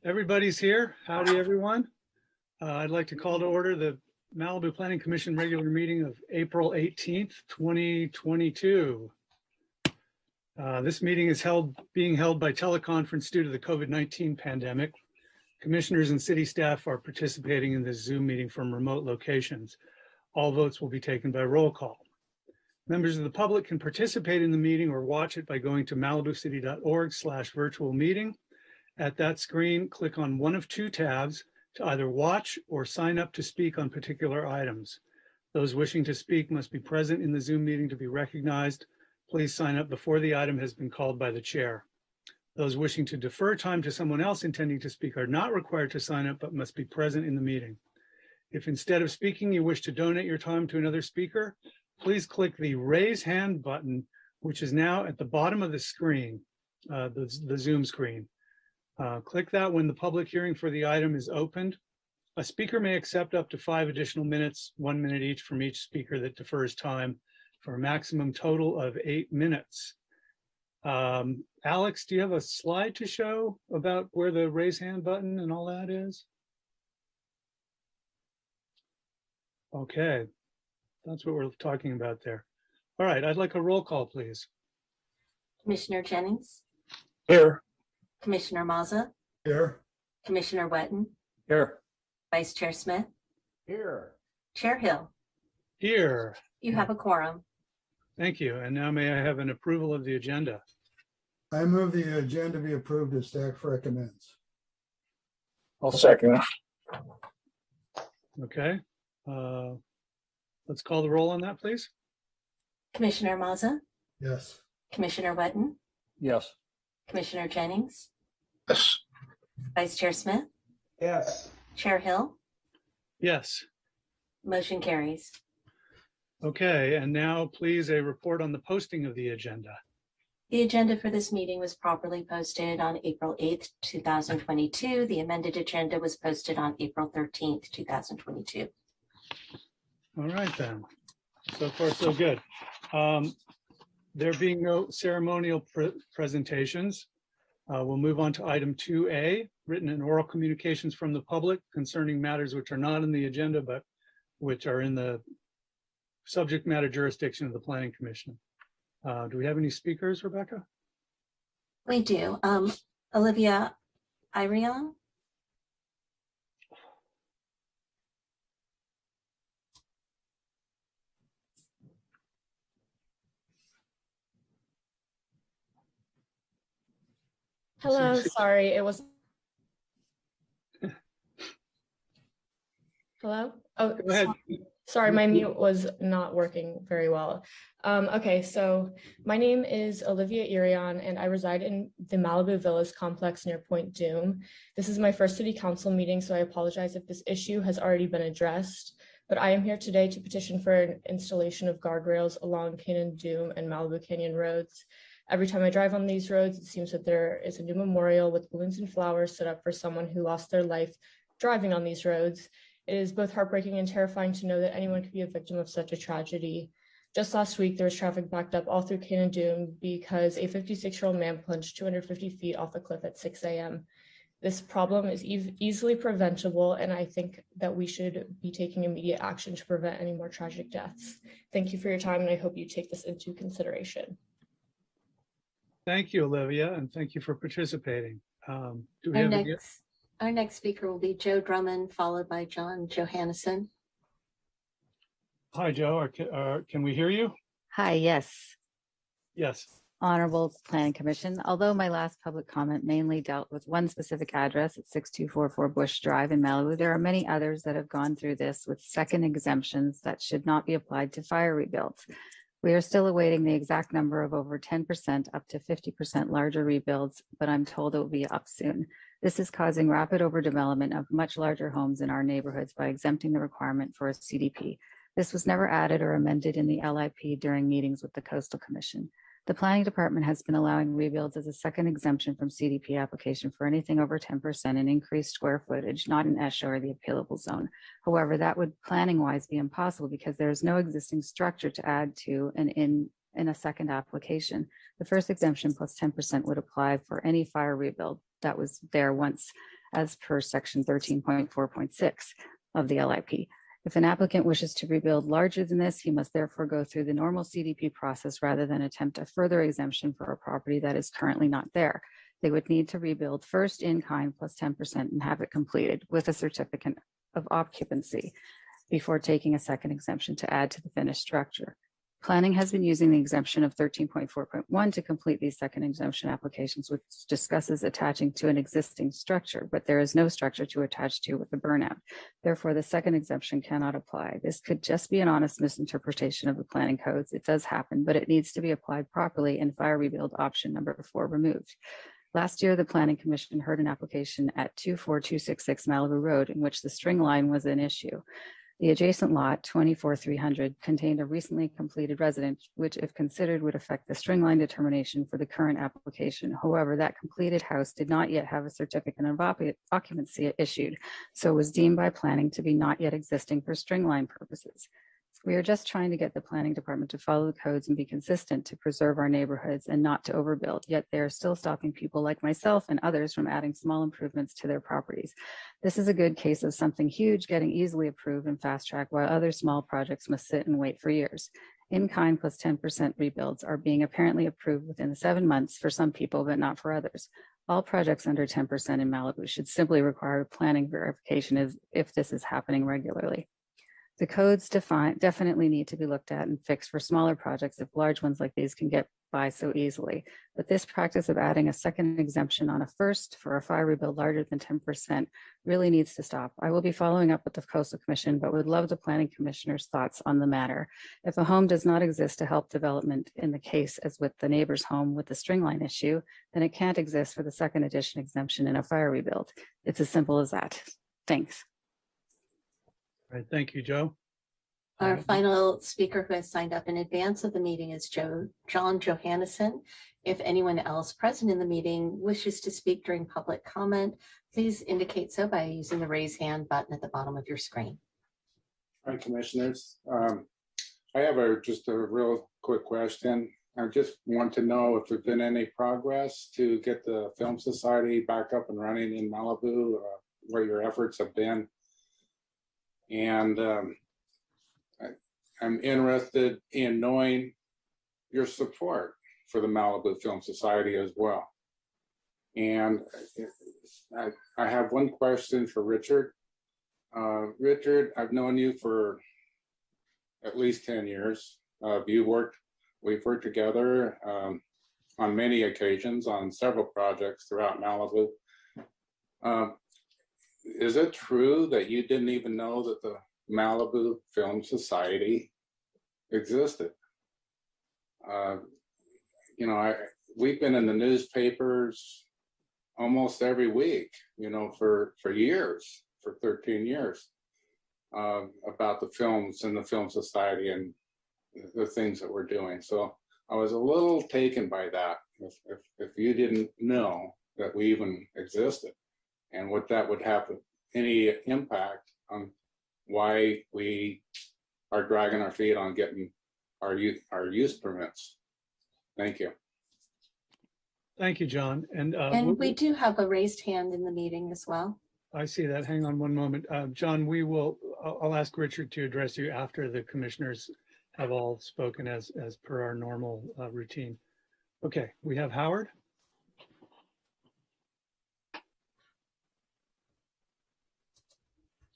Everybody's here. Howdy, everyone. I'd like to call to order the Malibu Planning Commission regular meeting of April 18th, 2022. This meeting is being held by teleconference due to the COVID-19 pandemic. Commissioners and city staff are participating in this Zoom meeting from remote locations. All votes will be taken by roll call. Members of the public can participate in the meeting or watch it by going to malibucity.org/virtual meeting. At that screen, click on one of two tabs to either watch or sign up to speak on particular items. Those wishing to speak must be present in the Zoom meeting to be recognized. Please sign up before the item has been called by the chair. Those wishing to defer time to someone else intending to speak are not required to sign up, but must be present in the meeting. If instead of speaking, you wish to donate your time to another speaker, please click the raise hand button, which is now at the bottom of the screen, the Zoom screen. Click that when the public hearing for the item is opened. A speaker may accept up to 5 additional minutes, 1 minute each from each speaker that defers time, for a maximum total of 8 minutes. Alex, do you have a slide to show about where the raise hand button and all that is? Okay, that's what we're talking about there. All right, I'd like a roll call, please. Commissioner Jennings. Here. Commissioner Mazza. Here. Commissioner Wetton. Here. Vice Chair Smith. Here. Chair Hill. Here. You have a quorum. Thank you. And now may I have an approval of the agenda? I move the agenda be approved as staff recommends. I'll second. Okay. Let's call the roll on that, please. Commissioner Mazza. Yes. Commissioner Wetton. Yes. Commissioner Jennings. Yes. Vice Chair Smith. Yes. Chair Hill. Yes. Motion carries. Okay, and now please a report on the posting of the agenda. The agenda for this meeting was properly posted on April 8th, 2022. The amended agenda was posted on April 13th, 2022. All right then. So far, so good. There being no ceremonial presentations, we'll move on to item 2A, written and oral communications from the public concerning matters which are not in the agenda, but which are in the subject matter jurisdiction of the Planning Commission. Do we have any speakers, Rebecca? We do. Olivia Irion. Hello, sorry, it was. Hello? Oh, Go ahead. sorry, my mute was not working very well. Okay, so my name is Olivia Irion, and I reside in the Malibu Villas complex near Point Dume. This is my first city council meeting, so I apologize if this issue has already been addressed, but I am here today to petition for an installation of guardrails along Canyon Dume and Malibu Canyon roads. Every time I drive on these roads, it seems that there is a new memorial with balloons and flowers set up for someone who lost their life driving on these roads. It is both heartbreaking and terrifying to know that anyone could be a victim of such a tragedy. Just last week, there was traffic backed up all through Canyon Dume because a 56-year-old man plunged 250 feet off a cliff at 6 a.m. This problem is easily preventable, and I think that we should be taking immediate action to prevent any more tragic deaths. Thank you for your time, and I hope you take this into consideration. Thank you, Olivia, and thank you for participating. Do we have Our next speaker will be Joe Drummond, followed by John Johannesson. Hi, Joe. Can we hear you? Hi, yes. Yes. Honorable Planning Commission. Although my last public comment mainly dealt with one specific address at 6244 Bush Drive in Malibu, there are many others that have gone through this with second exemptions that should not be applied to fire rebuilds. We are still awaiting the exact number of over 10% up to 50% larger rebuilds, but I'm told it will be up soon. This is causing rapid overdevelopment of much larger homes in our neighborhoods by exempting the requirement for a CDP. This was never added or amended in the LIP during meetings with the Coastal Commission. The Planning Department has been allowing rebuilds as a second exemption from CDP application for anything over 10% in increased square footage, not in ESHA or the appealable zone. However, that would planning-wise be impossible because there is no existing structure to add to and in a second application. The first exemption plus 10% would apply for any fire rebuild that was there once as per section 13.4.6 of the LIP. If an applicant wishes to rebuild larger than this, he must therefore go through the normal CDP process rather than attempt a further exemption for a property that is currently not there. They would need to rebuild first in kind plus 10% and have it completed with a certificate of occupancy before taking a second exemption to add to the finished structure. Planning has been using the exemption of 13.4.1 to complete these second exemption applications, which discusses attaching to an existing structure, but there is no structure to attach to with the burnout. Therefore, the second exemption cannot apply. This could just be an honest misinterpretation of the planning codes. It does happen, but it needs to be applied properly and fire rebuild option number 4 removed. Last year, the Planning Commission heard an application at 24266 Malibu Road in which the string line was an issue. The adjacent lot, 24300, contained a recently completed residence, which if considered would affect the string line determination for the current application. However, that completed house did not yet have a certificate of occupancy issued, so was deemed by planning to be not yet existing for string line purposes. We are just trying to get the planning department to follow the codes and be consistent to preserve our neighborhoods and not to overbuild, yet they are still stopping people like myself and others from adding small improvements to their properties. This is a good case of something huge getting easily approved and fast tracked while other small projects must sit and wait for years. In-kind plus 10% rebuilds are being apparently approved within 7 months for some people, but not for others. All projects under 10% in Malibu should simply require planning verification if this is happening regularly. The codes definitely need to be looked at and fixed for smaller projects if large ones like these can get by so easily. But this practice of adding a second exemption on a first for a fire rebuild larger than 10% really needs to stop. I will be following up with the Coastal Commission, but would love the Planning Commissioner's thoughts on the matter. If a home does not exist to help development in the case as with the neighbor's home with the string line issue, then it can't exist for the second addition exemption in a fire rebuild. It's as simple as that. Thanks. All right, thank you, Joe. Our final speaker who has signed up in advance of the meeting is John Johannesson. If anyone else present in the meeting wishes to speak during public comment, please indicate so by using the raise hand button at the bottom of your screen. Hi, Commissioners. I have just a real quick question. I just want to know if there's been any progress to get the Film Society back up and running in Malibu, what your efforts have been. And I'm interested in knowing your support for the Malibu Film Society as well. And I have one question for Richard. Richard, I've known you for at least 10 years. We've worked together on many occasions on several projects throughout Malibu. Is it true that you didn't even know that the Malibu Film Society existed? We've been in the newspapers almost every week, for years, for 13 years, about the films and the Film Society and the things that we're doing. So I was a little taken by that, if you didn't know that we even existed, and what that would have any impact on why we are dragging our feet on getting our use permits. Thank you. Thank you, John. And we do have a raised hand in the meeting as well. I see that. Hang on one moment. John, I'll ask Richard to address you after the commissioners have all spoken as per our normal routine. Okay, we have Howard.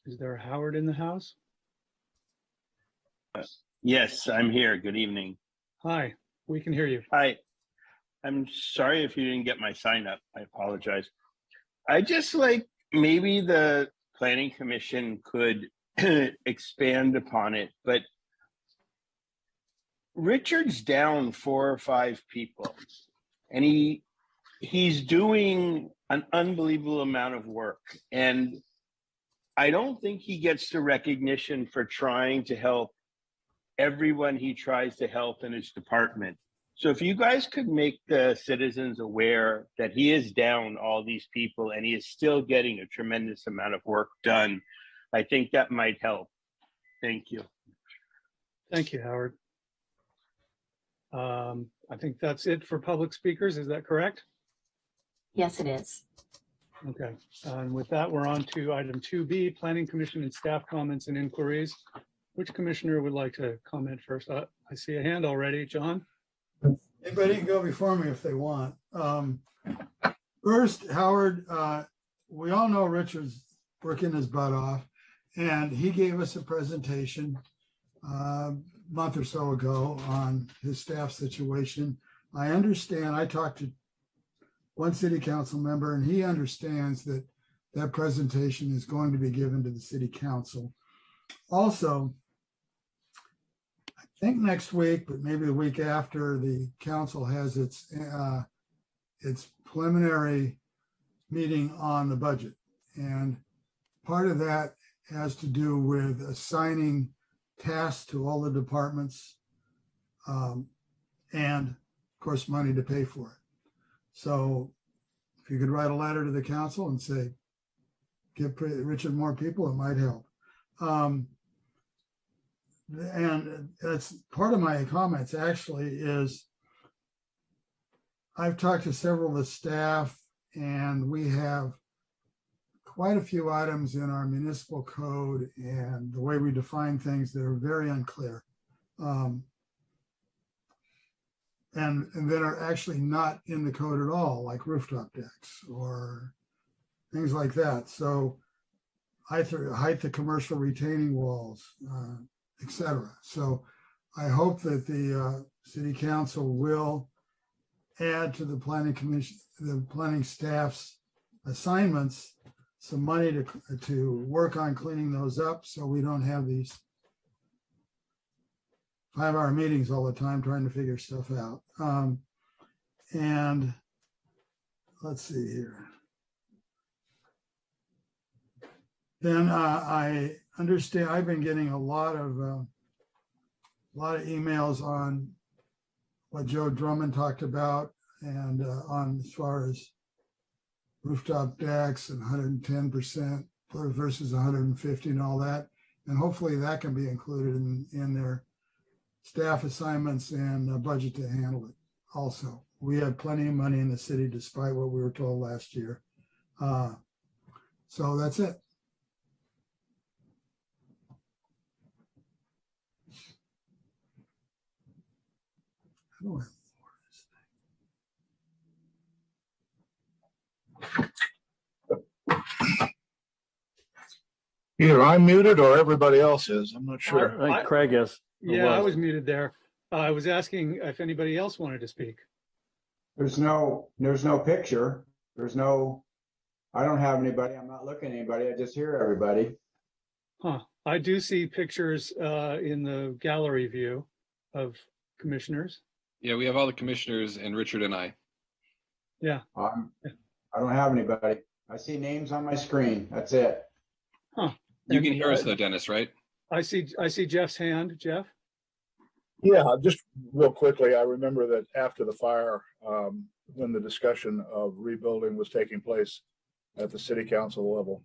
Is there a Howard in the house? Yes, I'm here. Good evening. Hi, we can hear you. Hi. I'm sorry if you didn't get my sign up. I apologize. I just maybe the Planning Commission could expand upon it, but Richard's down 4 or 5 people, and he's doing an unbelievable amount of work. And I don't think he gets the recognition for trying to help everyone he tries to help in his department. So if you guys could make the citizens aware that he is down all these people and he is still getting a tremendous amount of work done, I think that might help. Thank you. Thank you, Howard. I think that's it for public speakers. Is that correct? Yes, it is. Okay, and with that, we're on to item 2B, Planning Commission and staff comments and inquiries. Which commissioner would like to comment first? I see a hand already. John? Anybody can go before me if they want. First, Howard, we all know Richard's working his butt off, and he gave us a presentation a month or so ago on his staff situation. I understand, I talked to one city council member, and he understands that that presentation is going to be given to the city council. Also, I think next week, but maybe the week after, the council has its preliminary meeting on the budget. And part of that has to do with assigning tasks to all the departments and of course, money to pay for it. So if you could write a letter to the council and say, give Richard more people, it might help. And that's part of my comments actually is I've talked to several of the staff, and we have quite a few items in our municipal code and the way we define things that are very unclear. And that are actually not in the code at all, like rooftop decks or things like that. So height of commercial retaining walls, etc. So I hope that the city council will add to the planning commission, the planning staff's assignments, some money to work on cleaning those up, so we don't have these 5-hour meetings all the time trying to figure stuff out. And let's see here. Then I understand I've been getting a lot of emails on what Joe Drummond talked about, and on as far as rooftop decks and 110% versus 150 and all that. And hopefully that can be included in their staff assignments and budget to handle it. Also, we have plenty of money in the city despite what we were told last year. So that's it. How do I lower this Either I'm muted or everybody else is. I'm not sure. I think Craig is. Yeah, I was muted there. I was asking if anybody else wanted to speak. There's no picture. I don't have anybody. I'm not looking at anybody. I just hear everybody. Huh. I do see pictures in the gallery view of commissioners. Yeah, we have all the commissioners and Richard and I. Yeah. I don't have anybody. I see names on my screen. That's it. Huh. You And, can hear us though, Dennis, right? I see Jeff's hand. Jeff? Yeah, just real quickly, I remember that after the fire, when the discussion of rebuilding was taking place at the city council level,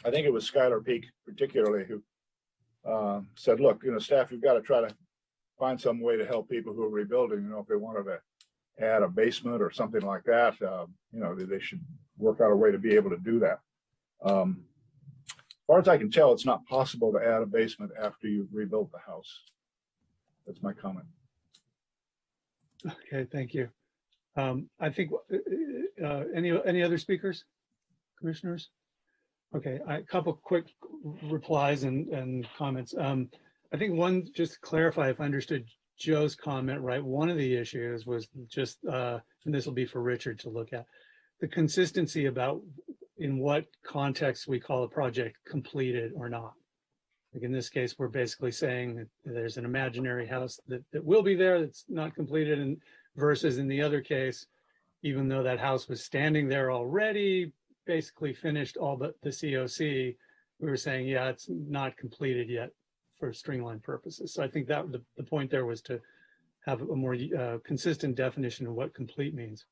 I think it was Skylar Peak particularly who said, look, staff, you've got to try to find some way to help people who are rebuilding. If they wanted to add a basement or something like that, they should work out a way to be able to do that. As far as I can tell, it's not possible to add a basement after you've rebuilt the house. That's my comment. Okay, thank you. I think any other speakers, commissioners? Okay, a couple quick replies and comments. I think one, just to clarify if I understood Joe's comment right, one of the issues was just, and this will be for Richard to look at, the consistency about in what context we call a project completed or not. Like in this case, we're basically saying that there's an imaginary house that will be there that's not completed, and versus in the other case, even though that house was standing there already, basically finished all but the COC, we were saying, yeah, it's not completed yet for stringline purposes. So I think that the point there was to have a more consistent definition of what complete means.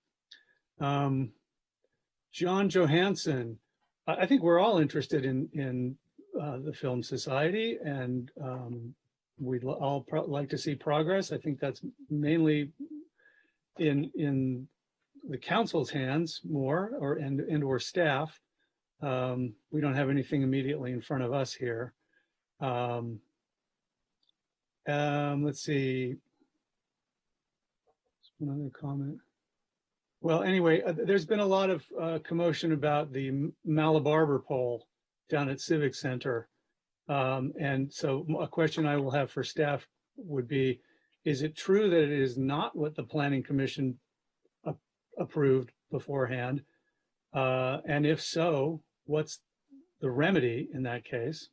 John Johansson, I think we're all interested in the Film Society, and we'd all like to see progress. I think that's mainly in the council's hands more, and or staff. We don't have anything immediately in front of us here. Let's see. Another comment. Well, anyway, there's been a lot of commotion about the Malabarber poll down at Civic Center. And so a question I will have for staff would be, is it true that it is not what the Planning Commission approved beforehand? And if so, what's the remedy in that case?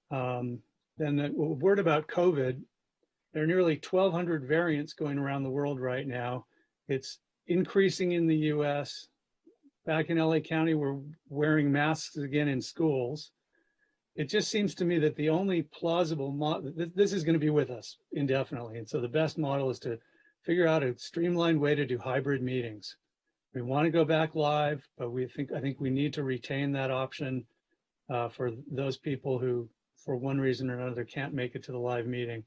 Then a word about COVID. There are nearly 1,200 variants going around the world right now. It's increasing in the US. Back in LA County, we're wearing masks again in schools. It just seems to me that the only plausible model, this is going to be with us indefinitely. And so the best model is to figure out a streamlined way to do hybrid meetings. We want to go back live, but I think we need to retain that option for those people who, for one reason or another, can't make it to the live meeting.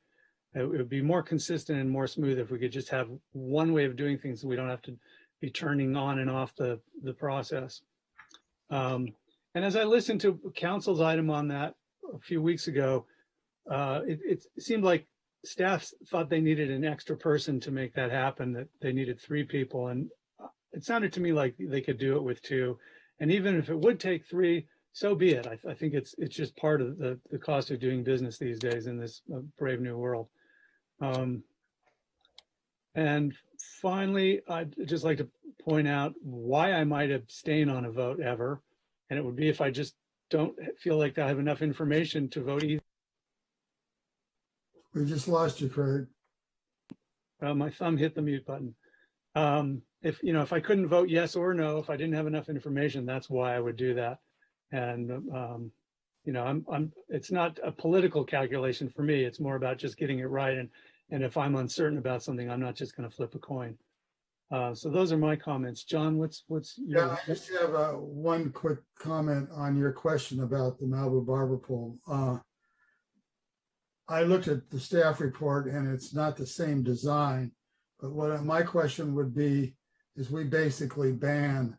It would be more consistent and more smooth if we could just have one way of doing things so we don't have to be turning on and off the process. And as I listened to council's item on that a few weeks ago, it seemed like staff thought they needed an extra person to make that happen, that they needed 3 people. And it sounded to me like they could do it with 2. And even if it would take 3, so be it. I think it's just part of the cost of doing business these days in this brave new world. And finally, I'd just like to point out why I might abstain on a vote ever. And it would be if I just don't feel like I have enough information to vote either. We just lost you, Craig. My thumb hit the mute button. If I couldn't vote yes or no, if I didn't have enough information, that's why I would do that. And it's not a political calculation for me. It's more about just getting it right. And if I'm uncertain about something, I'm not just going to flip a coin. So those are my comments. John, what's your? Yeah, I just have one quick comment on your question about the Malabarber poll. I looked at the staff report and it's not the same design, but what my question would be is we basically ban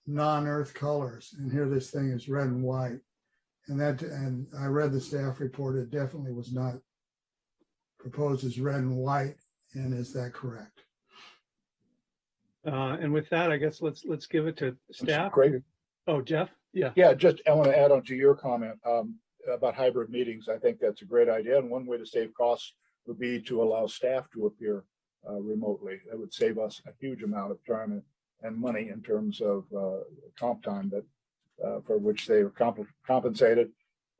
non-earth colors, and here this thing is red and white. And I read the staff report, it definitely was not proposed as red and white. And is that correct? And with that, I guess let's give it to staff. Great. Oh, Jeff? Yeah. Yeah, I want to add on to your comment about hybrid meetings. I think that's a great idea. And one way to save costs would be to allow staff to appear remotely. That would save us a huge amount of time and money in terms of comp time for which they are compensated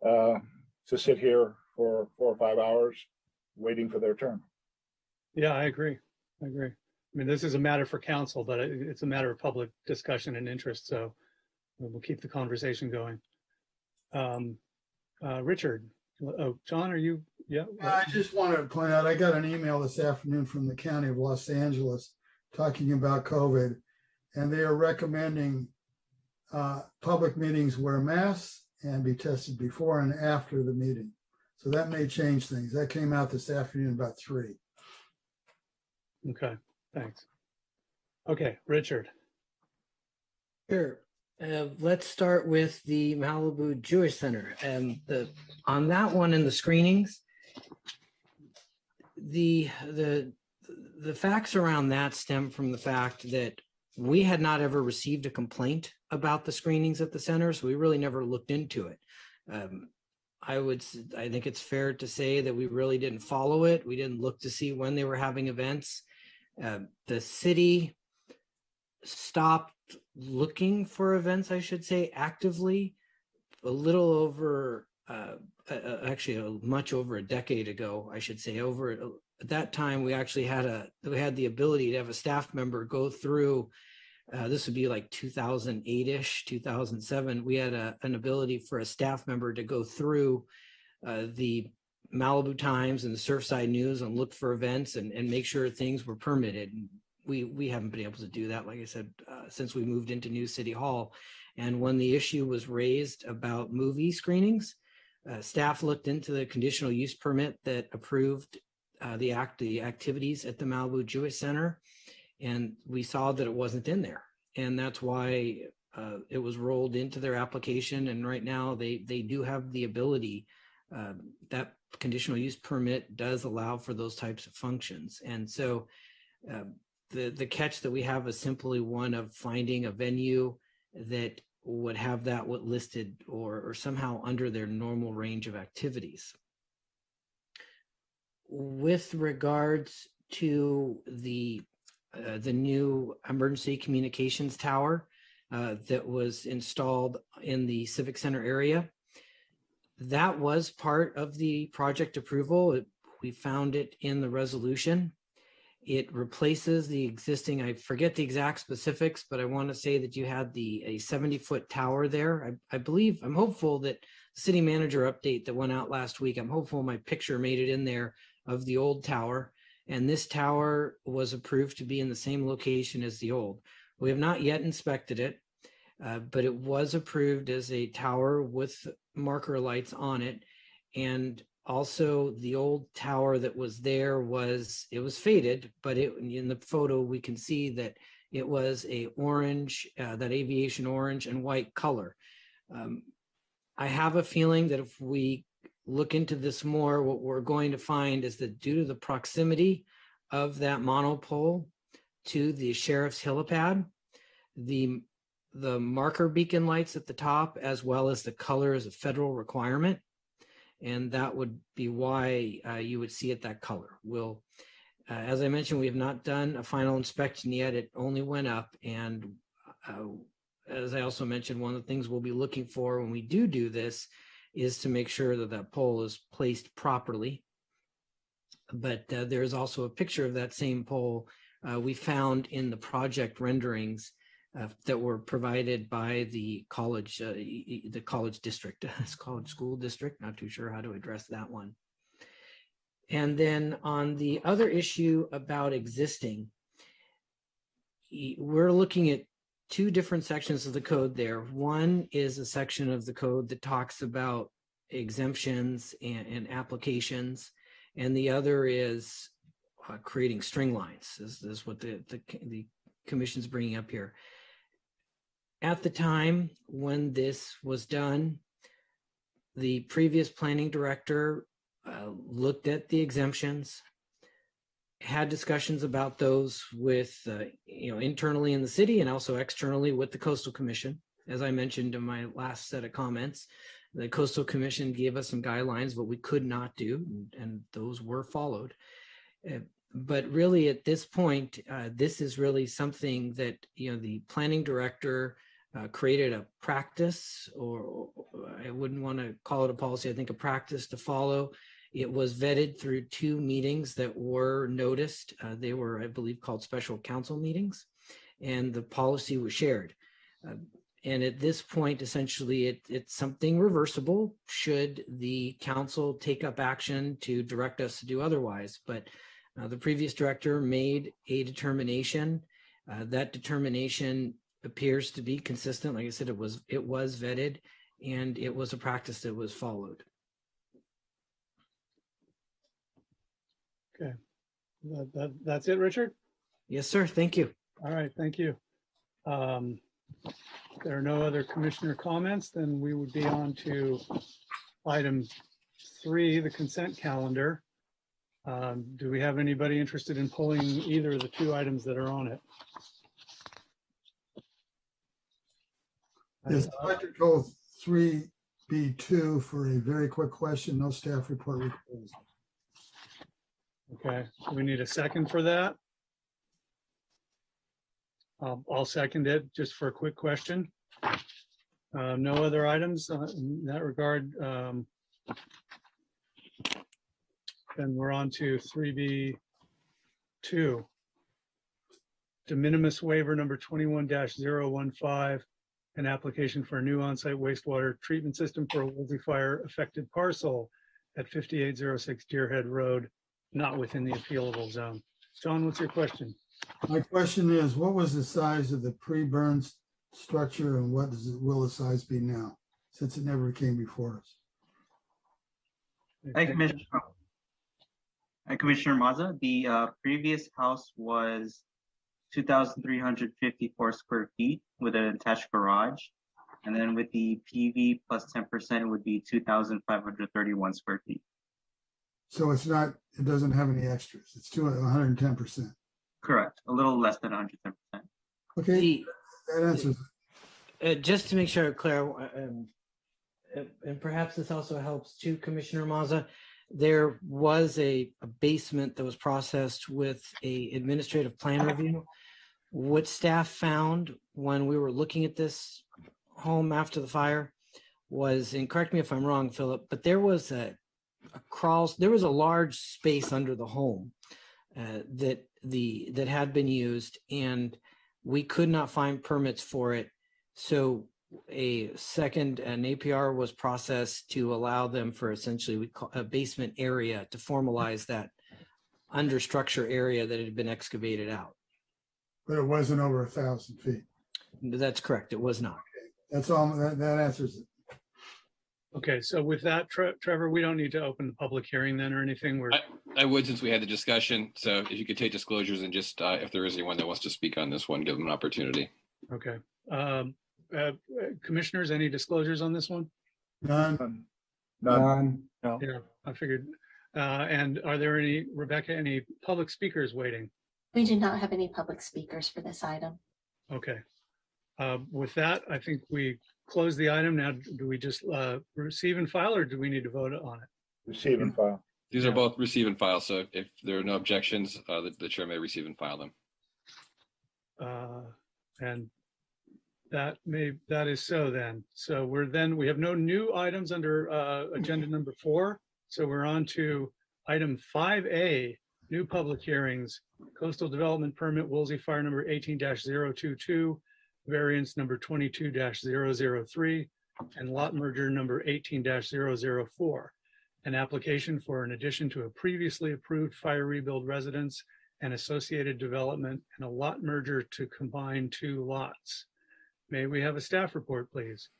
to sit here for 4 or 5 hours waiting for their turn. Yeah, I agree. I mean, this is a matter for council, but it's a matter of public discussion and interest. So we'll keep the conversation going. Richard, John, are you? Yeah. I just wanted to point out, I got an email this afternoon from the County of Los Angeles talking about COVID, and they are recommending public meetings wear masks and be tested before and after the meeting. So that may change things. That came out this afternoon about 3. Okay, thanks. Okay, Richard. Sure. Let's start with the Malibu Jewish Center. On that one in the screenings, the facts around that stem from the fact that we had not ever received a complaint about the screenings at the center, so we really never looked into it. I think it's fair to say that we really didn't follow it. We didn't look to see when they were having events. The city stopped looking for events, I should say, actively a little over, actually much over a decade ago, I should say. At that time, we actually had the ability to have a staff member go through. This would be like 2008-ish, 2007. We had an ability for a staff member to go through the Malibu Times and the Surfside News and look for events and make sure things were permitted. We haven't been able to do that, like I said, since we moved into New City Hall. And when the issue was raised about movie screenings, staff looked into the conditional use permit that approved the activities at the Malibu Jewish Center. and we saw that it wasn't in there. And that's why it was rolled into their application. And right now they do have the ability, that conditional use permit does allow for those types of functions. And so the catch that we have is simply one of finding a venue that would have that listed or somehow under their normal range of activities. With regards to the new emergency communications tower that was installed in the Civic Center area, that was part of the project approval. We found it in the resolution. It replaces the existing, I forget the exact specifics, but I want to say that you had a 70-foot tower there. I believe, I'm hopeful that the city manager update that went out last week, I'm hopeful my picture made it in there of the old tower. And this tower was approved to be in the same location as the old. We have not yet inspected it, but it was approved as a tower with marker lights on it. And also the old tower that was there was faded, but in the photo we can see that it was a orange, that aviation orange and white color. I have a feeling that if we look into this more, what we're going to find is that due to the proximity of that monopole to the sheriff's helipad, the marker beacon lights at the top, as well as the color, is a federal requirement. And that would be why you would see it that color. As I mentioned, we have not done a final inspection yet. It only went up. And as I also mentioned, one of the things we'll be looking for when we do this is to make sure that that pole is placed properly. But there is also a picture of that same pole we found in the project renderings that were provided by the college district, college school district. Not too sure how to address that one. And then on the other issue about existing, we're looking at two different sections of the code there. One is a section of the code that talks about exemptions and applications, and the other is creating string lines. This is what the commission's bringing up here. At the time when this was done, the previous planning director looked at the exemptions, had discussions about those with, internally in the city and also externally with the Coastal Commission. As I mentioned in my last set of comments, the Coastal Commission gave us some guidelines, what we could not do, and those were followed. But really at this point, this is really something that, the planning director created a practice, or I wouldn't want to call it a policy, I think a practice to follow. It was vetted through 2 meetings that were noticed. They were, I believe, called special council meetings, and the policy was shared. And at this point, essentially, it's something reversible should the council take up action to direct us to do otherwise. But the previous director made a determination. That determination appears to be consistent. Like I said, it was vetted, and it was a practice that was followed. Okay, that's it, Richard? Yes, sir. Thank you. All right, thank you. There are no other commissioner comments, then we would be on to item 3, the consent calendar. Do we have anybody interested in pulling either of the 2 items that are on it? Yes, I'd like to go 3B2 for a very quick question. No staff report required. Okay, we need a second for that. I'll second it just for a quick question. No other items in that regard. Then we're on to 3B2. De minimis waiver number 21-015, an application for a new on-site wastewater treatment system for a Woolsey fire affected parcel at 5806 Deerhead Road, not within the appealable zone. John, what's your question? My question is, what was the size of the pre-burn structure, and what will the size be now, since it never came before us? Hi, Commissioner Mazza. The previous house was 2,354 square feet with an attached garage. And then with the PV plus 10%, it would be 2,531 square feet. So it's not, it doesn't have any extras. It's 110%. Correct. A little less than 110%. Okay, that answers. Just to make sure I'm clear, and perhaps this also helps too, Commissioner Mazza, there was a basement that was processed with a administrative plan review. What staff found when we were looking at this home after the fire was, and correct me if I'm wrong, Philip, but there was a large space under the home that had been used, and we could not find permits for it. So an APR was processed to allow them for essentially we call a basement area to formalize that understructure area that had been excavated out. But it wasn't over 1,000 feet. That's correct. It was not. That's all, that answers it. Okay, so with that, Trevor, we don't need to open the public hearing then or anything. I would, since we had the discussion. So if you could take disclosures and just, if there is anyone that wants to speak on this one, give them an opportunity. Okay. Commissioners, any disclosures on this one? None. None. No. Yeah, I figured. And are there any, Rebecca, any public speakers waiting? We do not have any public speakers for this item. Okay. With that, I think we close the item. Now, do we just receive and file, or do we need to vote on it? Receive and file. These are both receive and file. So if there are no objections, the chair may receive and file them. And that is so then. So we have no new items under agenda number 4. So we're on to item 5A, new public hearings, coastal development permit, Woolsey Fire number 18-022, variance number 22-003, and lot merger number 18-004. An application for an addition to a previously approved fire rebuild residence and associated development and a lot merger to combine 2 lots. May we have a staff report, please?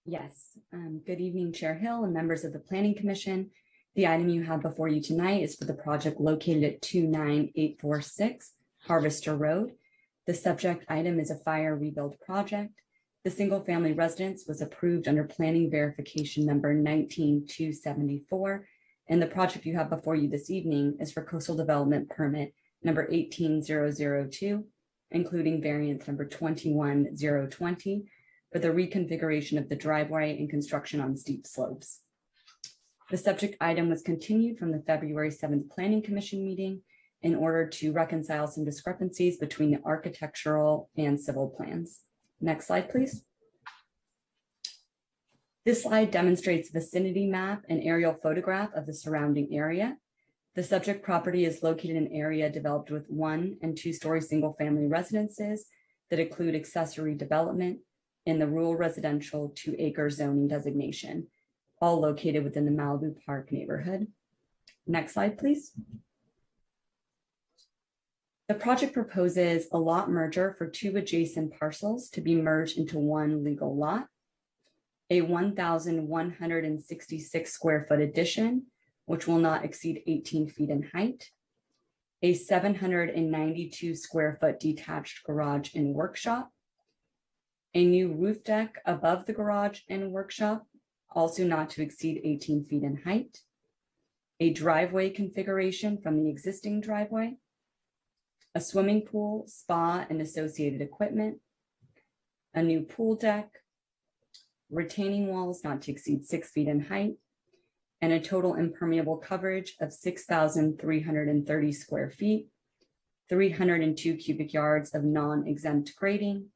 Yes. Good evening, Chair Hill and members of the Planning Commission. The item you have before you tonight is for the project located at 29846 Harvester Road. The subject item is a fire rebuild project. The single-family residence was approved under planning verification number 19274, and the project you have before you this evening is for coastal development permit number 18002, including variance number 21020 for the reconfiguration of the driveway and construction on steep slopes. The subject item was continued from the February 7th Planning Commission meeting in order to reconcile some discrepancies between the architectural and civil plans. Next slide, please. This slide demonstrates a vicinity map and aerial photograph of the surrounding area. The subject property is located in an area developed with 1- and 2-story single-family residences that include accessory development in the rural residential 2-acre zoning designation, all located within the Malibu Park neighborhood. Next slide, please. The project proposes a lot merger for 2 adjacent parcels to be merged into 1 legal lot, a 1,166 square foot addition, which will not exceed 18 feet in height, a 792 square foot detached garage and workshop, a new roof deck above the garage and workshop, also not to exceed 18 feet in height, a driveway configuration from the existing driveway, a swimming pool, spa, and associated equipment, a new pool deck, retaining walls not to exceed 6 feet in height, and a total impermeable coverage of 6,330 square feet, 302 cubic yards of non-exempt grading,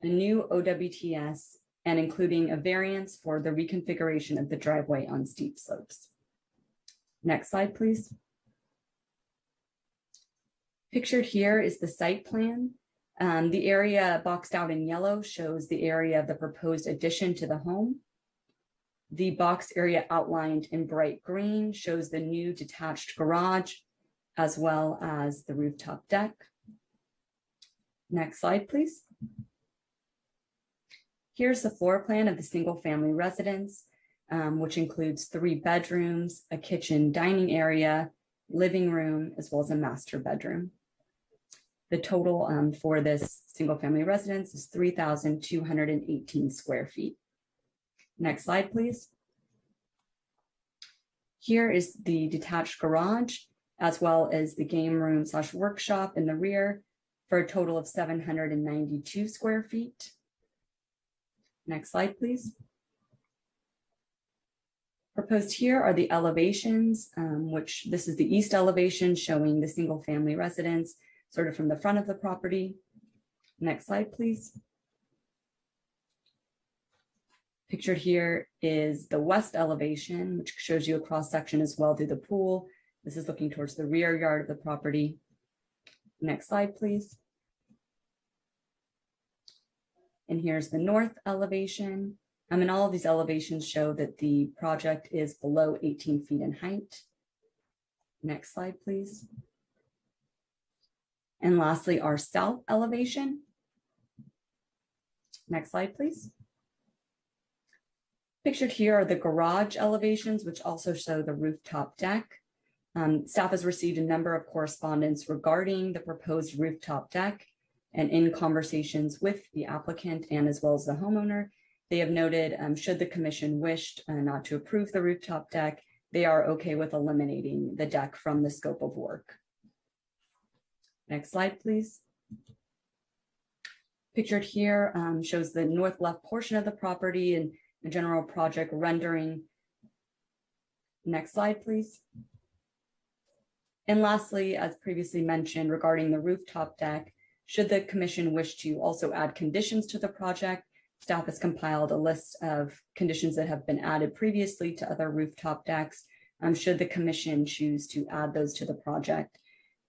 a new OWTS, and including a variance for the reconfiguration of the driveway on steep slopes. Next slide, please. Pictured here is the site plan. The area boxed out in yellow shows the area of the proposed addition to the home. The box area outlined in bright green shows the new detached garage, as well as the rooftop deck. Next slide, please. Here's the floor plan of the single-family residence, which includes 3 bedrooms, a kitchen dining area, living room, as well as a master bedroom. The total for this single family residence is 3,218 square feet. Next slide, please. Here is the detached garage, as well as the game room / workshop in the rear, for a total of 792 square feet. Next slide, please. Proposed here are the elevations, which this is the east elevation showing the single family residence sort of from the front of the property. Next slide, please. Pictured here is the west elevation, which shows you a cross section as well through the pool. This is looking towards the rear yard of the property. Next slide, please. And here's the north elevation. And all of these elevations show that the project is below 18 feet in height. Next slide, please. And lastly, our south elevation. Next slide, please. Pictured here are the garage elevations, which also show the rooftop deck. Staff has received a number of correspondence regarding the proposed rooftop deck, and in conversations with the applicant and as well as the homeowner, they have noted, should the commission wish not to approve the rooftop deck, they are okay with eliminating the deck from the scope of work. Next slide, please. Pictured here shows the north left portion of the property and the general project rendering. Next slide, please. And lastly, as previously mentioned regarding the rooftop deck, should the commission wish to also add conditions to the project, staff has compiled a list of conditions that have been added previously to other rooftop decks. Should the commission choose to add those to the project.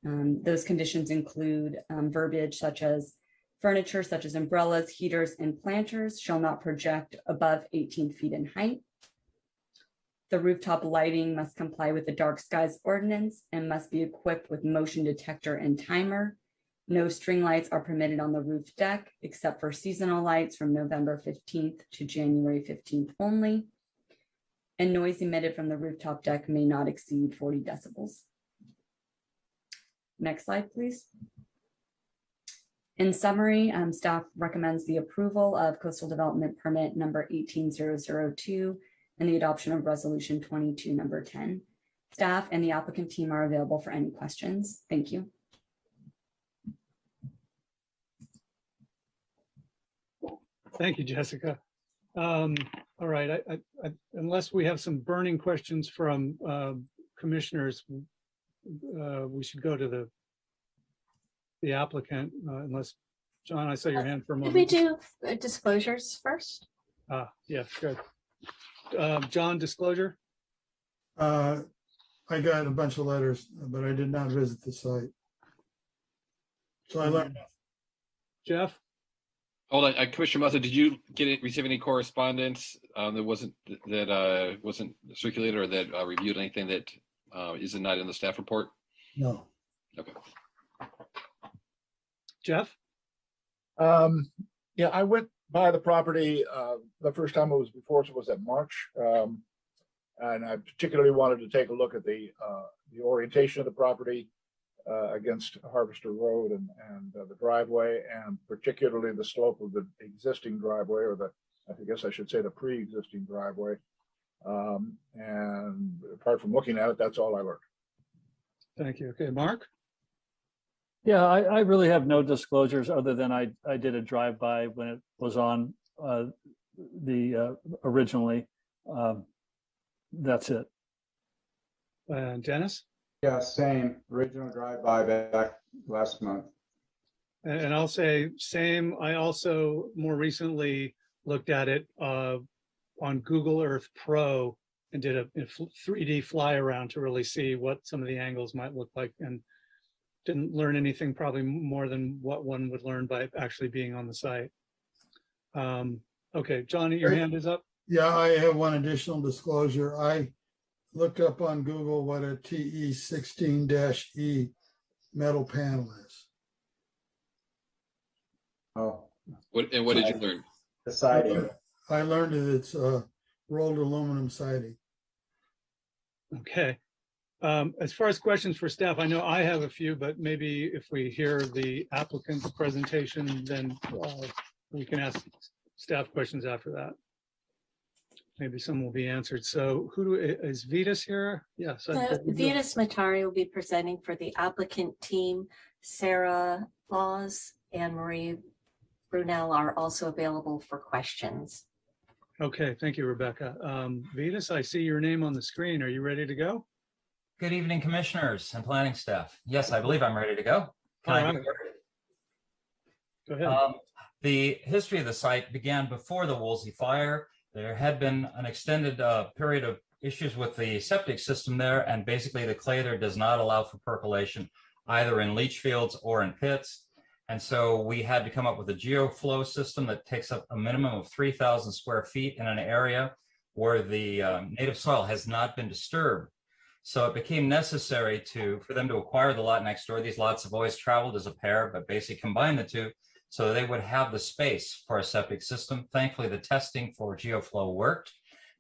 Those conditions include verbiage such as furniture such as umbrellas, heaters, and planters shall not project above 18 feet in height. The rooftop lighting must comply with the dark skies ordinance and must be equipped with motion detector and timer. No string lights are permitted on the roof deck except for seasonal lights from November 15th to January 15th only. And noise emitted from the rooftop deck may not exceed 40 decibels. Next slide, please. In summary, staff recommends the approval of Coastal Development Permit number 18002 and the adoption of Resolution 22 number 10. Staff and the applicant team are available for any questions. Thank you. Thank you, Jessica. All right, unless we have some burning questions from commissioners, we should go to the applicant, unless, John, I saw your hand for a moment. Did we do disclosures first? Yeah, good. John, disclosure? I got a bunch of letters, but I did not visit the site. So I learned. Jeff? Hold on, Commissioner Mutha, did you receive any correspondence that wasn't circulated or that reviewed anything that is not in the staff report? No. Okay. Jeff? Yeah, I went by the property the first time it was before, so it was at March. And I particularly wanted to take a look at the orientation of the property against Harvester Road and the driveway, and particularly the slope of the existing driveway, or I guess I should say the pre-existing driveway. And apart from looking at it, that's all I learned. Thank you. Okay, Mark? Yeah, I really have no disclosures other than I did a drive-by when it was on originally. That's it. Dennis? Yeah, same. Original drive-by back last month. And I'll say same. I also more recently looked at it on Google Earth Pro and did a 3D fly around to really see what some of the angles might look like, and didn't learn anything probably more than what one would learn by actually being on the site. Okay, Johnny, your hand is up. Yeah, I have one additional disclosure. I looked up on Google what a TE16-E metal panel is. Oh. What did you learn? The siding. I learned that it's rolled aluminum siding. Okay. As far as questions for staff, I know I have a few, but maybe if we hear the applicant's presentation, then we can ask staff questions after that. Maybe some will be answered. So is Vitas here? Yes. So Vitas Matari will be presenting for the applicant team. Sarah Laws and Marie Brunel are also available for questions. Okay, thank you, Rebecca. Vitas, I see your name on the screen. Are you ready to go? Good evening, commissioners and planning staff. Yes, I believe I'm ready to go. Can I do Go ahead. The history of the site began before the Woolsey fire. There had been an extended period of issues with the septic system there, and basically the clay there does not allow for percolation either in leach fields or in pits. And so we had to come up with a geoflow system that takes up a minimum of 3,000 square feet in an area where the native soil has not been disturbed. So it became necessary for them to acquire the lot next door. These lots have always traveled as a pair, but basically combine the two so they would have the space for a septic system. Thankfully, the testing for geoflow worked,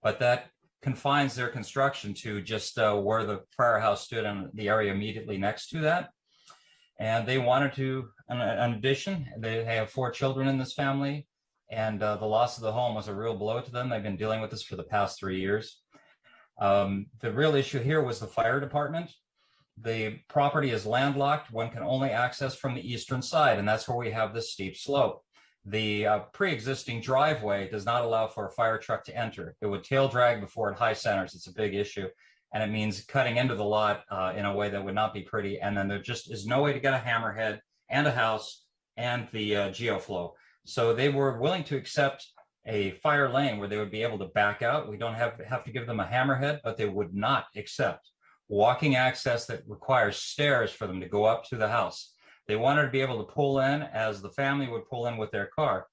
but that confines their construction to just where the prior house stood and the area immediately next to that. And they wanted to, in addition, they have 4 children in this family, and the loss of the home was a real blow to them. They've been dealing with this for the past 3 years. The real issue here was the fire department. The property is landlocked. One can only access from the eastern side, and that's where we have this steep slope. The pre-existing driveway does not allow for a fire truck to enter. It would tail drag before it high centers. It's a big issue. And it means cutting into the lot in a way that would not be pretty. And then there just is no way to get a hammerhead and a house and the geoflow. So they were willing to accept a fire lane where they would be able to back out. We don't have to give them a hammerhead, but they would not accept walking access that requires stairs for them to go up to the house. They wanted to be able to pull in as the family would pull in with their car.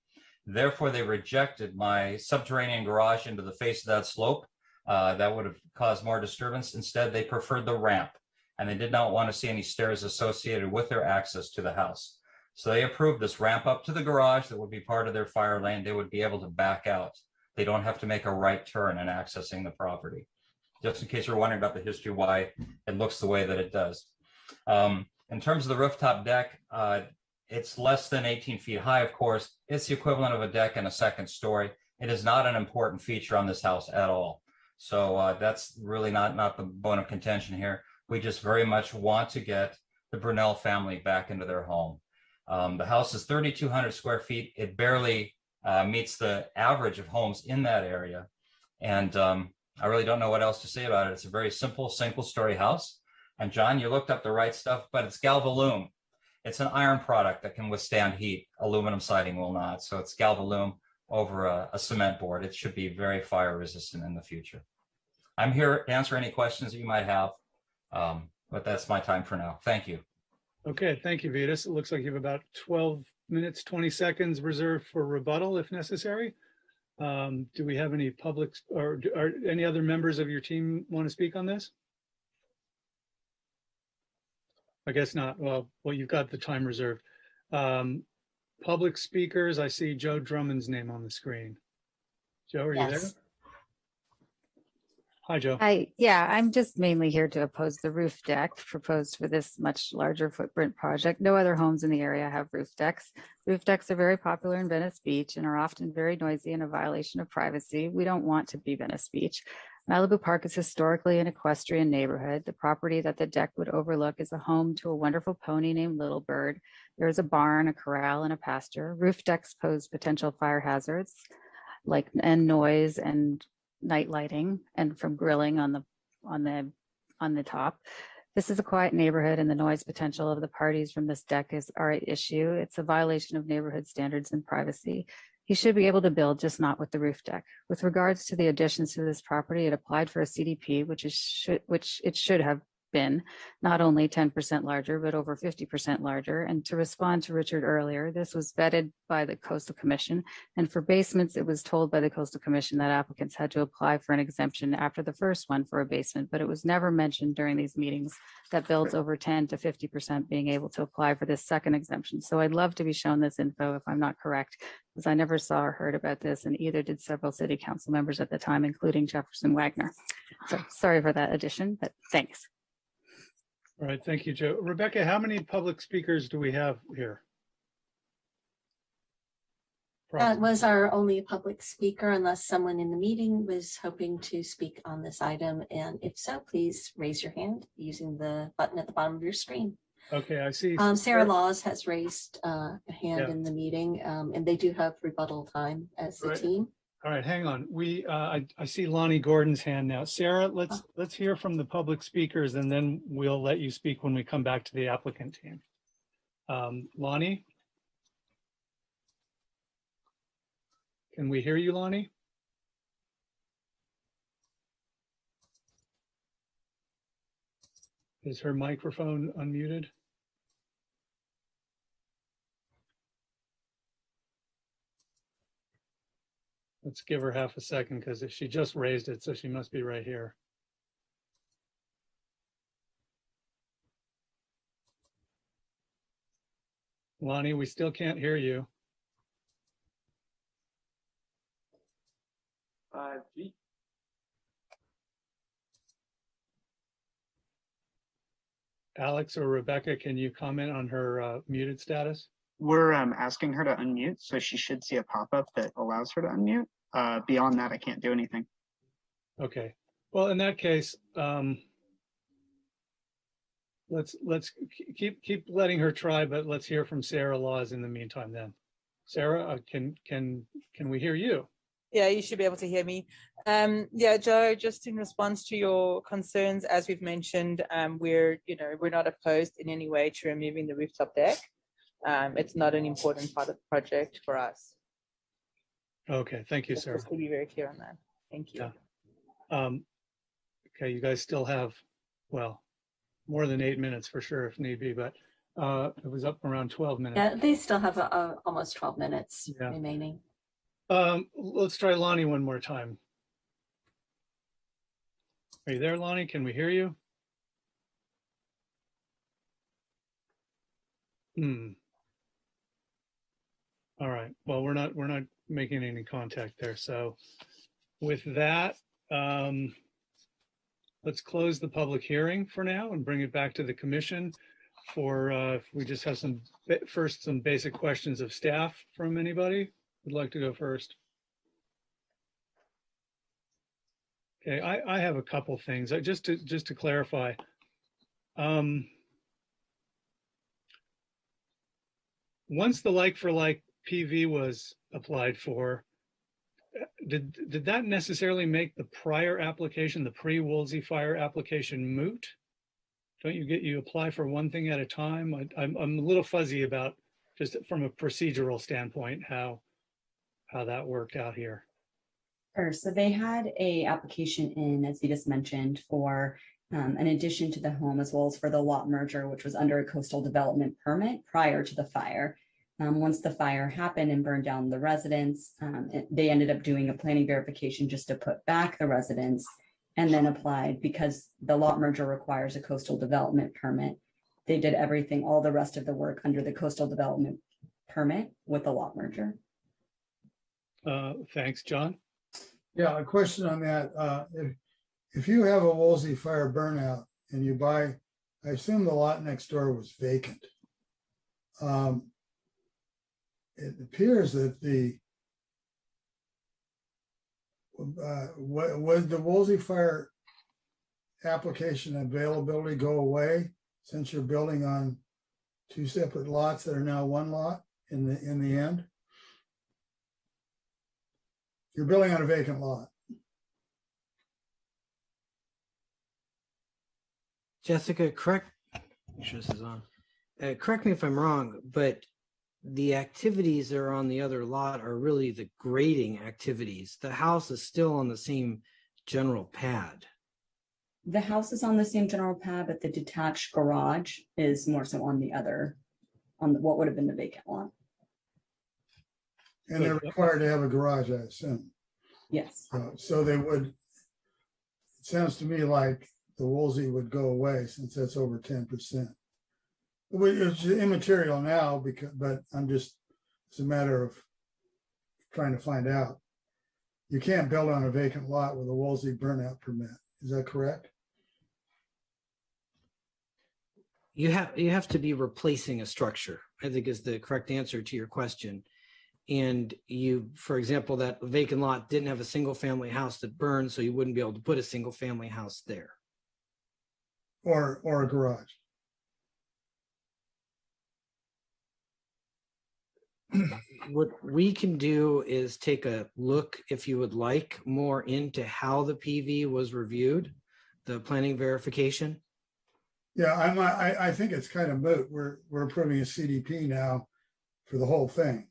Therefore, they rejected my subterranean garage into the face of that slope. That would have caused more disturbance. Instead, they preferred the ramp, and they did not want to see any stairs associated with their access to the house. So they approved this ramp up to the garage that would be part of their fire lane. They would be able to back out. They don't have to make a right turn in accessing the property. Just in case you're wondering about the history, why it looks the way that it does. In terms of the rooftop deck, it's less than 18 feet high, of course. It's the equivalent of a deck in a second story. It is not an important feature on this house at all. So that's really not the bone of contention here. We just very much want to get the Brunel family back into their home. The house is 3,200 square feet. It barely meets the average of homes in that area. And I really don't know what else to say about it. It's a very simple, single-story house. And John, you looked up the right stuff, but it's Galvalume. It's an iron product that can withstand heat. Aluminum siding will not. So it's Galvalume over a cement board. It should be very fire resistant in the future. I'm here to answer any questions that you might have, but that's my time for now. Thank you. Okay, thank you, Vitas. It looks like you have about 12 minutes, 20 seconds reserved for rebuttal if necessary. Do we have any public or any other members of your team want to speak on this? I guess not. Well, you've got the time reserved. Public speakers, I see Joe Drummond's name on the screen. Joe, are you there? Hi, Joe. Yeah, I'm just mainly here to oppose the roof deck proposed for this much larger footprint project. No other homes in the area have roof decks. Roof decks are very popular in Venice Beach and are often very noisy and a violation of privacy. We don't want to be Venice Beach. Malibu Park is historically an equestrian neighborhood. The property that the deck would overlook is a home to a wonderful pony named Little Bird. There is a barn, a corral, and a pasture. Roof decks pose potential fire hazards and noise and night lighting and from grilling on the top. This is a quiet neighborhood and the noise potential of the parties from this deck are at issue. It's a violation of neighborhood standards and privacy. He should be able to build, just not with the roof deck. With regards to the additions to this property, it applied for a CDP, which it should have been not only 10% larger, but over 50% larger. And to respond to Richard earlier, this was vetted by the Coastal Commission. And for basements, it was told by the Coastal Commission that applicants had to apply for an exemption after the first one for a basement, but it was never mentioned during these meetings that builds over 10 to 50% being able to apply for this second exemption. So I'd love to be shown this info if I'm not correct, because I never saw or heard about this, and either did several city council members at the time, including Jefferson Wagner. So sorry for that addition, but thanks. All right, thank you, Joe. Rebecca, how many public speakers do we have here? That was our only public speaker unless someone in the meeting was hoping to speak on this item. And if so, please raise your hand using the button at the bottom of your screen. Okay, I see. Sarah Laws has raised a hand Yeah. in the meeting, and they do have rebuttal time as the Right. team. All right, hang on. I see Lonnie Gordon's hand now. Sarah, let's hear from the public speakers and then we'll let you speak when we come back to the applicant team. Lonnie? Can we hear you, Lonnie? Is her microphone unmuted? Let's give her half a second because if she just raised it, so she must be right here. Lonnie, we still can't hear you. 5G. Alex or Rebecca, can you comment on her muted status? We're asking her to unmute, so she should see a pop-up that allows her to unmute. Beyond that, I can't do anything. Okay, well, in that case, let's keep letting her try, but let's hear from Sarah Laws in the meantime then. Sarah, can we hear you? Yeah, you should be able to hear me. Yeah, Joe, just in response to your concerns, as we've mentioned, we're not opposed in any way to removing the rooftop deck. It's not an important part of the project for us. Okay, thank you, Sarah. Just to be very clear on that. Thank you. Yeah. Okay, you guys still have, well, more than 8 minutes for sure if need be, but it was up around 12 minutes. Yeah, they still have almost 12 minutes Yeah. remaining. Let's try Lonnie one more time. Are you there, Lonnie? Can we hear you? All right. Well, we're not making any contact there. So with that, let's close the public hearing for now and bring it back to the commission for if we just have some basic questions of staff from anybody. Would like to go first? Okay, I have a couple things. Just to clarify. Once the like-for-like PV was applied for, did that necessarily make the prior application, the pre-Woolsey Fire application, moot? Don't you apply for one thing at a time? I'm a little fuzzy about, just from a procedural standpoint, how that worked out here. Sure. So they had a application in, as we just mentioned, for an addition to the home as well as for the lot merger, which was under a coastal development permit prior to the fire. Once the fire happened and burned down the residence, they ended up doing a planning verification just to put back the residence, and then applied because the lot merger requires a coastal development permit. They did everything, all the rest of the work under the coastal development permit with the lot merger. Thanks, John. Yeah, a question on that. If you have a Woolsey Fire burnout and you buy, I assume the lot next door was vacant. It appears that would the Woolsey Fire application availability go away since you're building on two separate lots that are now one lot in the end? You're building on a vacant lot. Jessica, correct. Make sure this is on. Correct me if I'm wrong, but the activities that are on the other lot are really the grading activities. The house is still on the same general pad. The house is on the same general pad, but the detached garage is more so on the other, what would have been the vacant lot. And they're required to have a garage, I assume. Yes. So they would, it sounds to me like the Woolsey would go away since that's over 10%. It's immaterial now, but it's a matter of trying to find out. You can't build on a vacant lot with a Woolsey burnout permit. Is that correct? you have to be replacing a structure, I think is the correct answer to your question. And you, for example, that vacant lot didn't have a single family house that burned, so you wouldn't be able to put a single family house there. Or a garage. What we can do is take a look, if you would like, more into how the PV was reviewed, the planning verification. Yeah, I think it's kind of moot. We're approving a CDP now for the whole thing,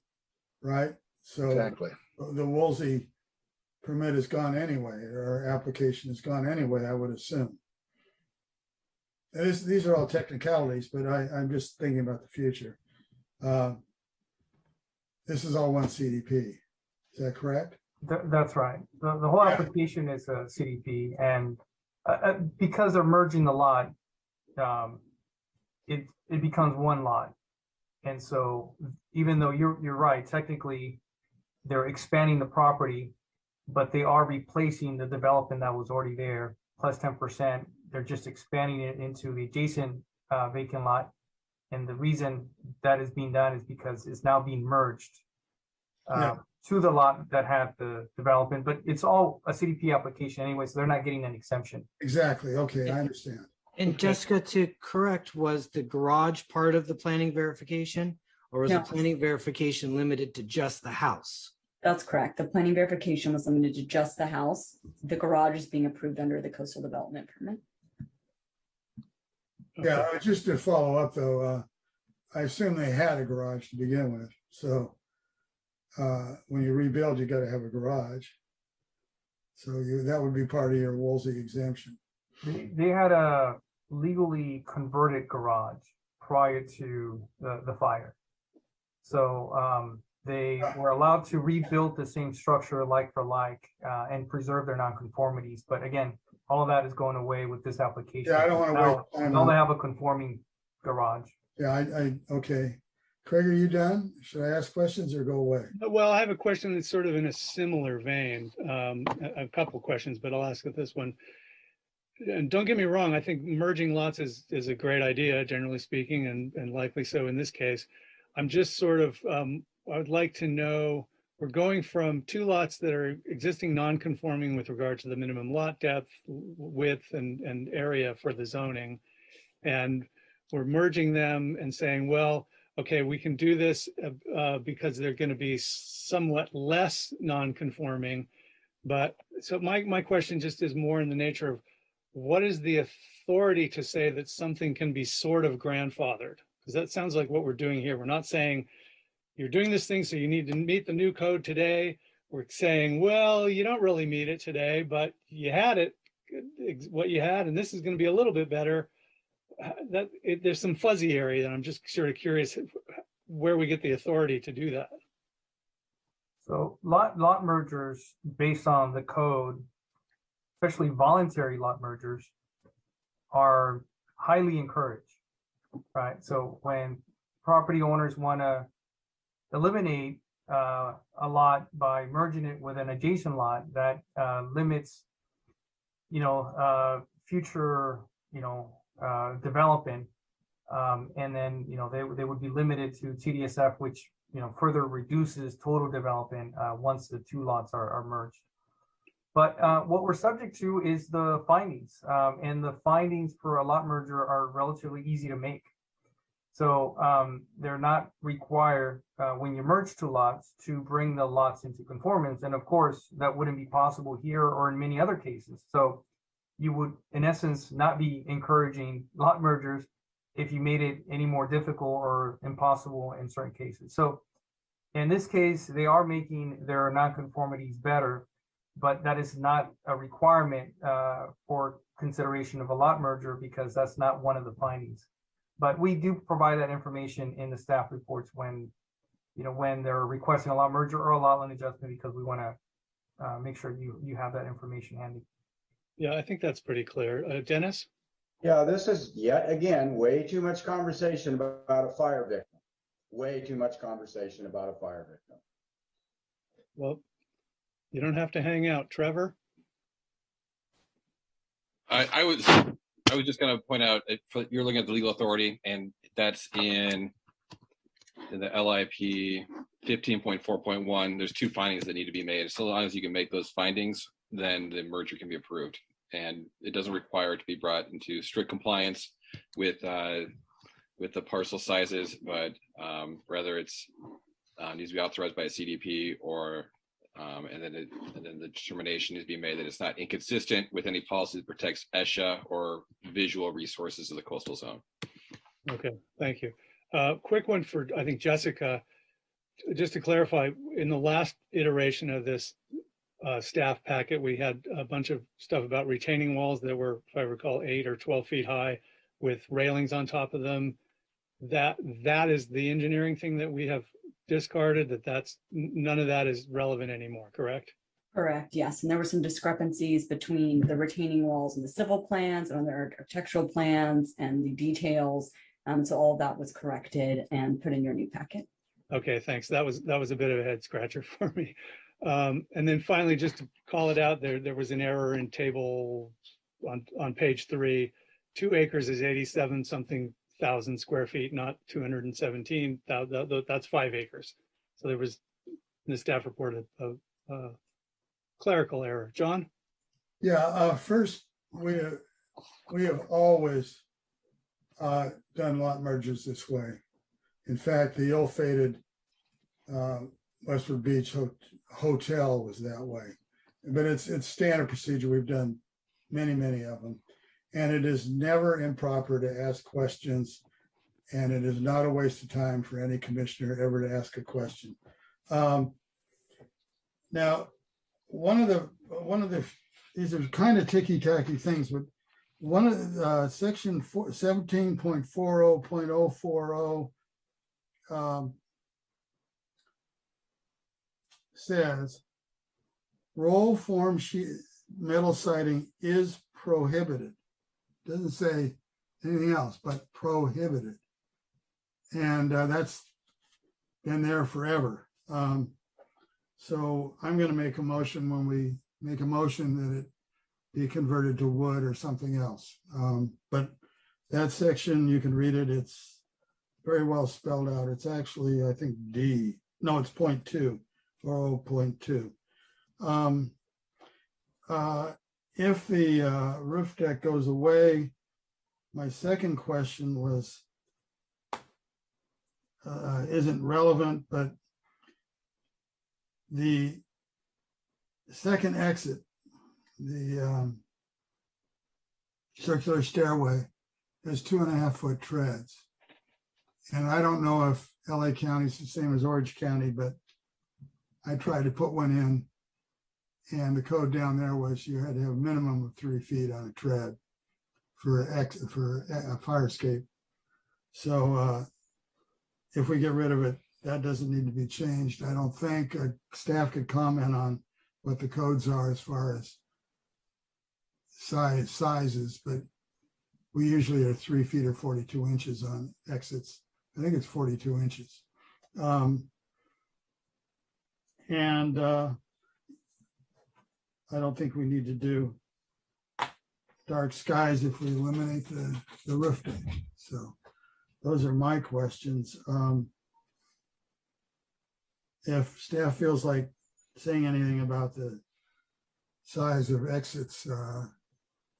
right? So Exactly. the Woolsey permit is gone anyway, or application is gone anyway, I would assume. These are all technicalities, but I'm just thinking about the future. This is all one CDP. Is that correct? That's right. The whole application is a CDP, and because they're merging the lot, it becomes one lot. And so, even though you're right, technically they're expanding the property, but they are replacing the development that was already there plus 10%. They're just expanding it into the adjacent vacant lot. And the reason that is being done is because it's now being merged to the lot that had the development, but it's all a CDP application anyway, so they're not getting an exemption. Exactly. Okay, I understand. And Jessica, to correct, was the garage part of the planning verification, or was No. the planning verification limited to just the house? That's correct. The planning verification was limited to just the house. The garage is being approved under the coastal development permit. Yeah, just to follow up though, I assume they had a garage to begin with. So when you rebuild, you got to have a garage. So that would be part of your Woolsey exemption. They had a legally converted garage prior to the fire. So they were allowed to rebuild the same structure like for like and preserve their nonconformities. But again, all of that is going away with this application. Yeah, I don't want to waste time. Now they have a conforming garage. Yeah, okay. Craig, are you done? Should I ask questions or go away? Well, I have a question that's sort of in a similar vein. A couple questions, but I'll ask it this one. And don't get me wrong, I think merging lots is a great idea, generally speaking, and likely so in this case. I'm just sort of, I would like to know, we're going from two lots that are existing non-conforming with regard to the minimum lot depth, width, and area for the zoning. And we're merging them and saying, well, okay, we can do this because they're going to be somewhat less non-conforming. But so my question just is more in the nature of, what is the authority to say that something can be sort of grandfathered? Because that sounds like what we're doing here. We're not saying you're doing this thing, so you need to meet the new code today. We're saying, well, you don't really meet it today, but you had it, what you had, and this is going to be a little bit better. There's some fuzzy area, and I'm just sort of curious where we get the authority to do that. So lot mergers based on the code, especially voluntary lot mergers, are highly encouraged, right? So when property owners want to eliminate a lot by merging it with an adjacent lot, that limits, future, development, and then they would be limited to TDSF, which further reduces total development once the two lots are merged. But what we're subject to is the findings, and the findings for a lot merger are relatively easy to make. So they're not required when you merge two lots to bring the lots into conformance. And of course, that wouldn't be possible here or in many other cases. So you would, in essence, not be encouraging lot mergers if you made it any more difficult or impossible in certain cases. So in this case, they are making their nonconformities better, but that is not a requirement for consideration of a lot merger, because that's not one of the findings. But we do provide that information in the staff reports when they're requesting a lot merger or a lot line adjustment, because we want to make sure you have that information handy. Yeah, I think that's pretty clear. Dennis? Yeah, this is yet again way too much conversation about a fire victim. Way too much conversation about a fire victim. Well, you don't have to hang out. Trevor? I would I was just going to point out, you're looking at the legal authority, and that's in the LIP 15.4.1. There's 2 findings that need to be made. So long as you can make those findings, then the merger can be approved. And it doesn't require it to be brought into strict compliance with the parcel sizes, but rather it's needs to be authorized by a CDP, or and then the determination needs to be made that it's not inconsistent with any policy that protects ESHA or visual resources of the coastal zone. Okay, thank you. Quick one for, I think, Jessica. Just to clarify, in the last iteration of this staff packet, we had a bunch of stuff about retaining walls that were, if I recall, 8 or 12 feet high with railings on top of them. That is the engineering thing that we have discarded, that's none of that is relevant anymore, correct? Correct, yes. And there were some discrepancies between the retaining walls and the civil plans and the architectural plans and the details. So all of that was corrected and put in your new packet. Okay, thanks. That was a bit of a head scratcher for me. And then finally, just to call it out, there was an error in table on page 3. 2 acres is 87 something thousand square feet, not 217. That's 5 acres. So there was in the staff report a clerical error. John? Yeah, first, we have always done lot mergers this way. In fact, the ill-fated Westwood Beach Hotel was that way. But it's standard procedure. We've done many of them. And it is never improper to ask questions. And it is not a waste of time for any commissioner ever to ask a question. Now, one of the these are kind of ticky-tacky things, but one of the section 17.40.040 says roll form sheet metal siding is prohibited. Doesn't say anything else, but prohibited. And that's been there forever. So I'm going to make a motion when we make a motion that it be converted to wood or something else. But that section, you can read it. It's very well spelled out. It's actually, I think, D. No, it's 0.2 or 0.2. If the roof deck goes away, my second question was, isn't relevant, but the second exit, the circular stairway, has 2.5-foot treads. And I don't know if LA County is the same as Orange County, but I tried to put one in, and the code down there was you had to have a minimum of 3 feet on a tread for a fire escape. So if we get rid of it, that doesn't need to be changed. I don't think staff could comment on what the codes are as far as sizes, but we usually are 3 feet or 42 inches on exits. I think it's 42 inches. And I don't think we need to do dark skies if we eliminate the roof deck. So those are my questions. If staff feels like saying anything about the size of exits,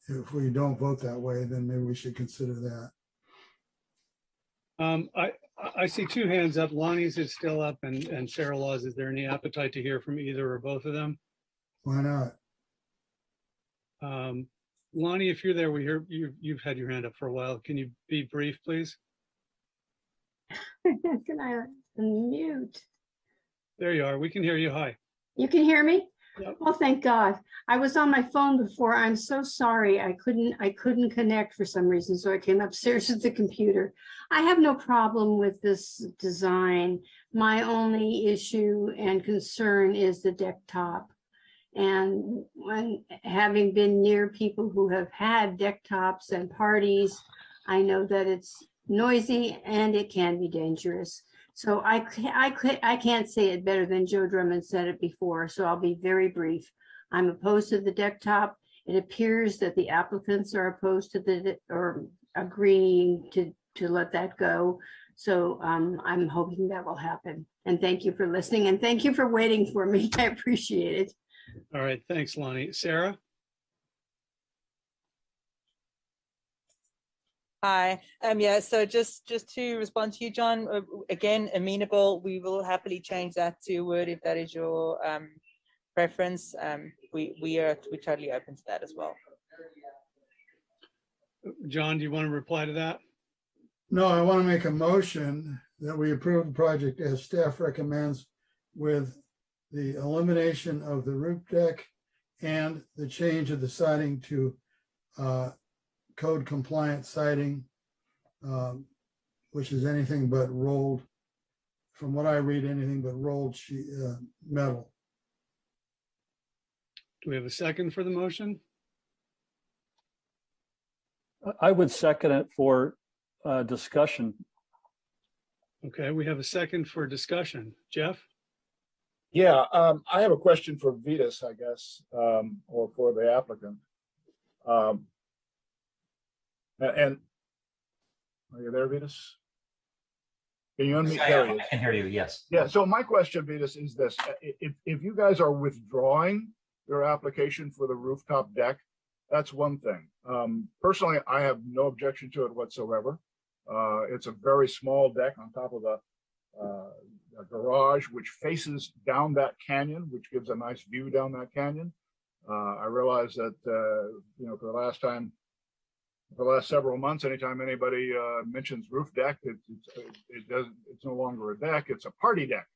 if we don't vote that way, then maybe we should consider that. I see 2 hands up. Lonnie's is still up, and Sarah Laws. Is there any appetite to hear from either or both of them? Why not? Lonnie, if you're there, we hear you've had your hand up for a while. Can you be brief, please? Can I unmute? There you are. We can hear you. Hi. You can hear me? Yep. Well, thank God. I was on my phone before. I'm so sorry. I couldn't connect for some reason, so I came upstairs to the computer. I have no problem with this design. My only issue and concern is the deck top. And when having been near people who have had deck tops and parties, I know that it's noisy and it can be dangerous. So I can't say it better than Joe Drummond said it before, so I'll be very brief. I'm opposed to the deck top. It appears that the applicants are opposed to or agreeing to let that go. So I'm hoping that will happen. And thank you for listening and thank you for waiting for me. I appreciate it. All right, thanks, Lonnie. Sarah? Hi. Yeah, so just to respond to you, John, again, amenable, we will happily change that to Word if that is your preference. We're totally open to that as well. John, do you want to reply to that? No, I want to make a motion that we approve the project as staff recommends with the elimination of the roof deck and the change of the siding to code compliant siding, which is anything but rolled, from what I read, anything but rolled metal. Do we have a second for the motion? I would second it for discussion. Okay, we have a second for discussion. Jeff? Yeah, I have a question for Vitas, I guess, or for the applicant. And are you there, Vitas? Can you unmute? I There he is. can hear you, yes. Yeah, so my question, Vitas, is this. If you guys are withdrawing your application for the rooftop deck, that's one thing. Personally, I have no objection to it whatsoever. It's a very small deck on top of a garage, which faces down that canyon, which gives a nice view down that canyon. I realize that, for the last several months, anytime anybody mentions roof deck, it's no longer a deck, it's a party deck.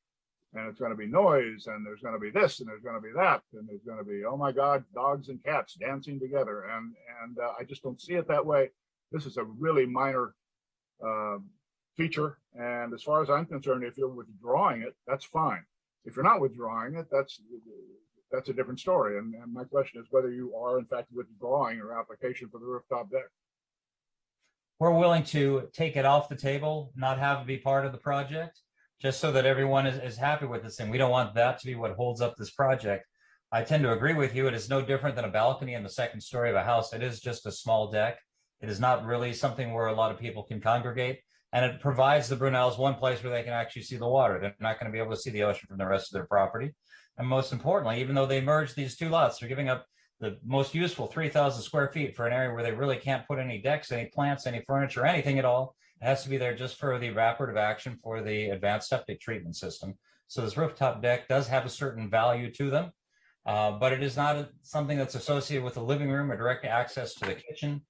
And it's going to be noise, and there's going to be this, and there's going to be that, and there's going to be, oh my God, dogs and cats dancing together. And I just don't see it that way. This is a really minor feature. And as far as I'm concerned, if you're withdrawing it, that's fine. If you're not withdrawing it, that's a different story. And my question is whether you are in fact withdrawing your application for the rooftop deck. We're willing to take it off the table, not have it be part of the project, just so that everyone is happy with this thing. We don't want that to be what holds up this project. I tend to agree with you. It is no different than a balcony in the second story of a house. It is just a small deck. It is not really something where a lot of people can congregate. And it provides the Brunels one place where they can actually see the water. They're not going to be able to see the ocean from the rest of their property. And most importantly, even though they merged these two lots, they're giving up the most useful 3,000 square feet for an area where they really can't put any decks, any plants, any furniture, anything at all. It has to be there just for the evaporative action for the advanced septic treatment system. So this rooftop deck does have a certain value to them, but it is not something that's associated with the living room or direct access to the kitchen.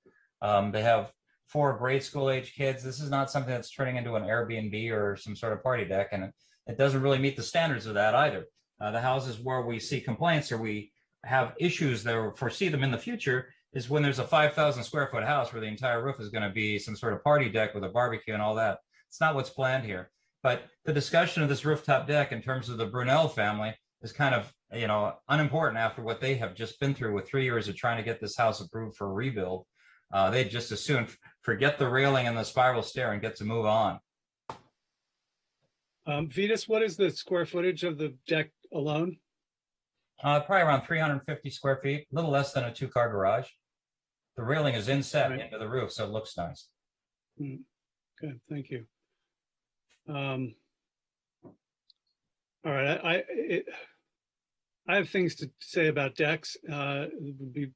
They have 4 grade school age kids. This is not something that's turning into an Airbnb or some sort of party deck, and it doesn't really meet the standards of that either. The houses where we see complaints or we have issues that or foresee them in the future is when there's a 5,000 square foot house where the entire roof is going to be some sort of party deck with a barbecue and all that. It's not what's planned here. But the discussion of this rooftop deck in terms of the Brunel family is kind of, unimportant after what they have just been through with 3 years of trying to get this house approved for a rebuild. They'd just as soon forget the railing and the spiral stair and get to move on. Vitas, what is the square footage of the deck alone? Probably around 350 square feet, a little less than a 2-car garage. The railing is inset into the roof, so it looks nice. Good, thank you. All right, I have things to say about decks. It would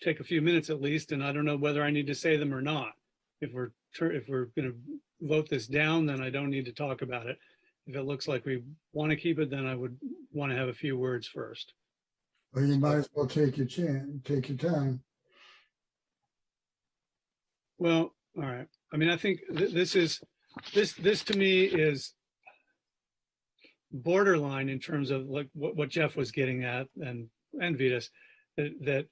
take a few minutes at least, and I don't know whether I need to say them or not. If we're going to vote this down, then I don't need to talk about it. If it looks like we want to keep it, then I would want to have a few words first. Well, you might as well take your chance, take your time. Well, all right. I mean, I think this to me is borderline in terms of like what Jeff was getting at and Vitas, that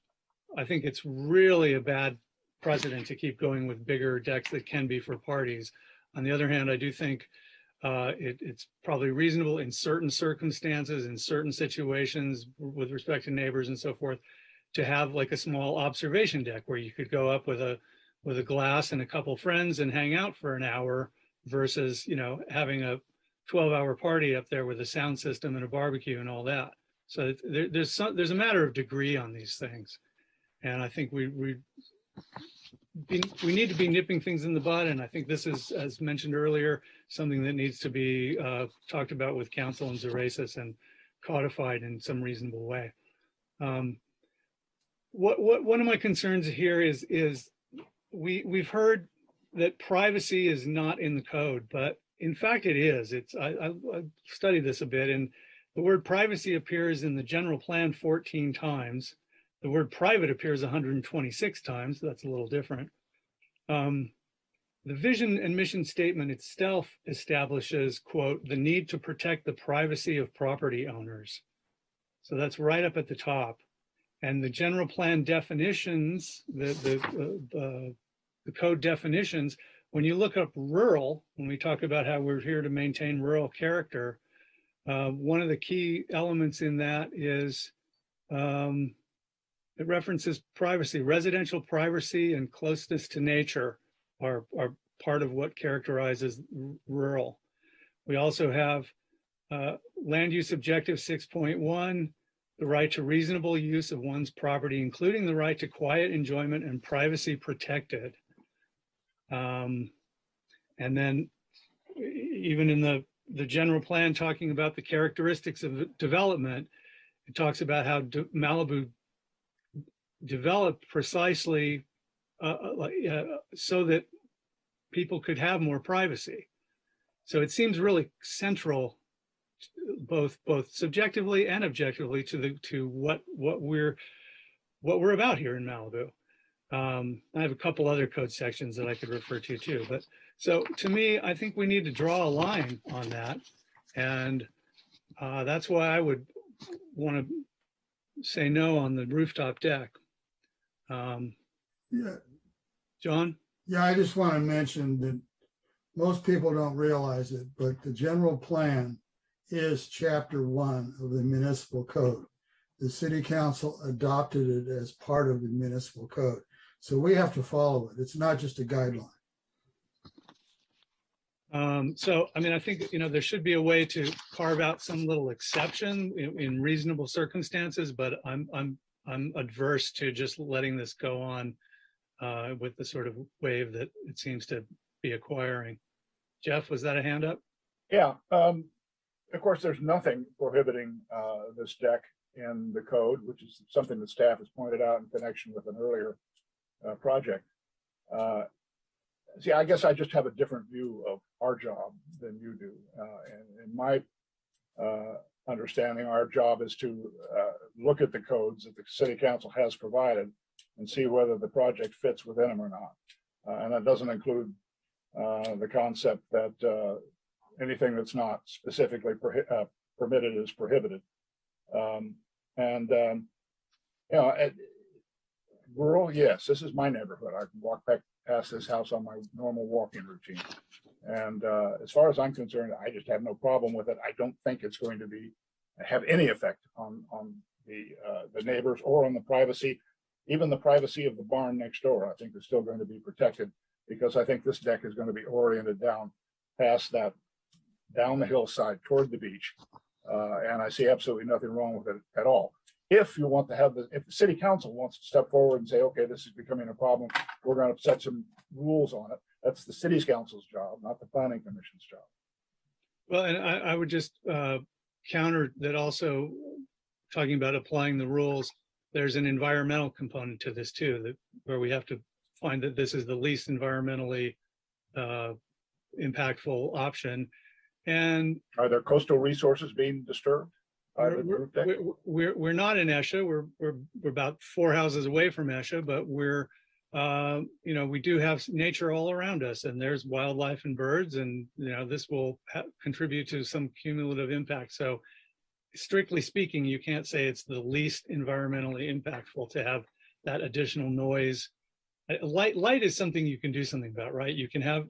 I think it's really a bad precedent to keep going with bigger decks that can be for parties. On the other hand, I do think it's probably reasonable in certain circumstances, in certain situations with respect to neighbors and so forth, to have like a small observation deck where you could go up with a glass and a couple friends and hang out for an hour versus, having a 12-hour party up there with a sound system and a barbecue and all that. So there's a matter of degree on these things. And I think we need to be nipping things in the bud. And I think this is, as mentioned earlier, something that needs to be talked about with council and Zeracis and codified in some reasonable way. One of my concerns here is we've heard that privacy is not in the code, but in fact it is. I studied this a bit, and the word privacy appears in the general plan 14 times. The word private appears 126 times. So that's a little different. The vision and mission statement itself establishes, quote, the need to protect the privacy of property owners. So that's right up at the top. And the general plan definitions, the code definitions, when you look up rural, when we talk about how we're here to maintain rural character, one of the key elements in that is it references privacy. Residential privacy and closeness to nature are part of what characterizes rural. We also have land use objective 6.1, the right to reasonable use of one's property, including the right to quiet enjoyment and privacy protected. And then even in the general plan talking about the characteristics of development, it talks about how Malibu developed precisely so that people could have more privacy. So it seems really central, both subjectively and objectively, to what we're about here in Malibu. I have a couple other code sections that I could refer to too, but so to me, I think we need to draw a line on that, and that's why I would want to say no on the rooftop deck. Yeah. John? Yeah, I just want to mention that most people don't realize it, but the general plan is chapter 1 of the municipal code. The city council adopted it as part of the municipal code. So we have to follow it. It's not just a guideline. So, I mean, I think, there should be a way to carve out some little exception in reasonable circumstances, but I'm adverse to just letting this go on with the sort of wave that it seems to be acquiring. Jeff, was that a hand up? Yeah. Of course, there's nothing prohibiting this deck in the code, which is something that staff has pointed out in connection with an earlier project. See, I guess I just have a different view of our job than you do. And in my understanding, our job is to look at the codes that the city council has provided and see whether the project fits within them or not. And that doesn't include the concept that anything that's not specifically permitted is prohibited. Rural, yes, this is my neighborhood. I can walk back past this house on my normal walking routine. And as far as I'm concerned, I just have no problem with it. I don't think it's going to have any effect on the neighbors or on the privacy, even the privacy of the barn next door. I think is still going to be protected because I think this deck is going to be oriented down past that, down the hillside toward the beach. And I see absolutely nothing wrong with it at all. If you want to have if the city council wants to step forward and say, okay, this is becoming a problem, we're going to set some rules on it. That's the city's council's job, not the planning commission's job. Well, and I would just counter that also, talking about applying the rules, there's an environmental component to this too, where we have to find that this is the least environmentally impactful option. And are there coastal resources being disturbed? We're not in Esha. We're about 4 houses away from Esha, but we're we do have nature all around us, and there's wildlife and birds, and this will contribute to some cumulative impact. So, strictly speaking, you can't say it's the least environmentally impactful to have that additional noise. Light is something you can do something about, right? You can have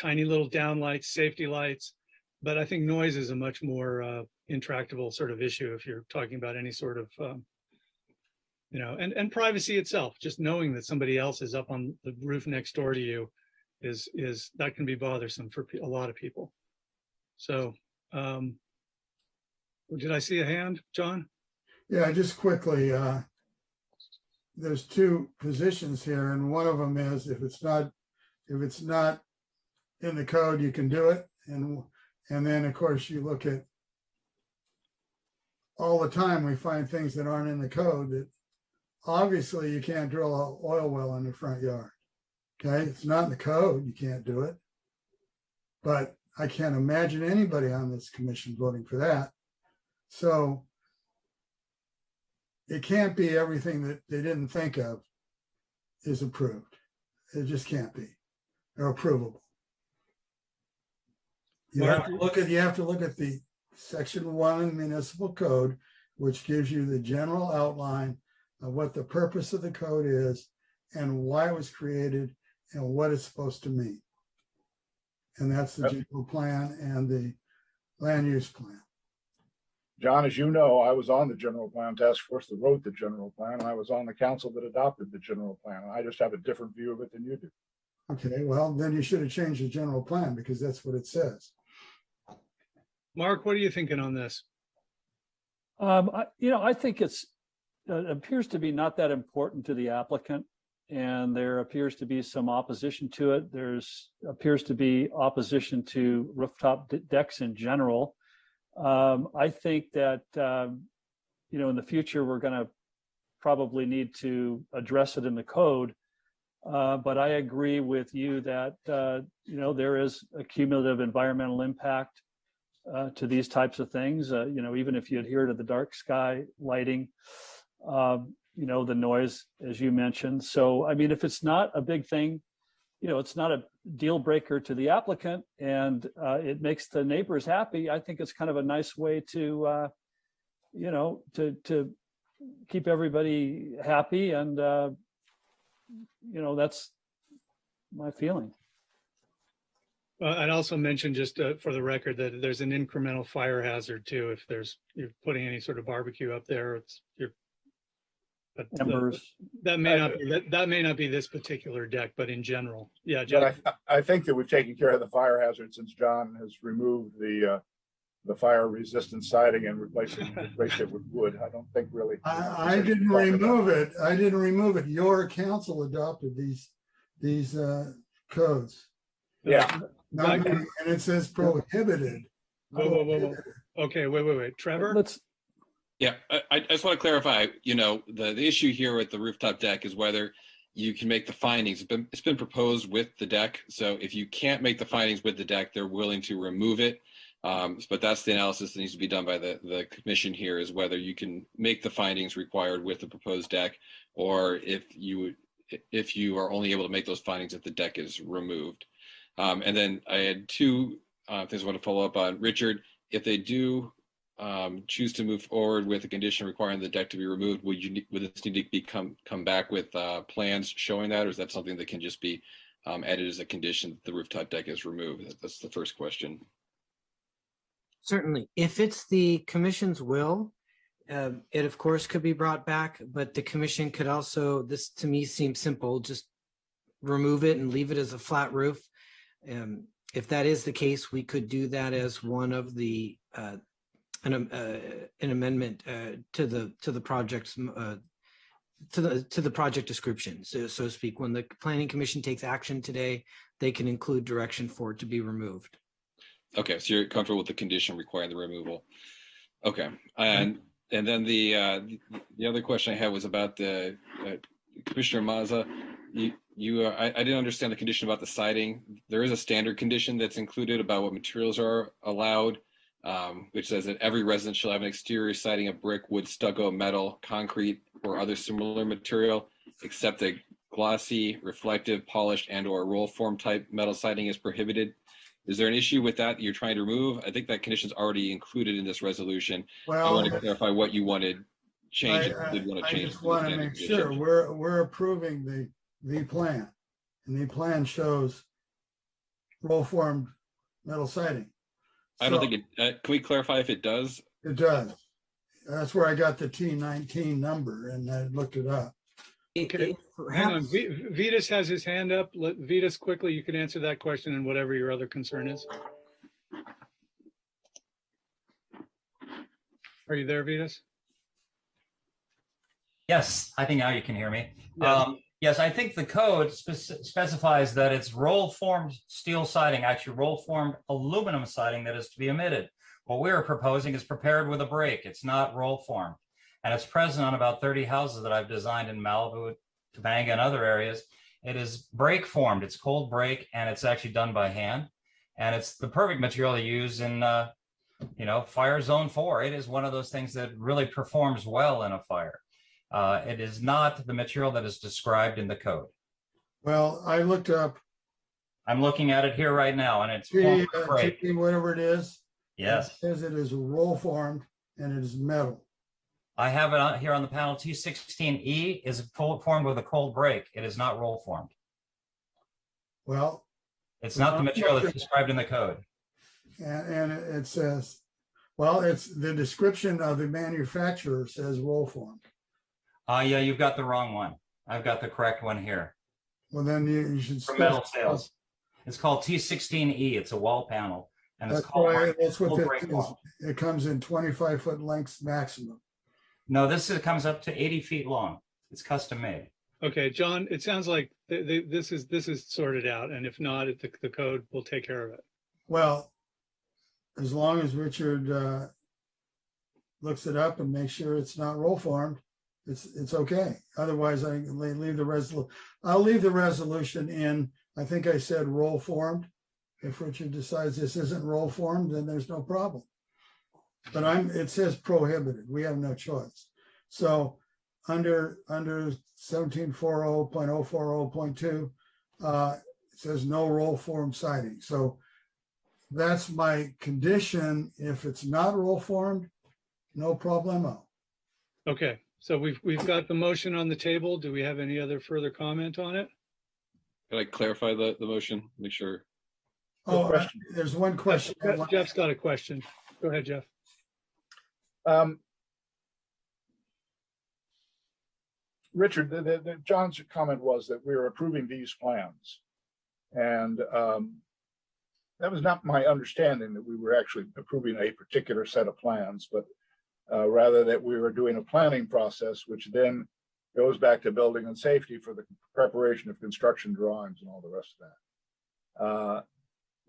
tiny little downlights, safety lights, but I think noise is a much more intractable sort of issue if you're talking about any sort of and privacy itself. Just knowing that somebody else is up on the roof next door to you is that can be bothersome for a lot of people. So did I see a hand, John? Yeah, just quickly, there's two positions here, and one of them is if it's not in the code, you can do it. And then, of course, you look at all the time, we find things that aren't in the code that obviously you can't drill an oil well in the front yard. Okay, it's not in the code, you can't do it. But I can't imagine anybody on this commission voting for that. So it can't be everything that they didn't think of is approved. It just can't be, or approvable. You have to look at the section 1 municipal code, which gives you the general outline of what the purpose of the code is and why it was created and what it's supposed to mean. And that's the general plan and the land use plan. John, as you know, I was on the general plan task force that wrote the general plan, and I was on the council that adopted the general plan. And I just have a different view of it than you do. Okay, well, then you should have changed the general plan because that's what it says. Mark, what are you thinking on this? I think it appears to be not that important to the applicant, and there appears to be some opposition to it. There's appears to be opposition to rooftop decks in general. I think that in the future we're going to probably need to address it in the code. But I agree with you that there is a cumulative environmental impact to these types of things. Even if you adhere to the dark sky lighting, the noise, as you mentioned. So, I mean, if it's not a big thing, it's not a deal breaker to the applicant, and it makes the neighbors happy. I think it's kind of a nice way to, to keep everybody happy, and that's my feeling. I'd also mention, just for the record, that there's an incremental fire hazard too. If you're putting any sort of barbecue up there, that may not be this particular deck, but in general, yeah. Jeff. But I think that we've taken care of the fire hazard since John has removed the fire resistant siding and replaced it with wood. I don't think really. I didn't remove it. I didn't remove it. Your council adopted these codes. Yeah. And it says prohibited. Whoa. Okay, wait. Trevor? Yeah, I just want to clarify, the issue here with the rooftop deck is whether you can make the findings. It's been proposed with the deck. So if you can't make the findings with the deck, they're willing to remove it. But that's the analysis that needs to be done by the commission here, is whether you can make the findings required with the proposed deck, or if you are only able to make those findings if the deck is removed. And then I had two things I want to follow up on. Richard, if they do choose to move forward with a condition requiring the deck to be removed, would this need to come back with plans showing that, or is that something that can just be added as a condition that the rooftop deck is removed? That's the first question. Certainly, if it's the commission's will, it of course could be brought back, but the commission could also, this to me seems simple, just remove it and leave it as a flat roof. If that is the case, we could do that as one of the an amendment to the project's to the project description, so to speak. When the planning commission takes action today, they can include direction for it to be removed. Okay, so you're comfortable with the condition requiring the removal. Okay, and then the other question I had was about the Commissioner Mazza. I didn't understand the condition about the siding. There is a standard condition that's included about what materials are allowed, which says that every resident shall have an exterior siding of brick, wood, stucco, metal, concrete, or other similar material, except a glossy, reflective, polished, and/or roll form type metal siding is prohibited. Is there an issue with that you're trying to remove? I think that condition is already included in this resolution. Well, I want to clarify what you wanted changed. I just want to make sure we're approving the plan, and the plan shows roll formed metal siding. I don't think it. Can we clarify if it does? It does. That's where I got the T19 number, and I looked it up. Okay, hang on. Vitas has his hand up. Vitas, quickly, you can answer that question and whatever your other concern is. Are you there, Vitas? Yes, I think now you can hear me. Yes. Yes, I think the code specifies that it's roll-formed steel siding, actually roll-formed aluminum siding that is to be emitted. What we are proposing is prepared with a break. It's not roll-formed. And it's present on about 30 houses that I've designed in Malibu, Topanga, and other areas. It is break-formed. It's cold break, and it's actually done by hand. And it's the perfect material to use in, Fire Zone 4. It is one of those things that really performs well in a fire. It is not the material that is described in the code. Well, I looked up I'm looking at it here right now, and it's whatever it is. Yes. It says it is roll formed and it is metal. I have it on here on the panel. T16E is formed with a cold break. It is not roll formed. Well, it's not the material that's described in the code. And it says, well, it's the description of the manufacturer says roll formed. Yeah, you've got the wrong one. I've got the correct one here. Well, then you should. For metal sales. It's called T16E. It's a wall panel. And it's called. That's what it is. It comes in 25-foot lengths maximum. No, comes up to 80 feet long. It's custom made. Okay, John, it sounds like this is sorted out. And if not, the code will take care of it. Well, as long as Richard looks it up and makes sure it's not roll formed, it's okay. Otherwise, I leave the resolution. I'll leave the resolution in. I think I said roll formed. If Richard decides this isn't roll formed, then there's no problem. But it says prohibited. We have no choice. So under 1740.040.2, it says no roll formed siding. So that's my condition. If it's not roll formed, no problemo. Okay, so we've got the motion on the table. Do we have any other further comment on it? Can I clarify the motion? Make sure. Oh, there's one question. Jeff's got a question. Go ahead, Jeff. Richard, John's comment was that we were approving these plans. And that was not my understanding that we were actually approving a particular set of plans, but rather that we were doing a planning process, which then goes back to building and safety for the preparation of construction drawings and all the rest of that.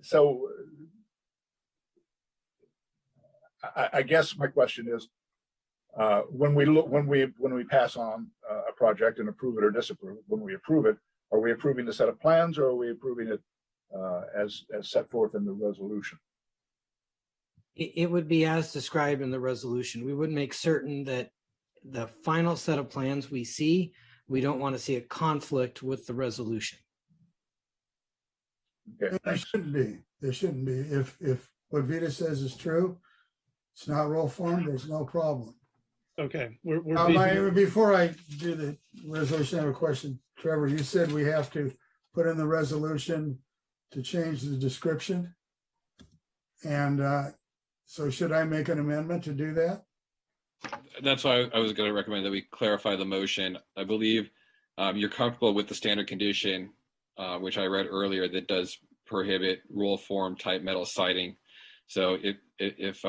So I guess my question is, when we pass on a project and approve it or disapprove it, when we approve it, are we approving the set of plans or are we approving it as set forth in the resolution? It would be as described in the resolution. We would make certain that the final set of plans we see, we don't want to see a conflict with the resolution. Okay, there shouldn't be. There shouldn't be. If what Vita says is true, it's not roll formed, there's no problem. Okay. Before I do the resolution, I have a question. Trevor, you said we have to put in the resolution to change the description. And so should I make an amendment to do that? That's why I was going to recommend that we clarify the motion. I believe you're comfortable with the standard condition, which I read earlier, that does prohibit roll form type metal siding. So if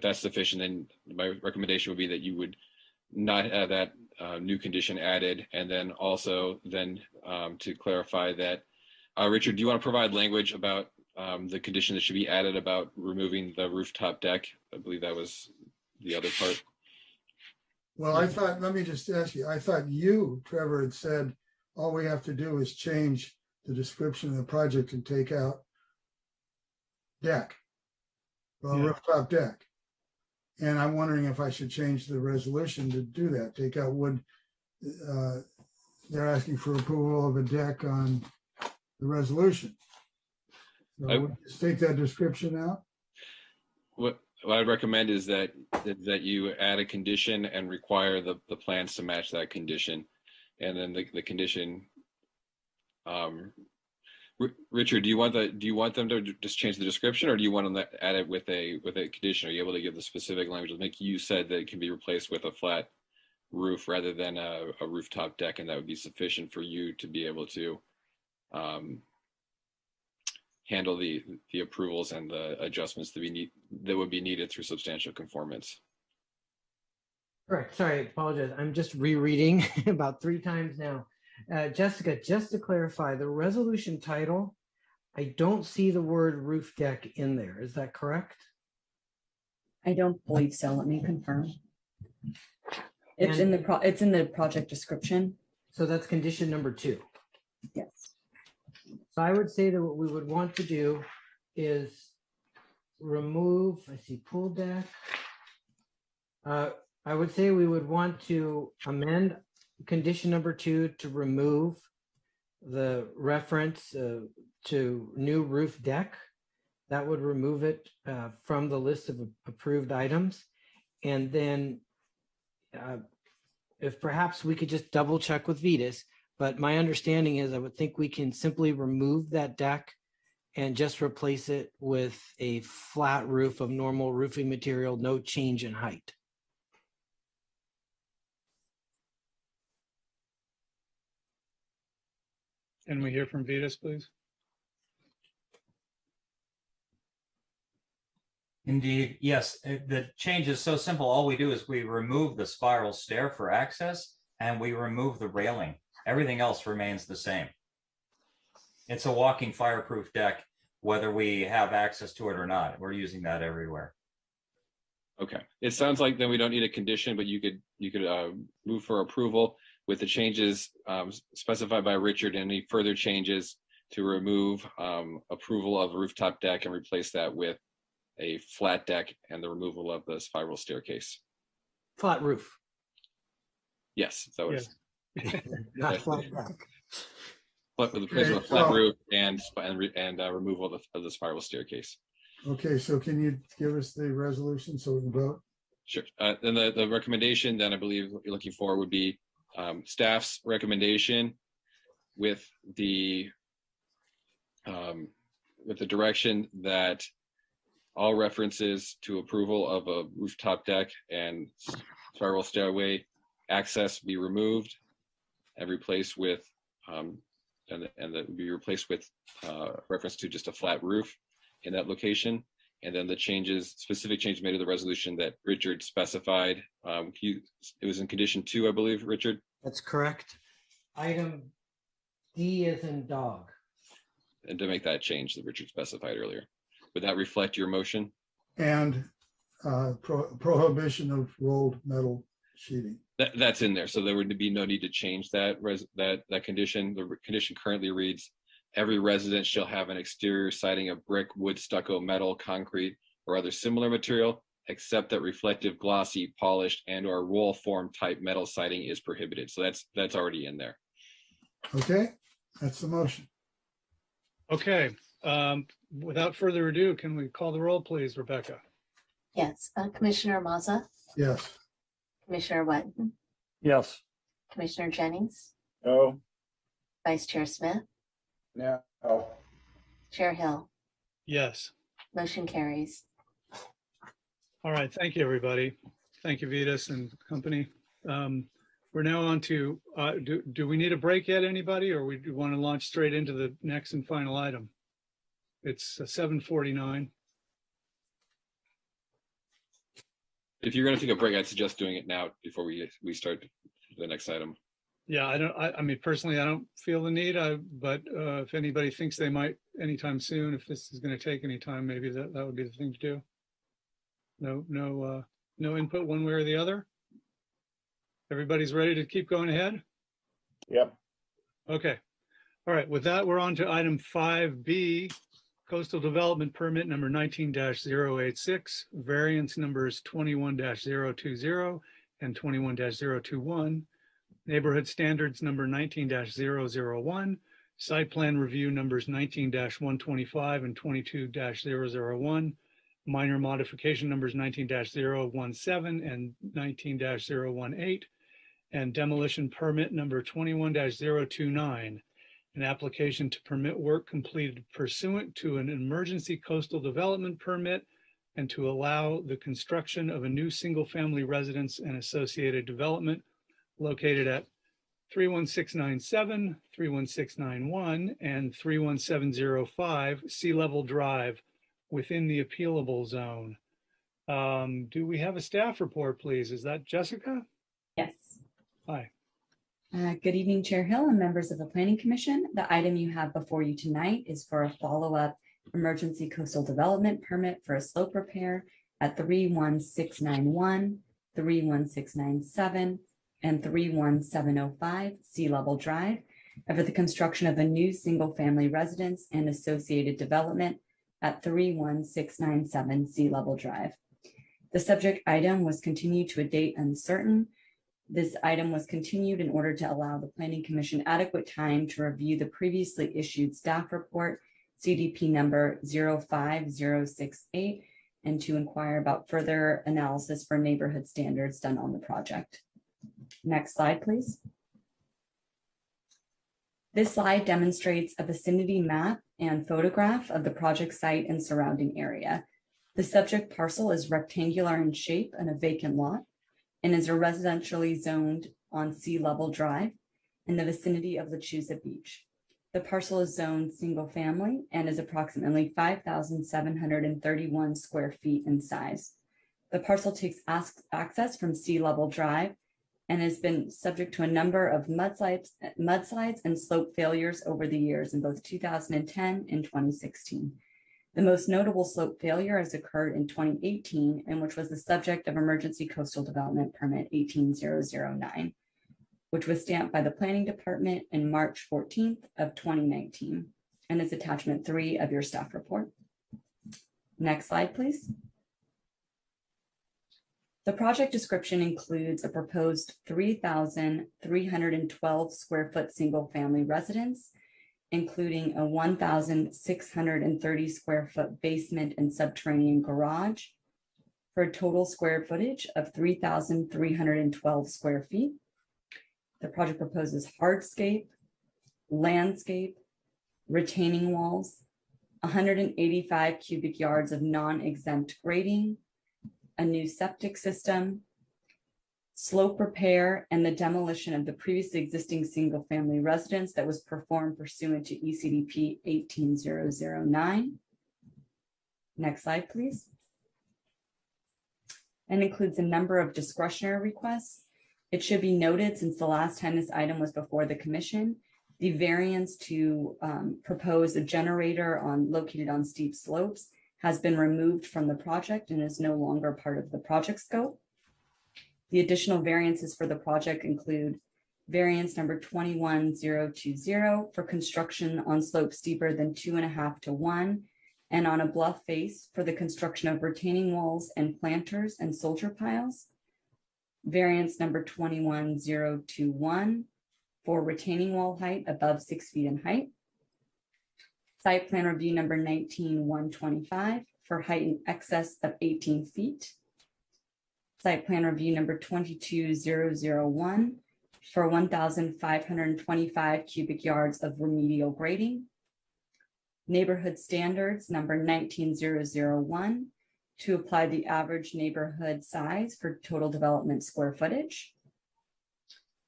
that's sufficient, then my recommendation would be that you would not have that new condition added. And then also then to clarify that, Richard, do you want to provide language about the condition that should be added about removing the rooftop deck? I believe that was the other part. Well, I thought, let me just ask you, I thought you, Trevor, had said all we have to do is change the description of the project and take out deck, rooftop deck. And I'm wondering if I should change the resolution to do that, take out wood. They're asking for approval of a deck on the resolution. So just take that description out. What I'd recommend is that you add a condition and require the plans to match that condition, and then the condition. Richard, do you want them to just change the description, or do you want them to add it with a condition? Are you able to give the specific language? Like you said, that it can be replaced with a flat roof rather than a rooftop deck, and that would be sufficient for you to be able to handle the approvals and the adjustments that would be needed through substantial conformance. Correct. Sorry, I apologize. I'm just rereading about 3 times now. Jessica, just to clarify, the resolution title, I don't see the word roof deck in there. Is that correct? I don't believe so. Let me confirm. It's in the project description. So that's condition number 2. Yes. So I would say that what we would want to do is remove, I see pool deck. I would say we would want to amend condition number 2 to remove the reference to new roof deck. That would remove it from the list of approved items. And then if perhaps we could just double check with Vetus, but my understanding is I would think we can simply remove that deck and just replace it with a flat roof of normal roofing material, no change in height. Can we hear from Vetus, please? Indeed, yes. The change is so simple. All we do is we remove the spiral stair for access and we remove the railing. Everything else remains the same. It's a walking fireproof deck, whether we have access to it or not. We're using that everywhere. Okay, it sounds like then we don't need a condition, but you could move for approval with the changes specified by Richard, and any further changes to remove approval of rooftop deck and replace that with a flat deck and the removal of the spiral staircase. Flat roof. Yes, that was not flat deck. But with the flat roof and removal of the spiral staircase. Okay, so can you give us the resolution so we can vote? Sure. Then the recommendation then I believe what you're looking for would be staff's recommendation with the direction that all references to approval of a rooftop deck and spiral stairway access be removed and replaced with and that would be replaced with reference to just a flat roof in that location. And then the specific changes made to the resolution that Richard specified. It was in condition 2, I believe, Richard? That's correct. Item D is in dog. And to make that change that Richard specified earlier. Would that reflect your motion? And prohibition of rolled metal sheeting. That's in there. So there would be no need to change that condition. The condition currently reads, every resident shall have an exterior siding of brick, wood, stucco, metal, concrete, or other similar material, except that reflective, glossy, polished, and or roll form type metal siding is prohibited. So that's already in there. Okay, that's the motion. Okay, without further ado, can we call the roll, please, Rebecca? Yes, Commissioner Mazza, Yes. Commissioner Wetton, Yes. Commissioner Jennings, No. Vice Chair Smith, No. Chair Hill. Yes. Motion carries. All right, thank you, everybody. Thank you, Vetus and company. We're now on to, do we need a break yet, anybody, or we want to launch straight into the next and final item? It's 7:49. If you're going to take a break, I'd suggest doing it now before we start the next item. Yeah, I mean, personally, I don't feel the need, but if anybody thinks they might anytime soon, if this is going to take any time, maybe that would be the thing to do. No input one way or the other. Everybody's ready to keep going ahead? Yep. Okay. All right. With that, we're on to item 5B, Coastal Development Permit number 19-086, variance numbers 21-020 and 21-021, Neighborhood Standards number 19-001, Site Plan Review numbers 19-125 and 22-001, minor modification numbers 19-017 and 19-018, and demolition permit number 21-029, an application to permit work completed pursuant to an emergency coastal development permit and to allow the construction of a new single-family residence and associated development located at 31697, 31691, and 31705 Sea Level Drive within the appealable zone. Do we have a staff report, please? Is that Jessica? Yes. Hi. Good evening, Chair Hill and members of the Planning Commission. The item you have before you tonight is for a follow-up emergency coastal development permit for a slope repair at 31691, 31697, and 31705 Sea Level Drive and for the construction of a new single-family residence and associated development at 31697 Sea Level Drive. The subject item was continued to a date uncertain. This item was continued in order to allow the Planning Commission adequate time to review the previously issued staff report, CDP number 05068, and to inquire about further analysis for neighborhood standards done on the project. Next slide, please. This slide demonstrates a vicinity map and photograph of the project site and surrounding area. The subject parcel is rectangular in shape and a vacant lot, and is residentially zoned on Sea Level Drive in the vicinity of Lechuza Beach. The parcel is zoned single family and is approximately 5,731 square feet in size. The parcel takes access from Sea Level Drive and has been subject to a number of mudslides and slope failures over the years in both 2010 and 2016. The most notable slope failure has occurred in 2018, and which was the subject of Emergency Coastal Development Permit 18009, which was stamped by the Planning Department in March 14th of 2019, and is attachment 3 of your staff report. Next slide, please. The project description includes a proposed 3,312 square foot single family residence, including a 1,630 square foot basement and subterranean garage for a total square footage of 3,312 square feet. The project proposes hardscape, landscape, retaining walls, 185 cubic yards of non-exempt grading, a new septic system, slope repair, and the demolition of the previously existing single-family residence that was performed pursuant to ECDP 18009. Next slide, please. And includes a number of discretionary requests. It should be noted, since the last time this item was before the commission, the variance to propose a generator located on steep slopes has been removed from the project and is no longer part of the project scope. The additional variances for the project include variance number 21020 for construction on slopes steeper than 2.5 to 1 and on a bluff face for the construction of retaining walls and planters and soldier piles. Variance number 21021 for retaining wall height above 6 feet in height. Site plan review number 19125 for height in excess of 18 feet. Site plan review number 22001 for 1,525 cubic yards of remedial grading. Neighborhood standards number 19001 to apply the average neighborhood size for total development square footage.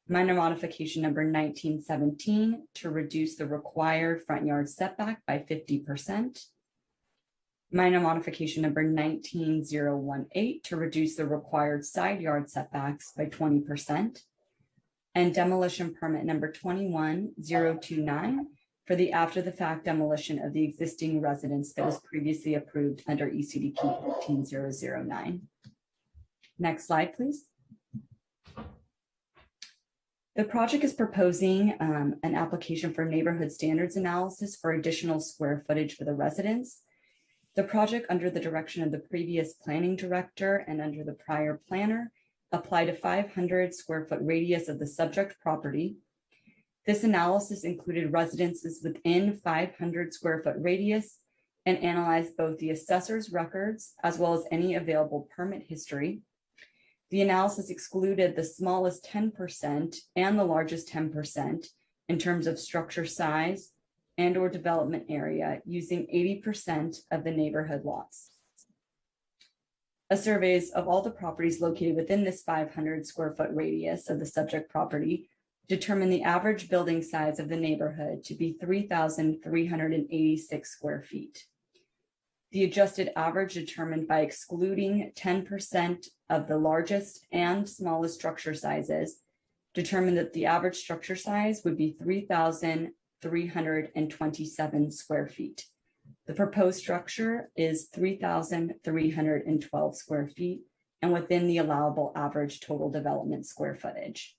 Minor modification number 1917 to reduce the required front yard setback by 50%. Minor modification number 19018 to reduce the required side yard setbacks by 20%. And demolition permit number 21029 for the after the fact demolition of the existing residence that was previously approved under ECDP 15009. Next slide, please. The project is proposing an application for neighborhood standards analysis for additional square footage for the residents. The project, under the direction of the previous planning director and under the prior planner, applied a 500 square foot radius of the subject property. This analysis included residences within 500 square foot radius and analyzed both the assessor's records as well as any available permit history. The analysis excluded the smallest 10% and the largest 10% in terms of structure size and or development area using 80% of the neighborhood lots. A survey of all the properties located within this 500 square foot radius of the subject property determined the average building size of the neighborhood to be 3,386 square feet. The adjusted average determined by excluding 10% of the largest and smallest structure sizes determined that the average structure size would be 3,327 square feet. The proposed structure is 3,312 square feet and within the allowable average total development square footage.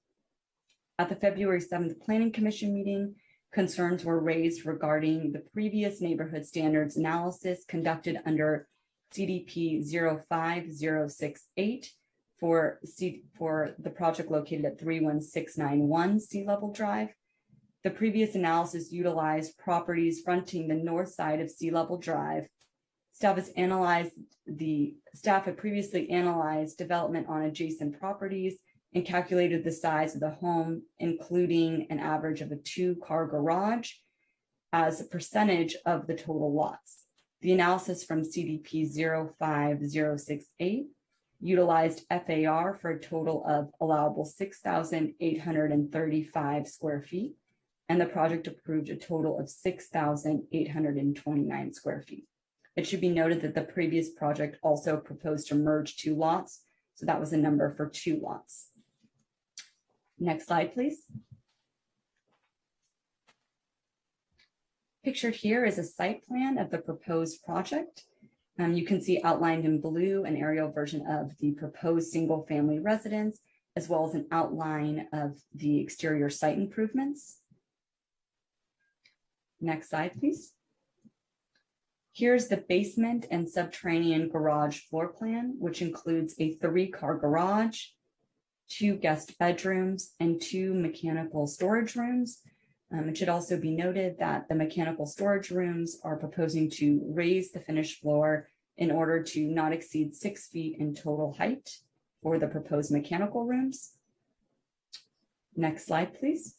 At the February 7th Planning Commission meeting, concerns were raised regarding the previous neighborhood standards analysis conducted under CDP 05068 for the project located at 31691 Sea Level Drive. The previous analysis utilized properties fronting the north side of Sea Level Drive. Staff had previously analyzed development on adjacent properties and calculated the size of the home, including an average of a 2-car garage as a percentage of the total lots. The analysis from CDP 05068 utilized FAR for a total of allowable 6,835 square feet, and the project approved a total of 6,829 square feet. It should be noted that the previous project also proposed to merge 2 lots, so that was a number for 2 lots. Next slide, please. Pictured here is a site plan of the proposed project. You can see outlined in blue an aerial version of the proposed single-family residence, as well as an outline of the exterior site improvements. Next slide, please. Here's the basement and subterranean garage floor plan, which includes a 3-car garage, 2 guest bedrooms, and 2 mechanical storage rooms. It should also be noted that the mechanical storage rooms are proposing to raise the finished floor in order to not exceed 6 feet in total height for the proposed mechanical rooms. Next slide, please.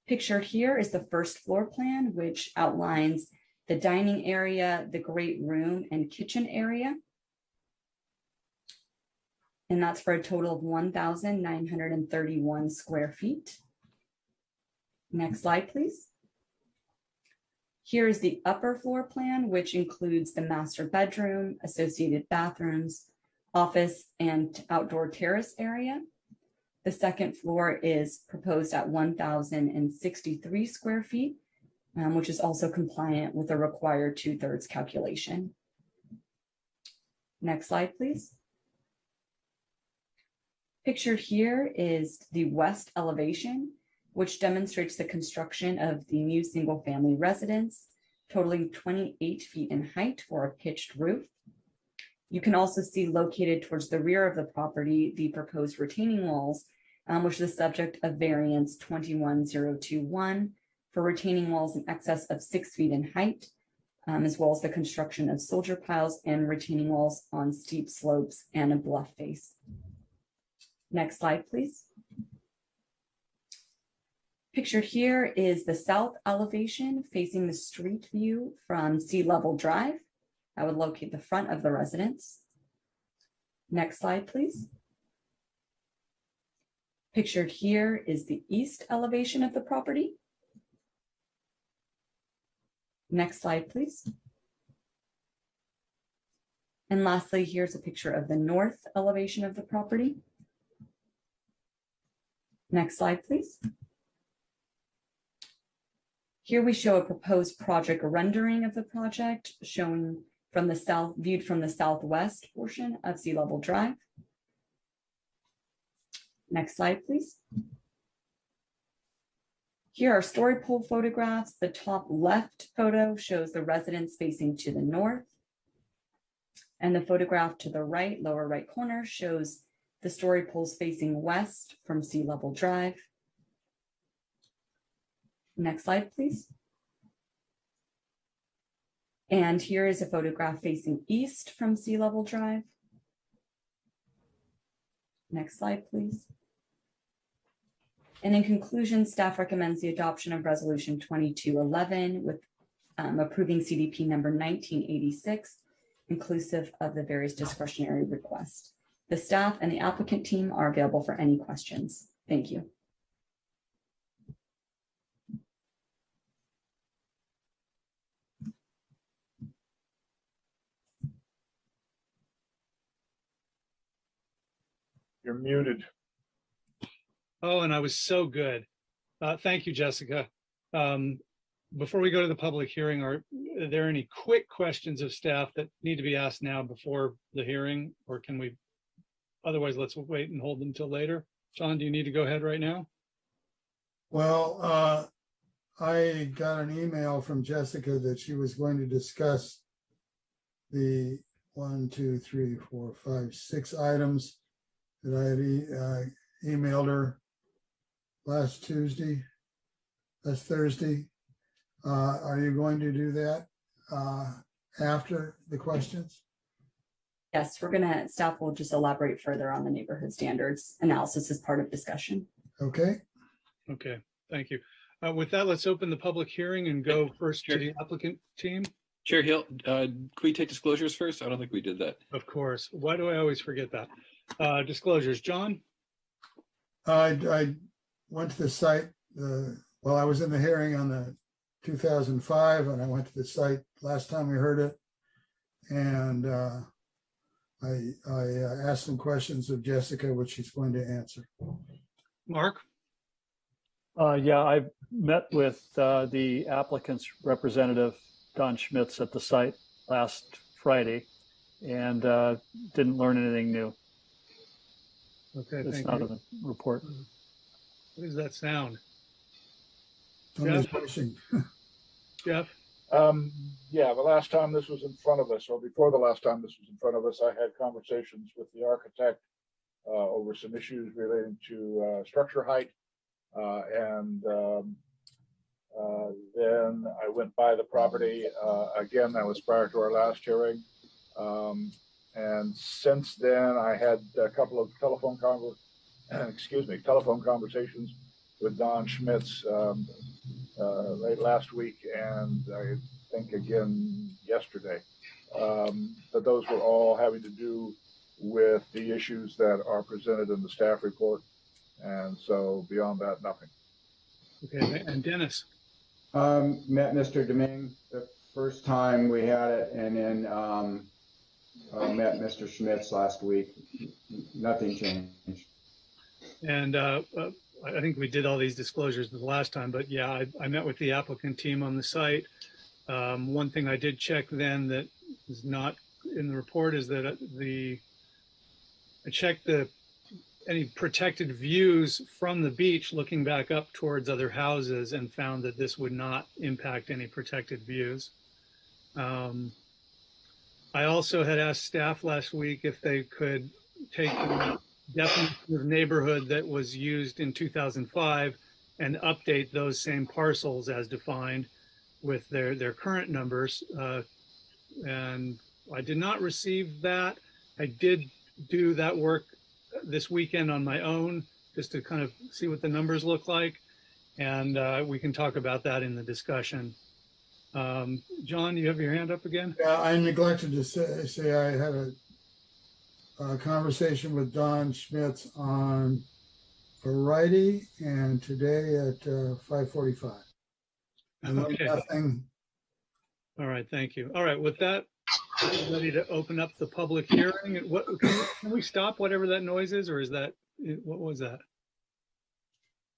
Pictured here is the first floor plan, which outlines the dining area, the great room, and kitchen area. And that's for a total of 1,931 square feet. Next slide, please. Here's the upper floor plan, which includes the master bedroom, associated bathrooms, office, and outdoor terrace area. The second floor is proposed at 1,063 square feet, which is also compliant with the required 2/3 calculation. Next slide, please. Pictured here is the west elevation, which demonstrates the construction of the new single-family residence, totaling 28 feet in height for a pitched roof. You can also see located towards the rear of the property the proposed retaining walls, which is the subject of variance 21021 for retaining walls in excess of 6 feet in height, as well as the construction of soldier piles and retaining walls on steep slopes and a bluff face. Next slide, please. Pictured here is the south elevation facing the street view from Sea Level Drive. That would locate the front of the residence. Next slide, please. Pictured here is the east elevation of the property. Next slide, please. And lastly, here's a picture of the north elevation of the property. Next slide, please. Here we show a proposed project rendering of the project shown from the south, viewed from the southwest portion of Sea Level Drive. Next slide, please. Here are story pole photographs. The top left photo shows the residence facing to the north. And the photograph to the right, lower right corner, shows the story poles facing west from Sea Level Drive. Next slide, please. And here is a photograph facing east from Sea Level Drive. Next slide, please. And in conclusion, staff recommends the adoption of Resolution 2211 with approving CDP number 1986, inclusive of the various discretionary requests. The staff and the applicant team are available for any questions. Thank you. You're muted. Oh, and I was so good. Thank you, Jessica. Before we go to the public hearing, are there any quick questions of staff that need to be asked now before the hearing, or can we? Otherwise, let's wait and hold them till later. John, do you need to go ahead right now? Well, I got an email from Jessica that she was going to discuss the 6 items that I had emailed her last Thursday. Are you going to do that after the questions? Yes, staff will just elaborate further on the neighborhood standards analysis as part of discussion. Okay. Okay, thank you. With that, let's open the public hearing and go first to the applicant team. Chair Hill, can we take disclosures first? I don't think we did that. Of course. Why do I always forget that? Disclosures, John? I went to the site, I was in the hearing on the 2005, and I went to the site last time we heard it. And I asked some questions of Jessica, which she's going to answer. Mark? Yeah, I met with the applicant's representative, Don Schmitz, at the site last Friday, and didn't learn anything new. Okay, It's thank not you. in the report. What does that sound? Somebody's Jeff? pushing. Jeff? Yeah, the last time this was in front of us, or before the last time this was in front of us, I had conversations with the architect over some issues relating to structure height. Then I went by the property again. That was prior to our last hearing. And since then, I had a couple of telephone conversations with Don Schmitz late last week, and I think again yesterday. But those were all having to do with the issues that are presented in the staff report. And so beyond that, nothing. Okay, and Dennis? Met Mr. Domingue the first time we had it, and then met Mr. Schmitz last week. Nothing changed. And I think we did all these disclosures the last time, but yeah, I met with the applicant team on the site. One thing I did check then that is not in the report is that I checked any protected views from the beach looking back up towards other houses and found that this would not impact any protected views. I also had asked staff last week if they could take the definition of neighborhood that was used in 2005 and update those same parcels as defined with their current numbers. And I did not receive that. I did do that work this weekend on my own, just to kind of see what the numbers look like. And we can talk about that in the discussion. John, you have your hand up again? Yeah, I neglected to say I had a conversation with Don Schmitz on Friday and today at 5:45. Okay. Nothing. All right, thank you. All right, with that, we're ready to open up the public hearing. What can we stop whatever that noise is, or is that, what was that?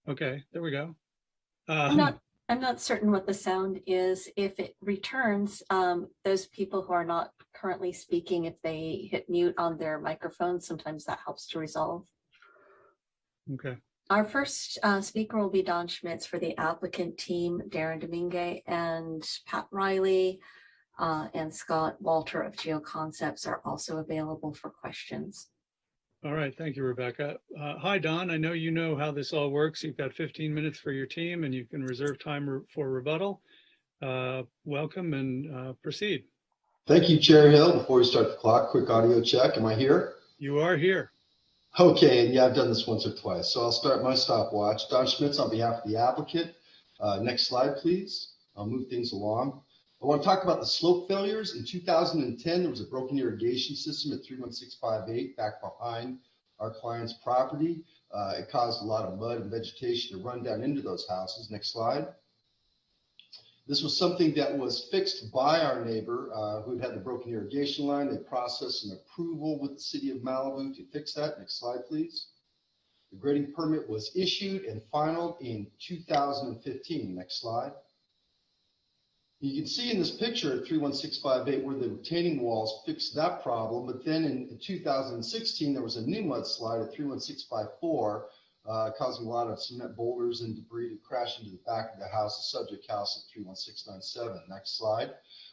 Okay, there we go. I'm not certain what the sound is. If it returns, those people who are not currently speaking, if they hit mute on their microphone, sometimes that helps to resolve. Okay. Our first speaker will be Don Schmitz for the applicant team, Darren Domingue and Pat Riley and Scott Walter of GeoConcepts are also available for questions. All right, thank you, Rebecca. Hi, Don. I know you know how this all works. You've got 15 minutes for your team and you can reserve time for rebuttal. Welcome and proceed. Thank you, Chair Hill. Before we start the clock, quick audio check. Am I here? You are here. Okay, and yeah, I've done this once or twice. So I'll start my stopwatch. Don Schmitz on behalf of the applicant. Next slide, please. I'll move things along. I want to talk about the slope failures. In 2010, there was a broken irrigation system at 31658 back behind our client's property. It caused a lot of mud and vegetation to run down into those houses. Next slide. This was something that was fixed by our neighbor who had the broken irrigation line. They processed an approval with the city of Malibu to fix that. Next slide, please. The grading permit was issued and finalized in 2015. Next slide. You can see in this picture at 31658 where the retaining walls fixed that problem, but then in 2016 there was a new mudslide at 31654, causing a lot of cement boulders and debris to crash into the back of the house, the subject house at 31697. Next slide.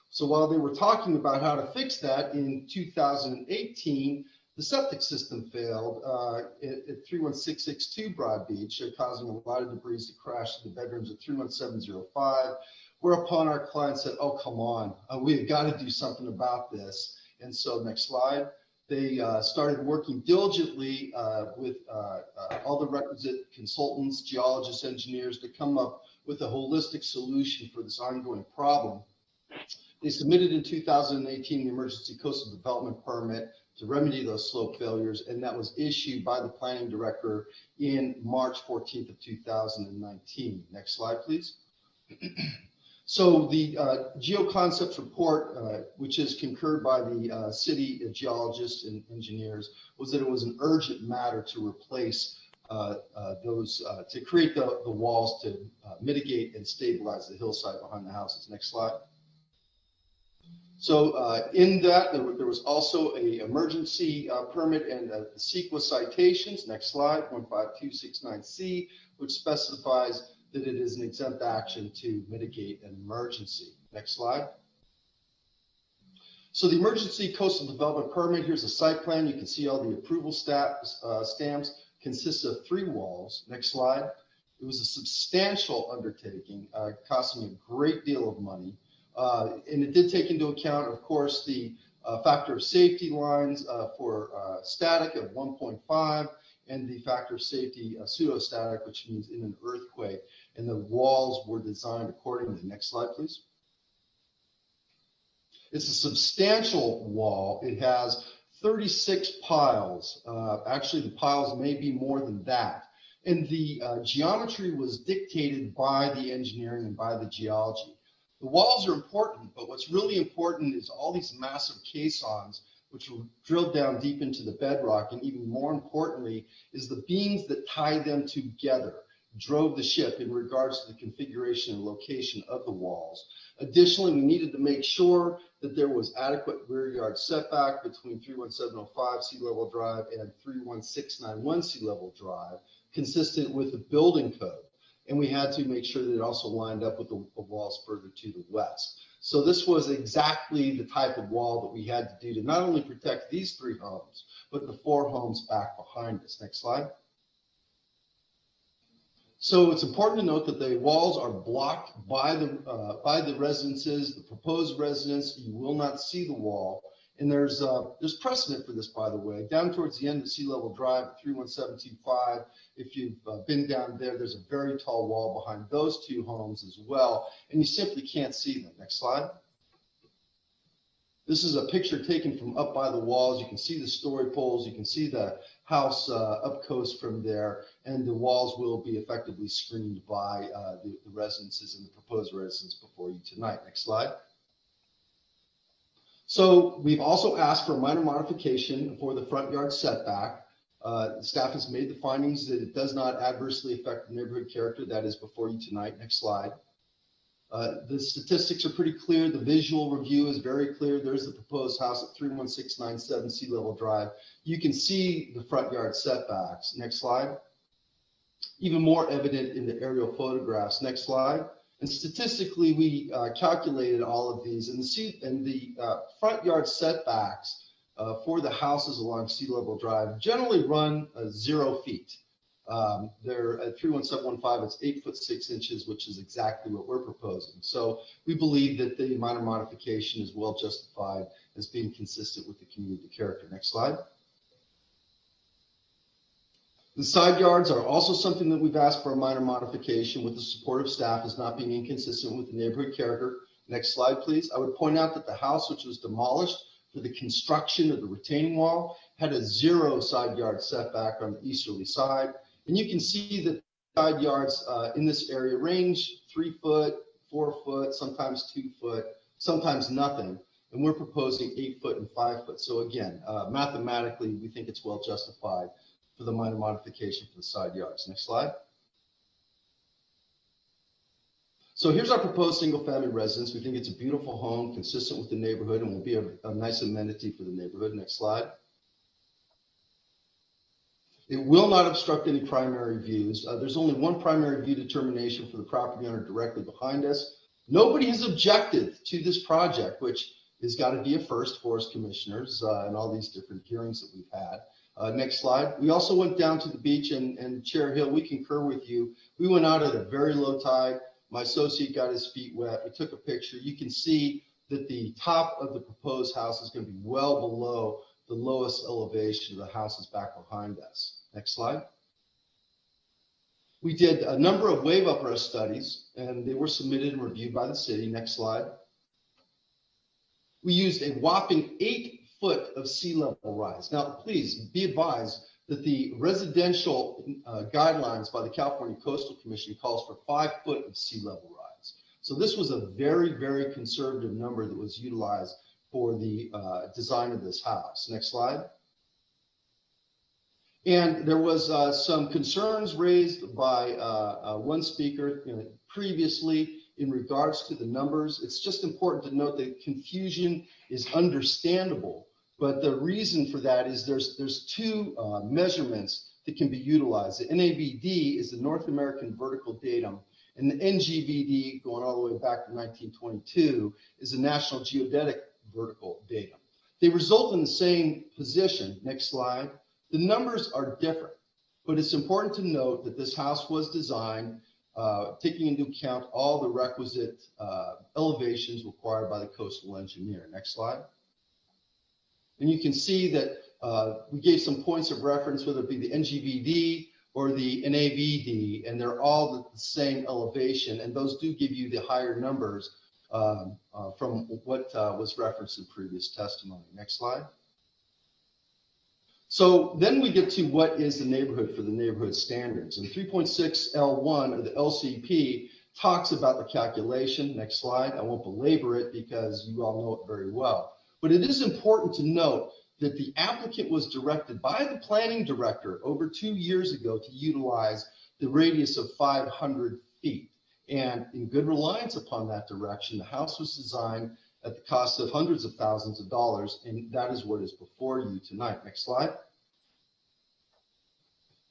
So while they were talking about how to fix that in 2018, the septic system failed at 31662 Broad Beach, causing a lot of debris to crash into the bedrooms at 31705. Whereupon our client said, oh, come on, we've got to do something about this. And so next slide, they started working diligently with all the requisite consultants, geologists, engineers to come up with a holistic solution for this ongoing problem. They submitted in 2018 the emergency coastal development permit to remedy those slope failures, and that was issued by the planning director in March 14th of 2019. Next slide, please. So the geoconcepts report, which is concurred by the city geologists and engineers, was that it was an urgent matter to replace to create the walls to mitigate and stabilize the hillside behind the houses. Next slide. So in that, there was also an emergency permit and the CEQA citations. Next slide, 15269C, which specifies that it is an exempt action to mitigate an emergency. Next slide. So the emergency coastal development permit, here's a site plan. You can see all the approval stamps, consists of 3 walls. Next slide. It was a substantial undertaking, costing a great deal of money. And it did take into account, of course, the factor of safety lines for static of 1.5 and the factor of safety pseudostatic, which means in an earthquake. And the walls were designed accordingly. Next slide, please. It's a substantial wall. It has 36 piles. Actually, the piles may be more than that. And the geometry was dictated by the engineering and by the geology. The walls are important, but what's really important is all these massive caissons, which were drilled down deep into the bedrock, and even more importantly, is the beams that tie them together drove the ship in regards to the configuration and location of the walls. Additionally, we needed to make sure that there was adequate rear yard setback between 31705 Sea Level Drive and 31691 Sea Level Drive, consistent with the building code. And we had to make sure that it also lined up with the walls further to the west. So this was exactly the type of wall that we had to do to not only protect these 3 homes, but the 4 homes back behind us. Next slide. So it's important to note that the walls are blocked by the residences, the proposed residence. You will not see the wall. And there's precedent for this, by the way. Down towards the end of Sea Level Drive, 31725, if you've been down there, there's a very tall wall behind those 2 homes as well, and you simply can't see them. Next slide. This is a picture taken from up by the walls. You can see the story poles. You can see the house up coast from there, and the walls will be effectively screened by the residences and the proposed residence before you tonight. Next slide. So we've also asked for a minor modification for the front yard setback. Staff has made the findings that it does not adversely affect the neighborhood character. That is before you tonight. Next slide. The statistics are pretty clear. The visual review is very clear. There's the proposed house at 31697 Sea Level Drive. You can see the front yard setbacks. Next slide. Even more evident in the aerial photographs. Next slide. And statistically, we calculated all of these, and the front yard setbacks for the houses along Sea Level Drive generally run 0 feet. They're at 31715, it's 8 foot 6 inches, which is exactly what we're proposing. So we believe that the minor modification is well justified as being consistent with the community character. Next slide. The side yards are also something that we've asked for a minor modification with the support of staff as not being inconsistent with the neighborhood character. Next slide, please. I would point out that the house, which was demolished for the construction of the retaining wall, had a 0 side yard setback on the easterly side. And you can see that side yards in this area range 3 foot, 4 foot, sometimes 2 foot, sometimes nothing. And we're proposing 8 foot and 5 foot. So again, mathematically, we think it's well justified for the minor modification for the side yards. Next slide. So here's our proposed single family residence. We think it's a beautiful home, consistent with the neighborhood, and will be a nice amenity for the neighborhood. Next slide. It will not obstruct any primary views. There's only one primary view determination for the property owner directly behind us. Nobody has objected to this project, which has got to be a first for us commissioners and all these different hearings that we've had. Next slide. We also went down to the beach, and Chair Hill, we concur with you. We went out at a very low tide. My associate got his feet wet. We took a picture. You can see that the top of the proposed house is going to be well below the lowest elevation of the houses back behind us. Next slide. We did a number of wave uprest studies, and they were submitted and reviewed by the city. Next slide. We used a whopping 8 foot of sea level rise. Now, please be advised that the residential guidelines by the California Coastal Commission calls for 5 foot of sea level rise. So this was a very, very conservative number that was utilized for the design of this house. Next slide. And there was some concerns raised by one speaker previously in regards to the numbers. It's just important to note that confusion is understandable, but the reason for that is there's two measurements that can be utilized. The NAVD is the North American Vertical Datum, and the NGVD, going all the way back to 1922, is the National Geodetic Vertical Datum. They result in the same position. Next slide. The numbers are different, but it's important to note that this house was designed taking into account all the requisite elevations required by the coastal engineer. Next slide. And you can see that we gave some points of reference, whether it be the NGVD or the NAVD, and they're all the same elevation, and those do give you the higher numbers from what was referenced in previous testimony. Next slide. So then we get to what is the neighborhood for the neighborhood standards. And 3.6L1 of the LCP talks about the calculation. Next slide. I won't belabor it because you all know it very well. But it is important to note that the applicant was directed by the planning director over 2 years ago to utilize the radius of 500 feet. And in good reliance upon that direction, the house was designed at the cost of hundreds of thousands of dollars, and that is what is before you tonight. Next slide.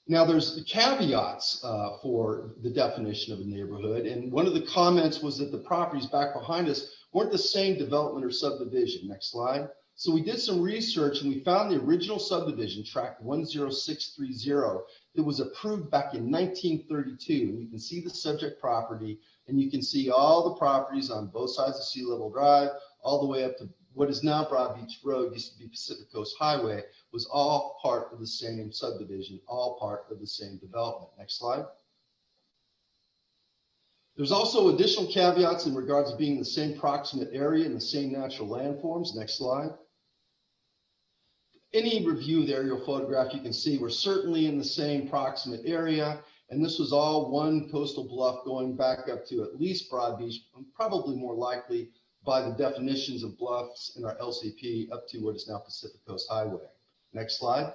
Now, there's the caveats for the definition of a neighborhood, and one of the comments was that the properties back behind us weren't the same development or subdivision. Next slide. So we did some research, and we found the original subdivision, tract 10630, that was approved back in 1932. And you can see the subject property, and you can see all the properties on both sides of Sea Level Drive, all the way up to what is now Broad Beach Road, used to be Pacific Coast Highway, was all part of the same subdivision, all part of the same development. Next slide. There's also additional caveats in regards to being the same proximate area and the same natural landforms. Next slide. Any review of the aerial photograph, you can see we're certainly in the same proximate area, and this was all one coastal bluff going back up to at least Broad Beach, and probably more likely by the definitions of bluffs in our LCP up to what is now Pacific Coast Highway. Next slide.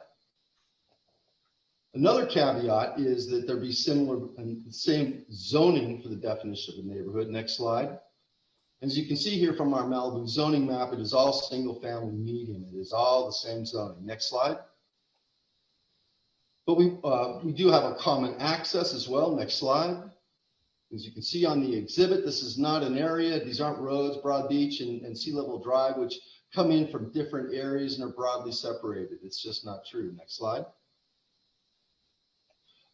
Another caveat is that there be similar and same zoning for the definition of a neighborhood. Next slide. As you can see here from our Malibu zoning map, it is all single family medium. It is all the same zoning. Next slide. But we do have a common access as well. Next slide. As you can see on the exhibit, this is not an area. These aren't roads, Broad Beach and Sea Level Drive, which come in from different areas and are broadly separated. It's just not true. Next slide.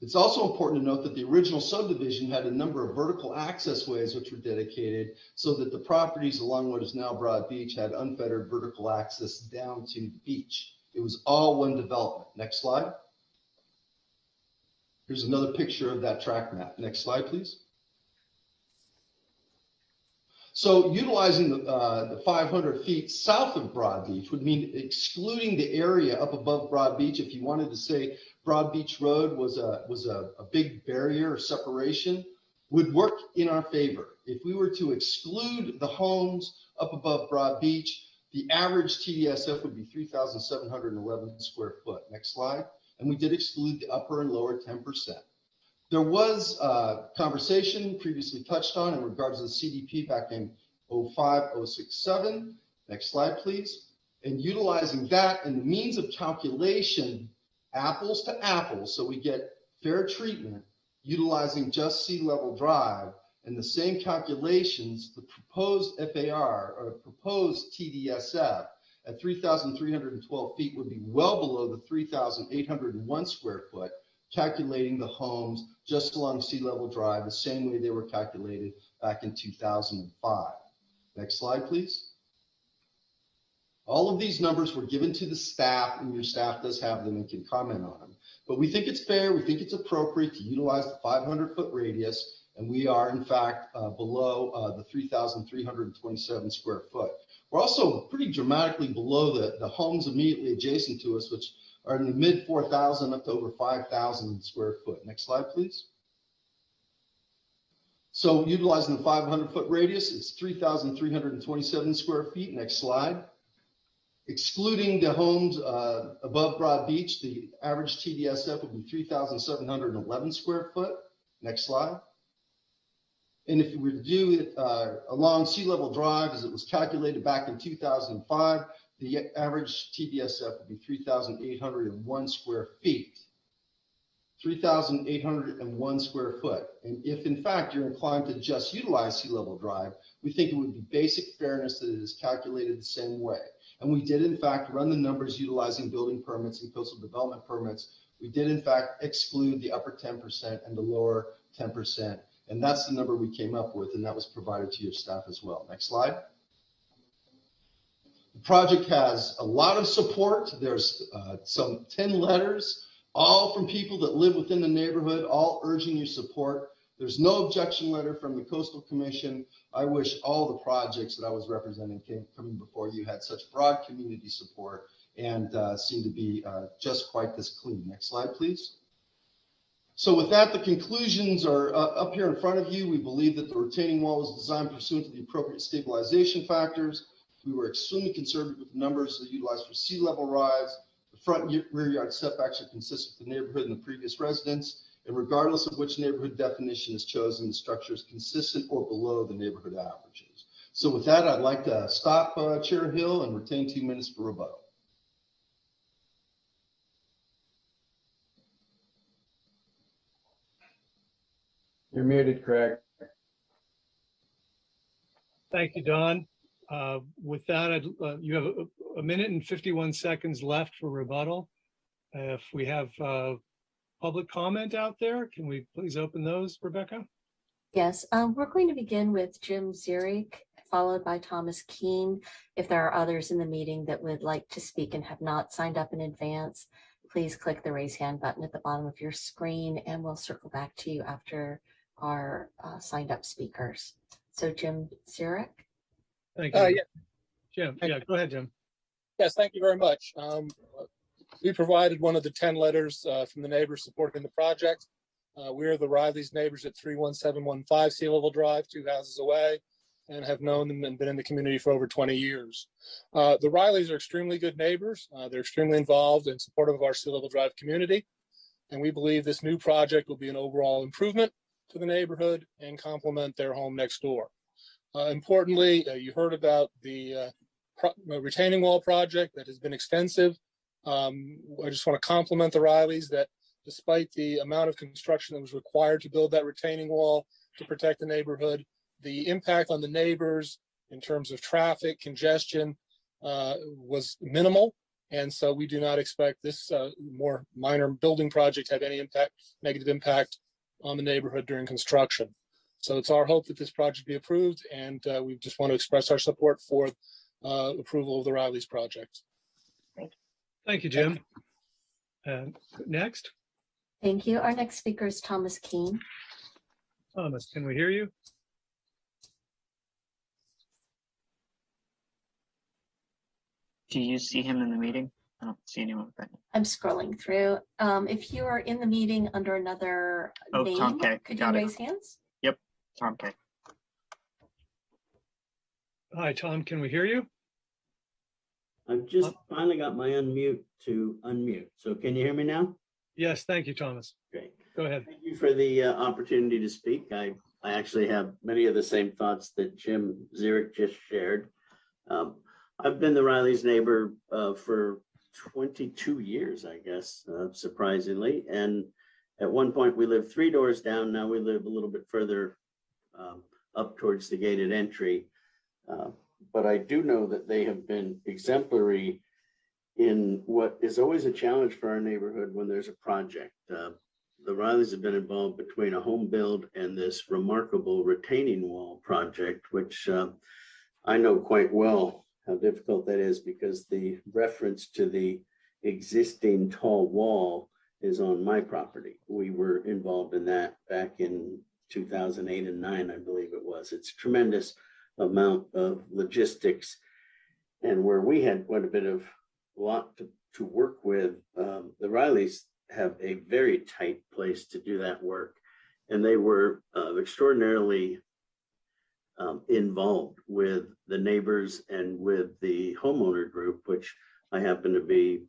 It's also important to note that the original subdivision had a number of vertical access ways which were dedicated so that the properties along what is now Broad Beach had unfettered vertical access down to the beach. It was all one development. Next slide. Here's another picture of that track map. Next slide, please. So utilizing the 500 feet south of Broad Beach would mean excluding the area up above Broad Beach. If you wanted to say Broad Beach Road was a big barrier or separation, would work in our favor. If we were to exclude the homes up above Broad Beach, the average TDSF would be 3,711 square foot. Next slide. And we did exclude the upper and lower 10%. There was a conversation previously touched on in regards to the CDP back in 05, 06, 07. Next slide, please. And utilizing that and the means of calculation, apples to apples, so we get fair treatment, utilizing just sea level drive and the same calculations, the proposed FAR or proposed TDSF at 3,312 feet would be well below the 3,801 square foot, calculating the homes just along sea level drive the same way they were calculated back in 2005. Next slide, please. All of these numbers were given to the staff, and your staff does have them and can comment on them. But we think it's fair, we think it's appropriate to utilize the 500-foot radius, and we are, in fact, below the 3,327 square foot. We're also pretty dramatically below the homes immediately adjacent to us, which are in the mid 4,000 up to over 5,000 square foot. Next slide, please. So utilizing the 500-foot radius, it's 3,327 square feet. Next slide. Excluding the homes above Broad Beach, the average TDSF would be 3,711 square foot. Next slide. And if you were to do it along sea level drive, as it was calculated back in 2005, the average TDSF would be 3,801 square feet. 3,801 square foot. And if in fact you're inclined to just utilize sea level drive, we think it would be basic fairness that it is calculated the same way. And we did in fact run the numbers utilizing building permits and coastal development permits. We did in fact exclude the upper 10% and the lower 10%. And that's the number we came up with, and that was provided to your staff as well. Next slide. The project has a lot of support. There's some 10 letters, all from people that live within the neighborhood, all urging your support. There's no objection letter from the Coastal Commission. I wish all the projects that I was representing coming before you had such broad community support and seem to be just quite this clean. Next slide, please. So with that, the conclusions are up here in front of you. We believe that the retaining wall was designed pursuant to the appropriate stabilization factors. We were extremely conservative with the numbers that utilized for sea level rise. The front and rear yard setbacks are consistent with the neighborhood and the previous residents. And regardless of which neighborhood definition is chosen, the structure is consistent or below the neighborhood averages. So with that, I'd like to stop Chair Hill and retain 2 minutes for rebuttal. You're muted, Craig. Thank you, Don. With that, you have a minute and 51 seconds left for rebuttal. If we have public comment out there, can we please open those, Rebecca? Yes, we're going to begin with Jim Zurich, followed by Thomas Keene. If there are others in the meeting that would like to speak and have not signed up in advance, please click the raise hand button at the bottom of your screen and we'll circle back to you after our signed up speakers. So Jim Zurich. Thank you. Yeah. Jim, yeah, go ahead, Jim. Yes, thank you very much. We provided one of the 10 letters from the neighbors supporting the project. We're the Riley's neighbors at 31715 Sea Level Drive, 2 houses away, and have known them and been in the community for over 20 years. The Rileys are extremely good neighbors. They're extremely involved and supportive of our Sea Level Drive community. And we believe this new project will be an overall improvement to the neighborhood and complement their home next door. Importantly, you heard about the retaining wall project that has been extensive. I just want to compliment the Rileys that despite the amount of construction that was required to build that retaining wall to protect the neighborhood, the impact on the neighbors in terms of traffic, congestion was minimal. And so we do not expect this more minor building project to have any negative impact on the neighborhood during construction. So it's our hope that this project be approved, and we just want to express our support for approval of the Riley's project. Thank you, Jim. Next. Thank you. Our next speaker is Thomas Keene. Thomas, can we hear you? Do you see him in the meeting? I don't see anyone with that. I'm scrolling through. If you are in the meeting under another name, Okay, could you got it. raise hands? Yep. Tom K. Hi, Tom, can we hear you? I've just finally got my unmute to unmute. So can you hear me now? Yes, thank you, Thomas. Great. Go ahead. Thank you for the opportunity to speak. I actually have many of the same thoughts that Jim Zurich just shared. I've been the Riley's neighbor for 22 years, I guess, surprisingly. And at one point we lived 3 doors down. Now we live a little bit further up towards the gated entry. But I do know that they have been exemplary in what is always a challenge for our neighborhood when there's a project. The Rileys have been involved between a home build and this remarkable retaining wall project, which I know quite well how difficult that is because the reference to the existing tall wall is on my property. We were involved in that back in 2008 and 9, I believe it was. It's a tremendous amount of logistics, and where we had quite a bit of lot to work with, the Rileys have a very tight place to do that work, and they were extraordinarily involved with the neighbors and with the homeowner group, which I happen to be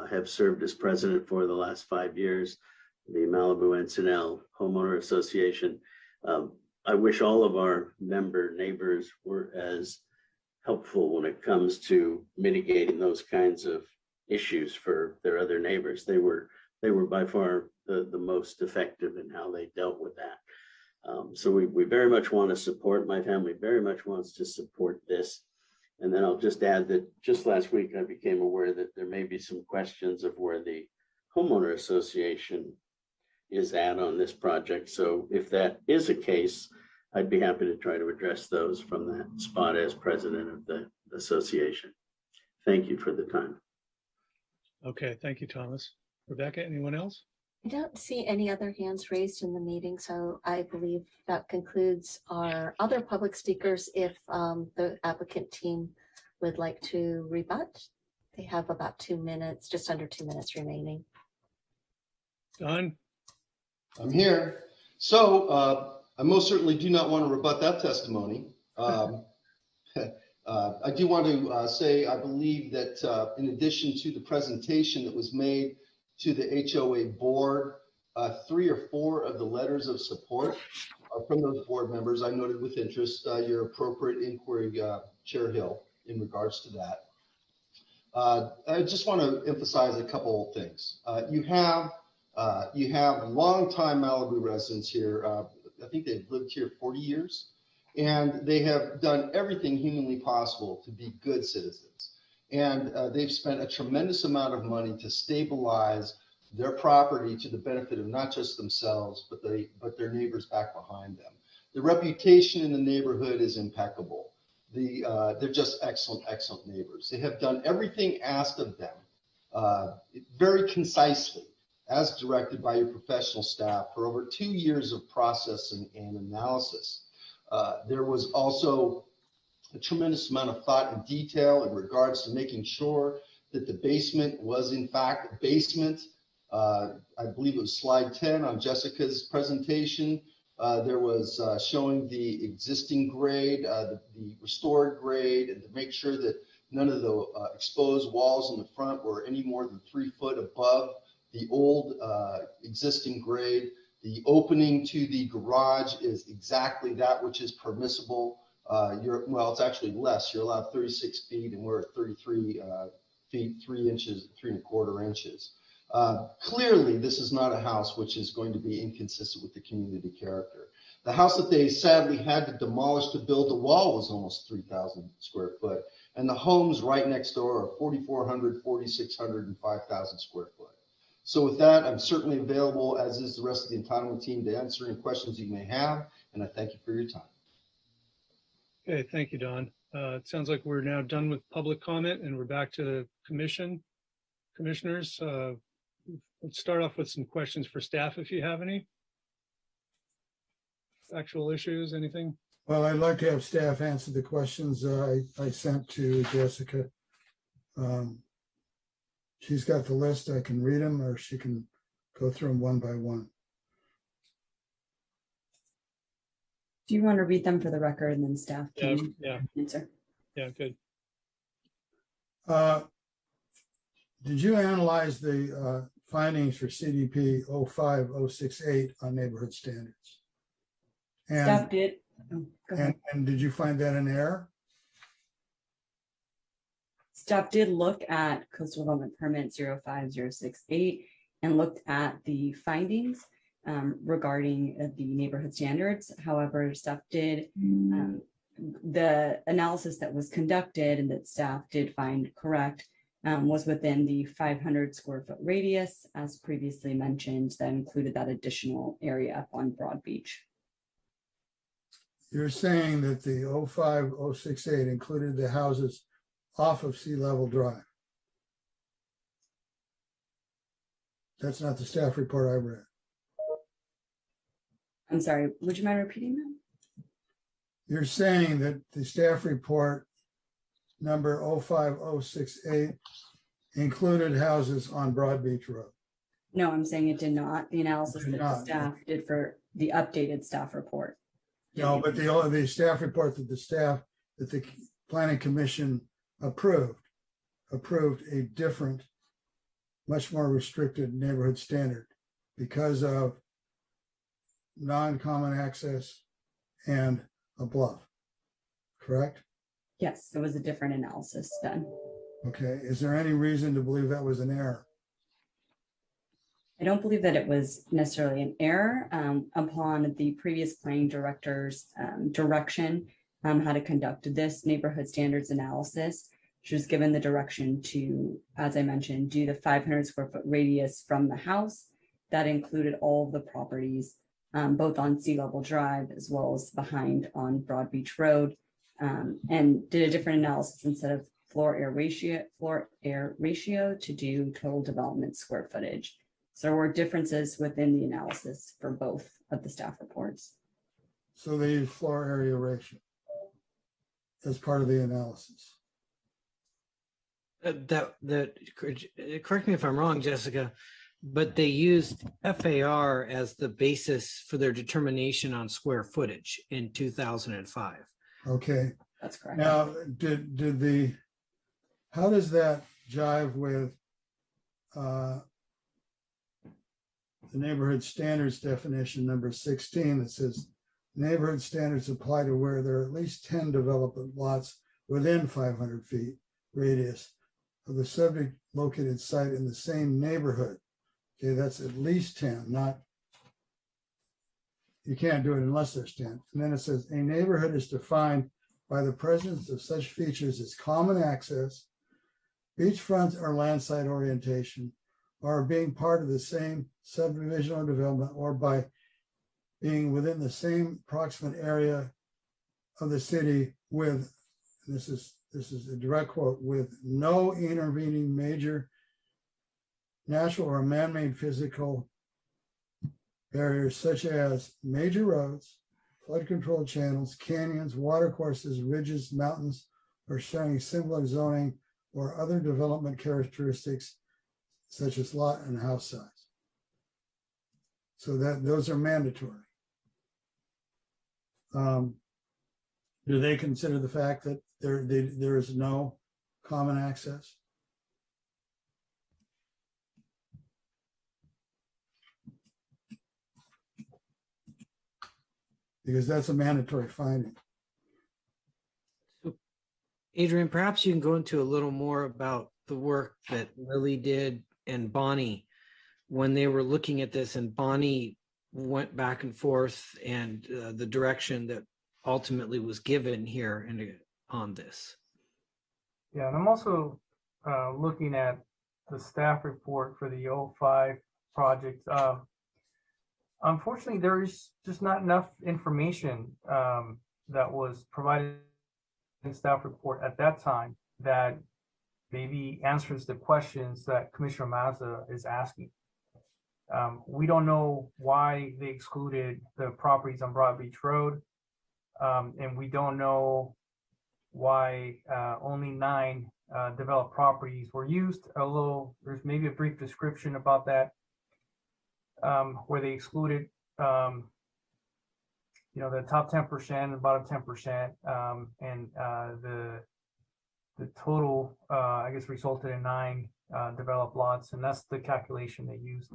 have served as president for the last 5 years, the Malibu Encinal Homeowner Association. I wish all of our member neighbors were as helpful when it comes to mitigating those kinds of issues for their other neighbors. They were by far the most effective in how they dealt with that. So we very much want to support, my family very much wants to support this. And then I'll just add that just last week, I became aware that there may be some questions of where the homeowner association is at on this project. So if that is a case, I'd be happy to try to address those from that spot as president of the association. Thank you for the time. Okay, thank you, Thomas. Rebecca, anyone else? I don't see any other hands raised in the meeting, so I believe that concludes our other public speakers. If the applicant team would like to rebut, they have about 2 minutes, just under 2 minutes remaining. Don? I'm here. So I most certainly do not want to rebut that testimony. I do want to say I believe that in addition to the presentation that was made to the HOA board, 3 or 4 of the letters of support from those board members. I noted with interest your appropriate inquiry, Chair Hill, in regards to that. I just want to emphasize a couple of things. You have longtime Malibu residents here. I think they've lived here 40 years, and they have done everything humanly possible to be good citizens. And they've spent a tremendous amount of money to stabilize their property to the benefit of not just themselves, but their neighbors back behind them. The reputation in the neighborhood is impeccable. They're just excellent, excellent neighbors. They have done everything asked of them very concisely, as directed by your professional staff for over 2 years of processing and analysis. There was also a tremendous amount of thought and detail in regards to making sure that the basement was in fact a basement. I believe it was slide 10 on Jessica's presentation. There was showing the existing grade, the restored grade, and to make sure that none of the exposed walls in the front were any more than 3 foot above the old existing grade. The opening to the garage is exactly that which is permissible. Well, it's actually less. You're allowed 36 feet, and we're at 33 feet, 3 inches, 3¼ inches. Clearly, this is not a house which is going to be inconsistent with the community character. The house that they sadly had to demolish to build the wall was almost 3,000 square foot, and the homes right next door are 4,400, 4,600, and 5,000 square foot. So with that, I'm certainly available, as is the rest of the entitlement team, to answer any questions you may have, and I thank you for your time. Okay, thank you, Don. It sounds like we're now done with public comment and we're back to the commissioners. Let's start off with some questions for staff if you have any. Actual issues, anything? Well, I'd like to have staff answer the questions I sent to Jessica. She's got the list. I can read them, or she can go through them one by one. Do you want to read them for the record and then staff can Yeah. answer? Yeah, good. Did you analyze the findings for CDP 05068 on neighborhood standards? Staff And, did. Oh, go ahead. and did you find that an error? Staff did look at coastal development permit 05068 and looked at the findings regarding the neighborhood standards. However, staff did the analysis that was conducted and that staff did find correct was within the 500 square foot radius, as previously mentioned, that included that additional area up on Broad Beach. You're saying that the 05068 included the houses off of Sea Level Drive. That's not the staff report I read. I'm sorry, would you mind repeating that? You're saying that the staff report number 05068 included houses on Broad Beach Road. No, I'm saying it did not. The analysis Did that the not. staff did for the updated staff report. No, but the staff report that the planning commission approved a different, much more restricted neighborhood standard because of non-common access and a bluff, correct? Yes, there was a different analysis done. Okay, is there any reason to believe that was an error? I don't believe that it was necessarily an error upon the previous planning director's direction how to conduct this neighborhood standards analysis. She was given the direction to, as I mentioned, do the 500 square foot radius from the house. That included all of the properties, both on Sea Level Drive as well as behind on Broad Beach Road, and did a different analysis instead of floor air ratio to do total development square footage. So there were differences within the analysis for both of the staff reports. So they use floor area ratio as part of the analysis. Correct me if I'm wrong, Jessica, but they used FAR as the basis for their determination on square footage in 2005. Okay. That's correct. Now, how does that jive with the neighborhood standards definition number 16 that says neighborhood standards apply to where there are at least 10 development lots within 500 feet radius of the subject located site in the same neighborhood. Okay, that's at least 10, not, you can't do it unless there's 10. And then it says a neighborhood is defined by the presence of such features as common access, beachfront or landside orientation, or being part of the same subdivision or development, or by being within the same proximate area of the city with, this is a direct quote, with no intervening major natural or man-made physical barriers such as major roads, flood control channels, canyons, watercourses, ridges, mountains, or sharing similar zoning or other development characteristics such as lot and house size. So that those are mandatory. Do they consider the fact that there is no common access? Because that's a mandatory finding. Adrian, perhaps you can go into a little more about the work that Lily did and Bonnie when they were looking at this, and Bonnie went back and forth and the direction that ultimately was given here and on this. Yeah, and I'm also looking at the staff report for the 05 project. Unfortunately, there is just not enough information that was provided in the staff report at that time that maybe answers the questions that Commissioner Mazza is asking. We don't know why they excluded the properties on Broad Beach Road, and we don't know why only 9 developed properties were used, although there's maybe a brief description about that, where they excluded the top 10% and bottom 10%, and the total, I guess, resulted in 9 developed lots, and that's the calculation they used.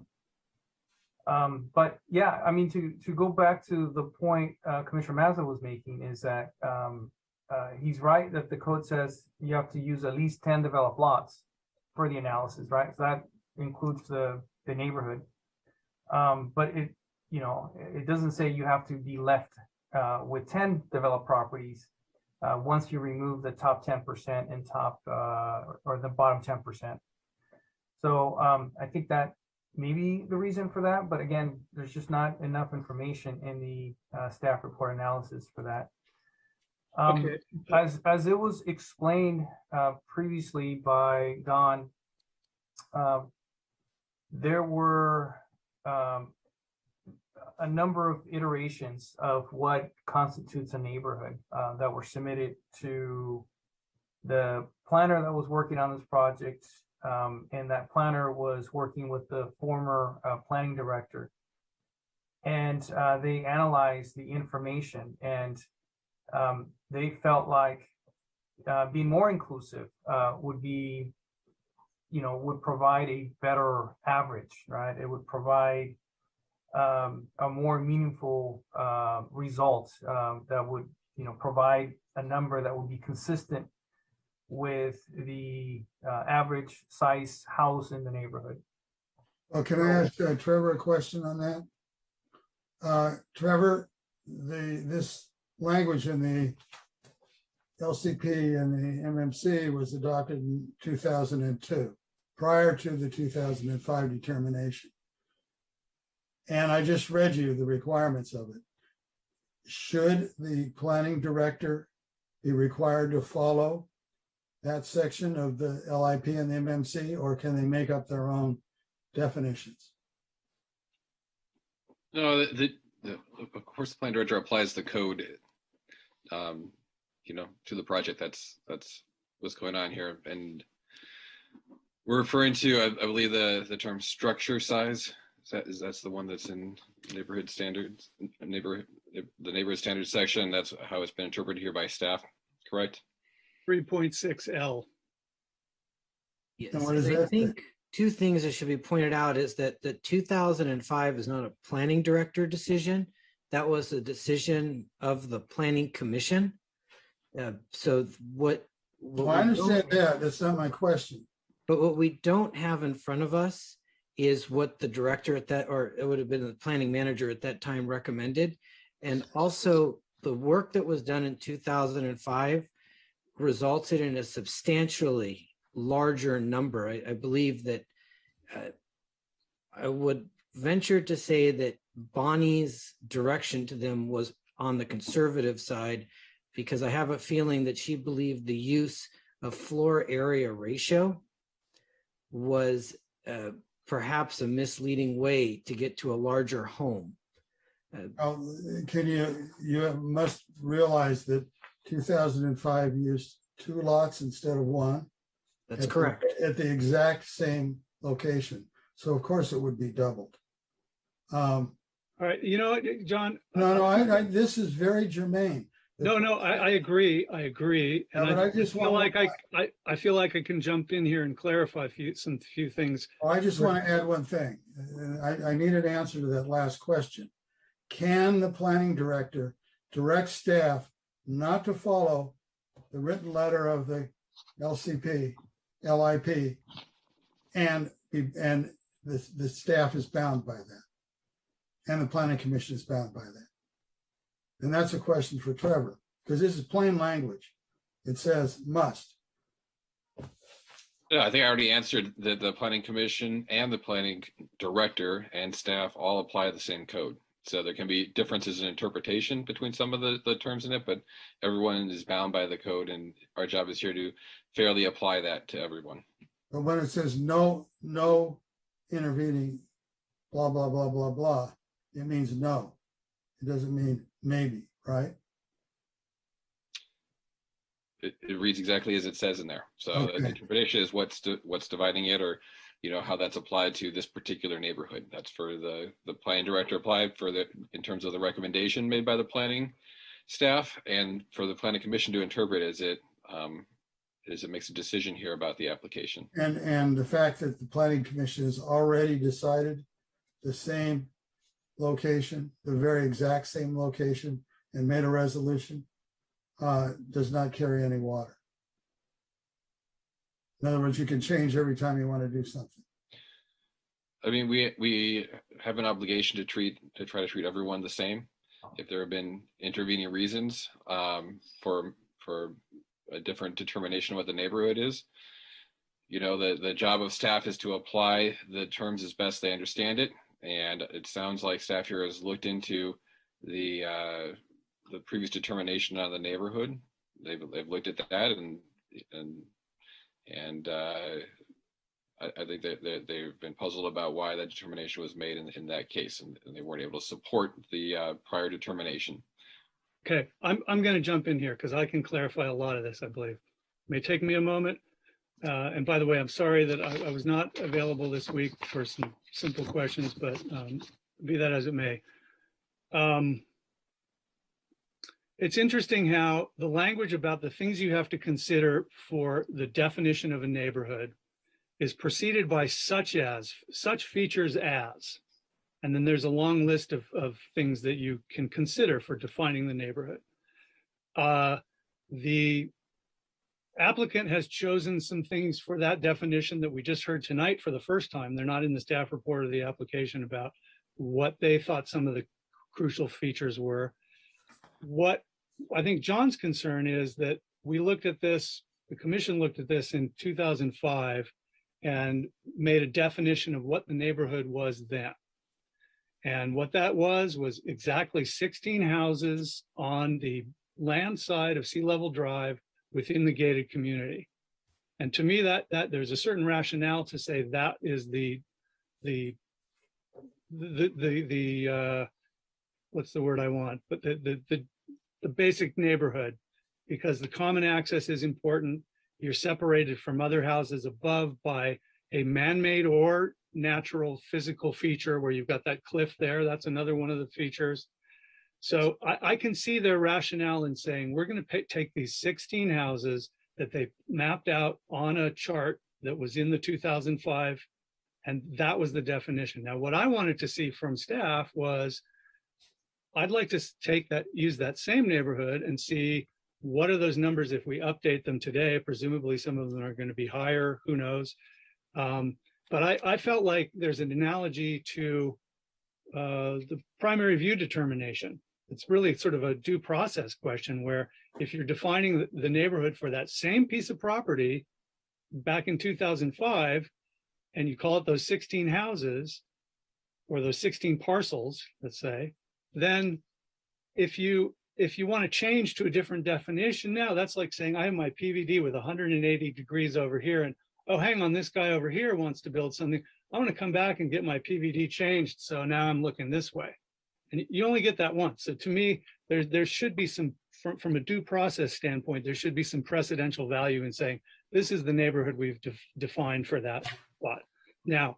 But yeah, I mean, to go back to the point Commissioner Mazza was making is that he's right that the code says you have to use at least 10 developed lots for the analysis, right? So that includes the neighborhood. But it doesn't say you have to be left with 10 developed properties once you remove the top 10% and or the bottom 10%. So I think that may be the reason for that. But again, there's just not enough information in the staff report analysis for that. Okay. As it was explained previously by Don, there were a number of iterations of what constitutes a neighborhood that were submitted to the planner that was working on this project, and that planner was working with the former planning director. And they analyzed the information, and they felt like being more inclusive would be, would provide a better average, right? It would provide a more meaningful result that would, provide a number that would be consistent with the average size house in the neighborhood. Well, can I ask Trevor a question on that? Trevor, this language in the LCP and the MMC was adopted in 2002, prior to the 2005 determination. And I just read you the requirements of it. Should the planning director be required to follow that section of the LIP and the MMC, or can they make up their own definitions? No, of course, the plan director applies the code, to the project. That's what's going on here. And we're referring to, I believe, the term structure size. That's the one that's in neighborhood standards, the neighborhood standards section. That's how it's been interpreted here by staff, correct? 3.6L. Yes, I think two things that should be pointed out is that the 2005 is not a planning director decision. That was a decision of the planning commission. So what I understand that. That's not my question. But what we don't have in front of us is what the director at that, or it would have been the planning manager at that time, recommended. And also the work that was done in 2005 resulted in a substantially larger number. I believe that I would venture to say that Bonnie's direction to them was on the conservative side, because I have a feeling that she believed the use of floor area ratio was perhaps a misleading way to get to a larger home. You must realize that 2005 used 2 lots instead of 1. That's correct. At the exact same location. So of course it would be doubled. All right, you know what, John? No, this is very germane. No, I agree. I agree. And Yeah, but I just feel want- like I feel like I can jump in here and clarify some few things. I just want to add one thing. I need an answer to that last question. Can the planning director direct staff not to follow the written letter of the LCP, LIP, and the staff is bound by that, and the planning commission is bound by that? And that's a question for Trevor, because this is plain language. It says must. Yeah, I think I already answered that the planning commission and the planning director and staff all apply the same code. So there can be differences in interpretation between some of the terms in it, but everyone is bound by the code, and our job is here to fairly apply that to everyone. But when it says no intervening, blah, blah, blah, blah, blah, it means no. It doesn't mean maybe, right? It reads exactly as it says in there. So Okay. the interpretation is what's dividing it, or how that's applied to this particular neighborhood. That's for the planning director applied for in terms of the recommendation made by the planning staff, and for the planning commission to interpret as it makes a decision here about the application. And the fact that the planning commission has already decided the same location, the very exact same location, and made a resolution, does not carry any water. In other words, you can change every time you want to do something. I mean, we have an obligation to try to treat everyone the same. If there have been intervening reasons for a different determination of what the neighborhood is, the job of staff is to apply the terms as best they understand it. And it sounds like staff here has looked into the previous determination on the neighborhood. They've looked at that and I think that they've been puzzled about why that determination was made in that case, and they weren't able to support the prior determination. Okay, I'm going to jump in here because I can clarify a lot of this, I believe. It may take me a moment. And by the way, I'm sorry that I was not available this week for some simple questions, but be that as it may. It's interesting how the language about the things you have to consider for the definition of a neighborhood is preceded by such features as, and then there's a long list of things that you can consider for defining the neighborhood. The applicant has chosen some things for that definition that we just heard tonight for the first time. They're not in the staff report or the application about what they thought some of the crucial features were. What I think John's concern is that we looked at this, the commission looked at this in 2005 and made a definition of what the neighborhood was then. And what that was exactly 16 houses on the land side of Sea Level Drive within the gated community. And to me, that there's a certain rationale to say that is the what's the word I want, but the basic neighborhood, because the common access is important. You're separated from other houses above by a man-made or natural physical feature where you've got that cliff there. That's another one of the features. So I can see their rationale in saying, we're going to take these 16 houses that they mapped out on a chart that was in the 2005, and that was the definition. Now, what I wanted to see from staff was, I'd like to use that same neighborhood and see what are those numbers if we update them today. Presumably some of them are going to be higher, who knows. But I felt like there's an analogy to the primary view determination. It's really sort of a due process question where if you're defining the neighborhood for that same piece of property back in 2005, and you call it those 16 houses or those 16 parcels, let's say, then if you want to change to a different definition now, that's like saying I have my PVD with 180 degrees over here, and oh, hang on, this guy over here wants to build something. I want to come back and get my PVD changed, so now I'm looking this way. And you only get that once. So to me, there should be some, from a due process standpoint, there should be some precedential value in saying, this is the neighborhood we've defined for that lot. Now,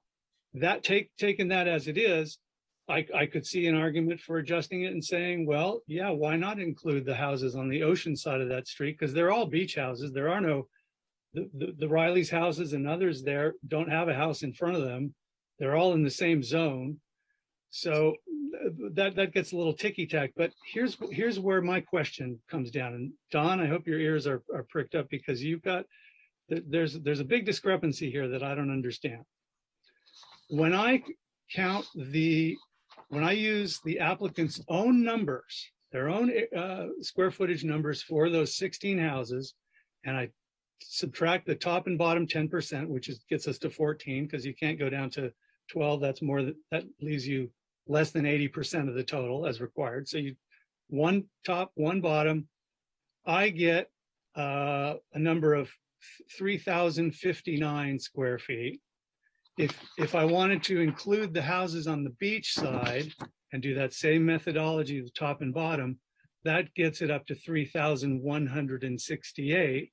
taking that as it is, I could see an argument for adjusting it and saying, well, yeah, why not include the houses on the ocean side of that street? Because they're all beach houses. There are no, the Riley's houses and others there don't have a house in front of them. They're all in the same zone. So that gets a little ticky-tack, but here's where my question comes down. And Don, I hope your ears are pricked up, because there's a big discrepancy here that I don't understand. When I use the applicant's own numbers, their own square footage numbers for those 16 houses, and I subtract the top and bottom 10%, which gets us to 14, because you can't go down to 12. That's that leaves you less than 80% of the total as required. So you one top, one bottom. I get a number of 3,059 square feet. If I wanted to include the houses on the beach side and do that same methodology, the top and bottom, that gets it up to 3,168,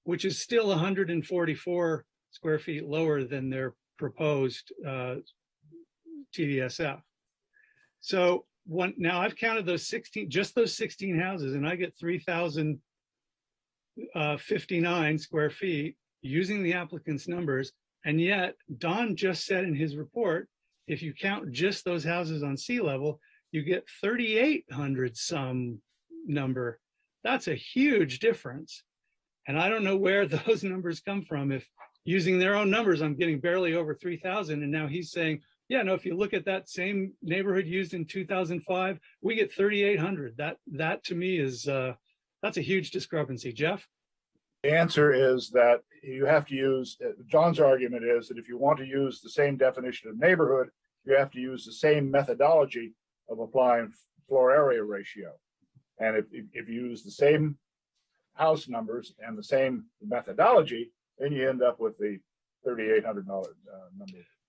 which is still 144 square feet lower than their proposed TDSF. So now I've counted those 16, just those 16 houses, and I get 3,059 square feet using the applicant's numbers. And yet Don just said in his report, if you count just those houses on sea level, you get 3,800 some number. That's a huge difference. And I don't know where those numbers come from. If using their own numbers, I'm getting barely over 3,000. And now he's saying, yeah, no, if you look at that same neighborhood used in 2005, we get 3,800. That to me is, that's a huge discrepancy. Jeff? The answer is that you have to use, John's argument is that if you want to use the same definition of neighborhood, you have to use the same methodology of applying floor area ratio. And if you use the same house numbers and the same methodology, then you end up with the $3,800 number.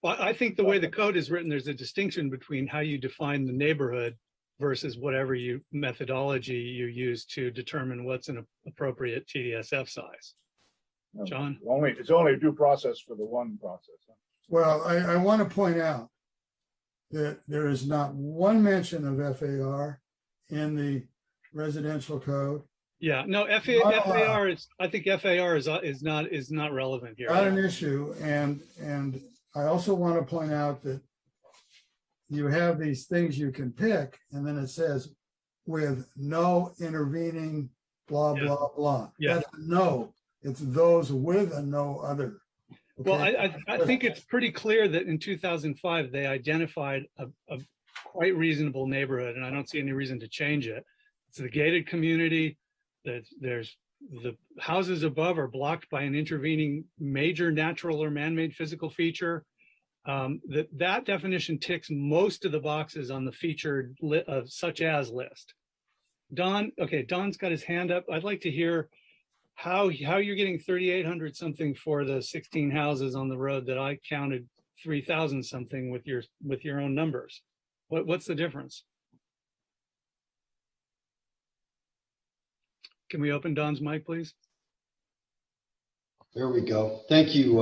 Well, I think the way the code is written, there's a distinction between how you define the neighborhood versus whatever methodology you use to determine what's an appropriate TDSF size. John? It's only a due process for the one process. Well, I want to point out that there is not one mention of FAR in the residential code. Yeah, no, FAR is, I think FAR is not relevant here. Not an issue. And I also want to point out that you have these things you can pick, and then it says with no intervening blah, blah, blah. Yeah. That's no, it's those with a no other. Okay? Well, I think it's pretty clear that in 2005, they identified a quite reasonable neighborhood, and I don't see any reason to change it. It's the gated community. There's the houses above are blocked by an intervening major natural or man-made physical feature. That definition ticks most of the boxes on the featured such as list. Don, okay, Don's got his hand up. I'd like to hear how you're getting 3,800 something for the 16 houses on the road that I counted 3,000 something with your own numbers. What's the difference? Can we open Don's mic, please? There we go. Thank you,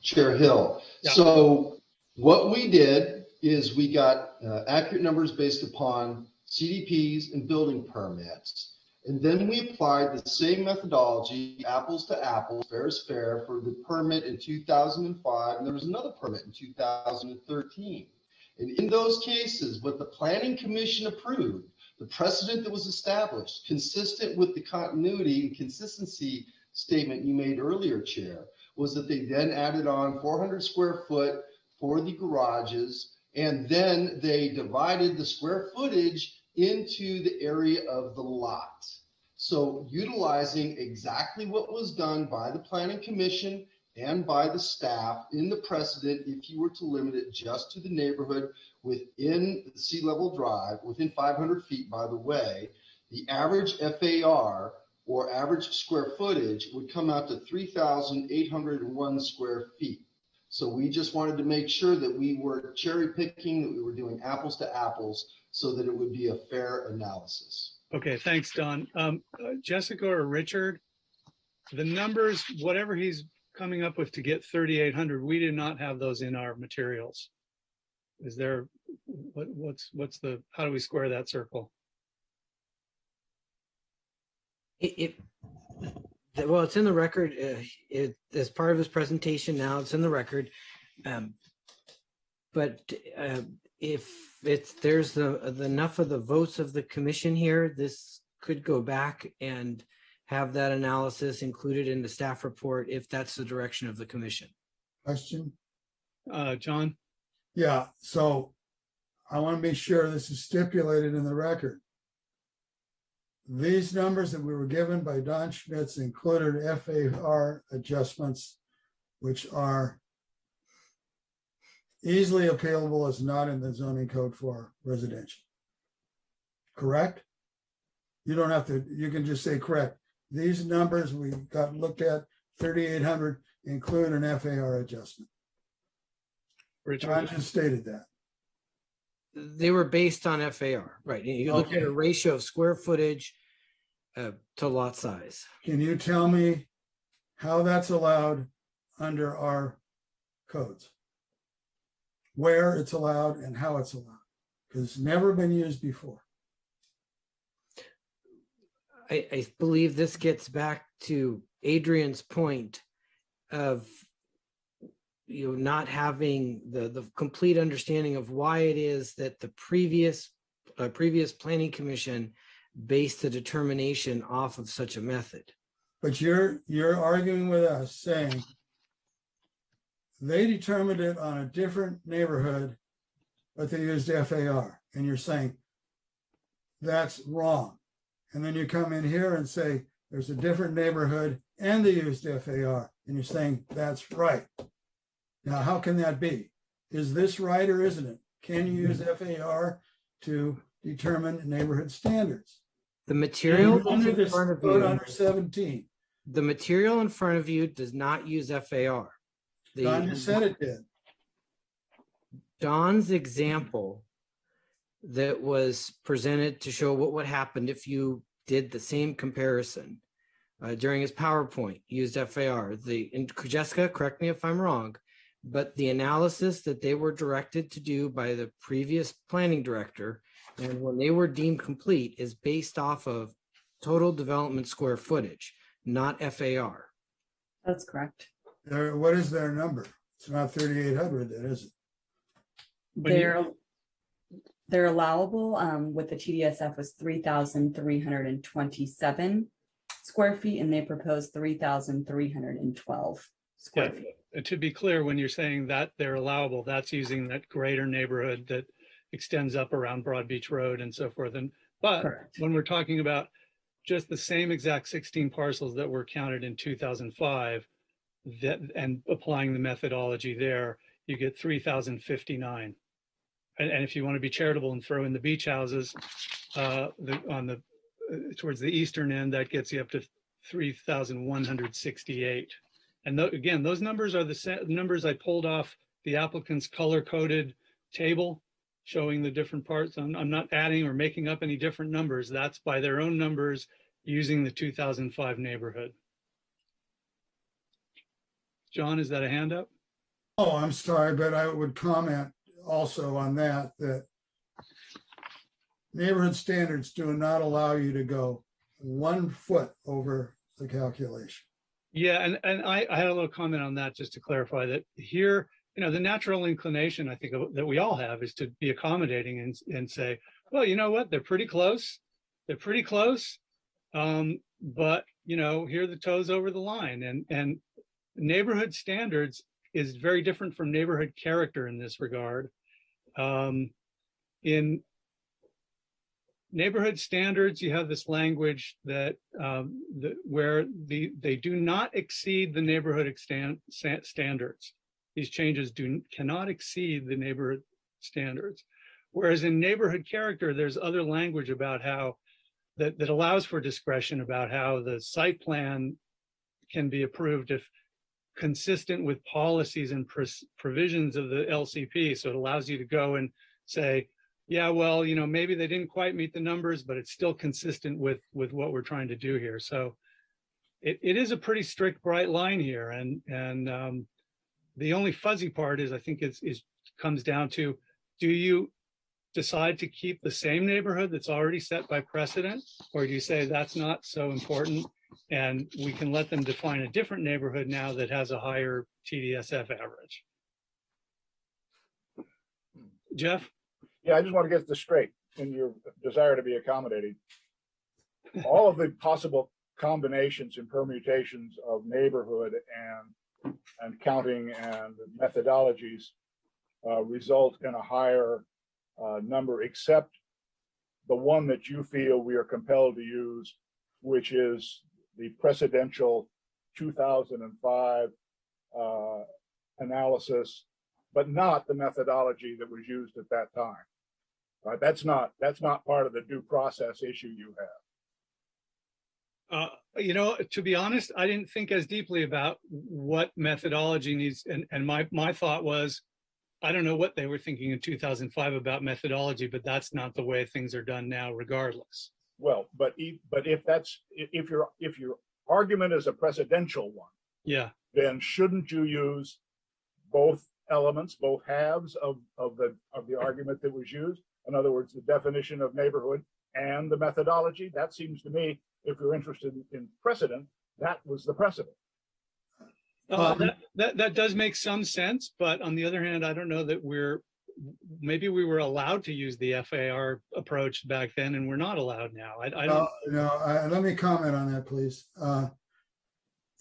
Chair Hill. Yeah. So what we did is we got accurate numbers based upon CDPs and building permits. And then we applied the same methodology, apples to apples, fair is fair, for the permit in 2005. And there was another permit in 2013. And in those cases, what the Planning Commission approved, the precedent that was established, consistent with the continuity and consistency statement you made earlier, Chair, was that they then added on 400 square foot for the garages, and then they divided the square footage into the area of the lot. So utilizing exactly what was done by the Planning Commission and by the staff in the precedent, if you were to limit it just to the neighborhood within the sea level drive, within 500 feet, by the way, the average FAR or average square footage would come out to 3,801 square feet. So we just wanted to make sure that we were cherry picking, that we were doing apples to apples so that it would be a fair analysis. Okay, thanks, Don. Jessica or Richard, the numbers, whatever he's coming up with to get 3,800, we did not have those in our materials. Is there, what's the, how do we square that circle? Well, it's in the record. As part of his presentation now, it's in the record. But if there's enough of the votes of the commission here, this could go back and have that analysis included in the staff report if that's the direction of the commission. Question? John? Yeah, so I want to be sure this is stipulated in the record. These numbers that we were given by Don Schmitz included FAR adjustments, which are easily appealable as not in the zoning code for residential. Correct? You don't have to, you can just say correct. These numbers we got looked at, 3,800, include an FAR adjustment. Richard, I just stated that. They were based on FAR, right? You look at a ratio of square footage to lot size. Can you tell me how that's allowed under our codes. Where it's allowed and how it's allowed, because it's never been used before. I believe this gets back to Adrian's point of not having the complete understanding of why it is that the previous planning commission based the determination off of such a method. But you're arguing with us saying they determined it on a different neighborhood, but they used FAR, and you're saying that's wrong. And then you come in here and say there's a different neighborhood and they used FAR, and you're saying that's right. Now, how can that be? Is this right or isn't it? Can you use FAR to determine neighborhood standards? The material under in this front of code you, under 17. the material in front of you does not use FAR. Don just said it did. Don's example that was presented to show what would happen if you did the same comparison during his PowerPoint used FAR. Jessica, correct me if I'm wrong, but the analysis that they were directed to do by the previous planning director and when they were deemed complete is based off of total development square footage, not FAR. That's correct. What is their number? It's not 3,800, that is it. They're allowable with the TDSF was 3,327 square feet, and they proposed 3,312 square feet. To be clear, when you're saying that they're allowable, that's using that greater neighborhood that extends up around Broad Beach Road and so forth. But when we're talking about just the same exact 16 parcels that were counted in 2005, and applying the methodology there, you get 3,059. And if you want to be charitable and throw in the beach houses towards the eastern end, that gets you up to 3,168. And again, those numbers are the numbers I pulled off the applicant's color-coded table showing the different parts. I'm not adding or making up any different numbers. That's by their own numbers using the 2005 neighborhood. John, is that a hand up? Oh, I'm sorry, but I would comment also on that neighborhood standards do not allow you to go 1 foot over the calculation. Yeah, and I had a little comment on that just to clarify that here, the natural inclination I think that we all have is to be accommodating and say, well, you know what, they're pretty close. They're pretty close. But here are the toes over the line. And neighborhood standards is very different from neighborhood character in this regard. In neighborhood standards, you have this language that where they do not exceed the neighborhood standards. These changes cannot exceed the neighborhood standards. Whereas in neighborhood character, there's other language about how that allows for discretion about how the site plan can be approved if consistent with policies and provisions of the LCP. So it allows you to go and say, yeah, well, maybe they didn't quite meet the numbers, but it's still consistent with what we're trying to do here. So it is a pretty strict, bright line here. And the only fuzzy part is, I think comes down to, do you decide to keep the same neighborhood that's already set by precedent? Or do you say that's not so important and we can let them define a different neighborhood now that has a higher TDSF average? Jeff? Yeah, I just want to get this straight in your desire to be accommodating. All of the possible combinations and permutations of neighborhood and counting and methodologies result in a higher number, except the one that you feel we are compelled to use, which is the precedential 2005 analysis, but not the methodology that was used at that time. Right? That's not part of the due process issue you have. To be honest, I didn't think as deeply about what methodology needs. And my thought was, I don't know what they were thinking in 2005 about methodology, but that's not the way things are done now, regardless. Well, but if your argument is a precedential one, yeah, then shouldn't you use both elements, both halves of the argument that was used. In other words, the definition of neighborhood and the methodology. That seems to me, if you're interested in precedent, that was the precedent. That does make some sense, but on the other hand, I don't know that maybe we were allowed to use the FAR approach back then, and we're not allowed now. Let me comment on that, please.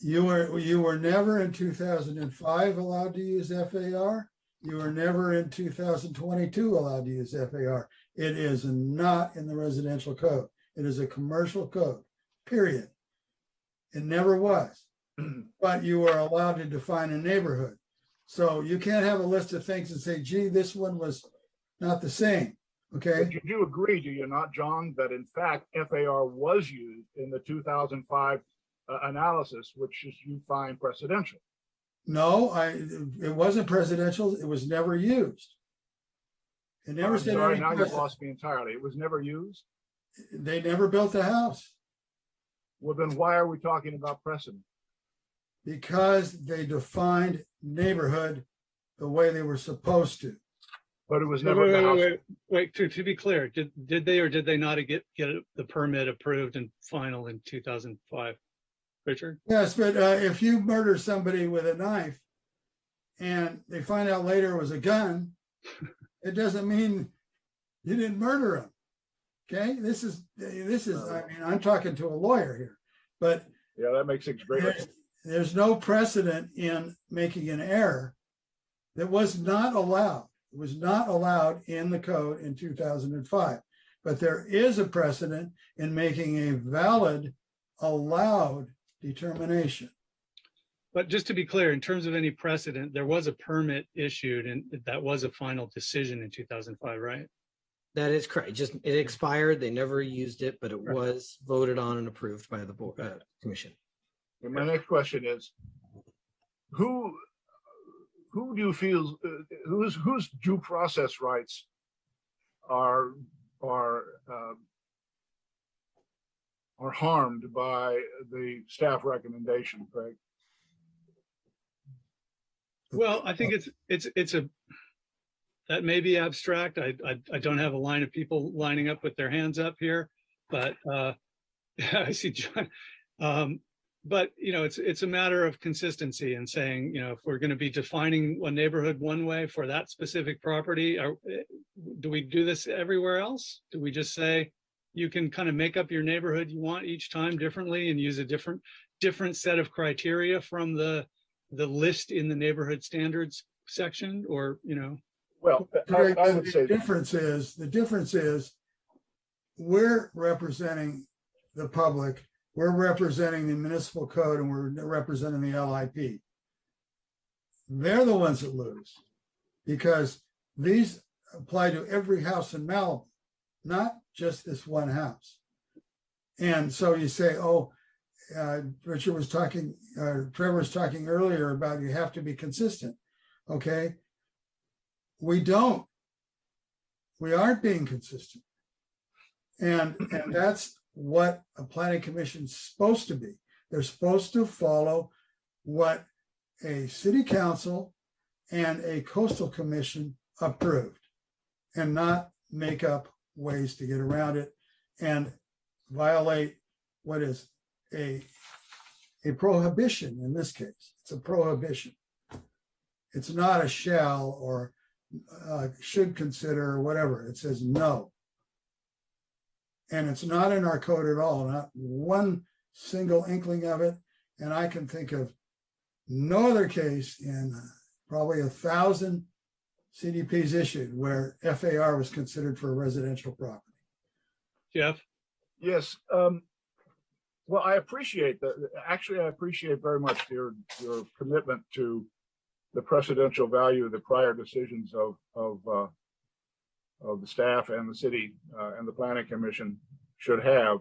You were never in 2005 allowed to use FAR. You were never in 2022 allowed to use FAR. It is not in the residential code. It is a commercial code, period. It never was. But you are allowed to define a neighborhood. So you can't have a list of things and say, gee, this one was not the same. Okay. But you do agree, do you not, John, that in fact FAR was used in the 2005 analysis, which is you find precedential? No, it wasn't presidential. It was never used. It never said. Sorry, now you've lost me entirely. It was never used. They never built the house. Well, then why are we talking about precedent? Because they defined neighborhood the way they were supposed to. But it was never. Wait, to be clear, did they or did they not get the permit approved and final in 2005? Richard? Yes, but if you murder somebody with a knife and they find out later it was a gun, it doesn't mean you didn't murder him. Okay, this is. I mean, I'm talking to a lawyer here, but yeah, that makes it great. There's no precedent in making an error that was not allowed. It was not allowed in the code in 2005, but there is a precedent in making a valid, allowed determination. But just to be clear, in terms of any precedent, there was a permit issued and that was a final decision in 2005, right? That is correct. Just it expired. They never used it, but it was voted on and approved by the board commission. And my next question is, who do you feel whose due process rights are harmed by the staff recommendation, Craig? Well, I think that may be abstract. I don't have a line of people lining up with their hands up here, but I see John. But it's a matter of consistency and saying, if we're going to be defining a neighborhood one way for that specific property, do we do this everywhere else? Do we just say you can kind of make up your neighborhood you want each time differently and use a different set of criteria from the list in the neighborhood standards section, or Well, I would say the difference is we're representing the public. We're representing the municipal code and we're representing the LIP. They're the ones that lose because these apply to every house in Malibu, not just this one house. And so you say, Richard was talking, Trevor was talking earlier about you have to be consistent. Okay. We don't. We aren't being consistent. And that's what a planning commission is supposed to be. They're supposed to follow what a city council and a coastal commission approved and not make up ways to get around it and violate what is a prohibition in this case. It's a prohibition. It's not a shall or should consider or whatever. It says no. And it's not in our code at all, not one single inkling of it. And I can think of no other case in probably 1,000 CDPs issued where FAR was considered for a residential property. Jeff? Yes. Well, I appreciate that. Actually, I appreciate very much your commitment to the precedential value of the prior decisions of the staff and the city and the planning commission should have,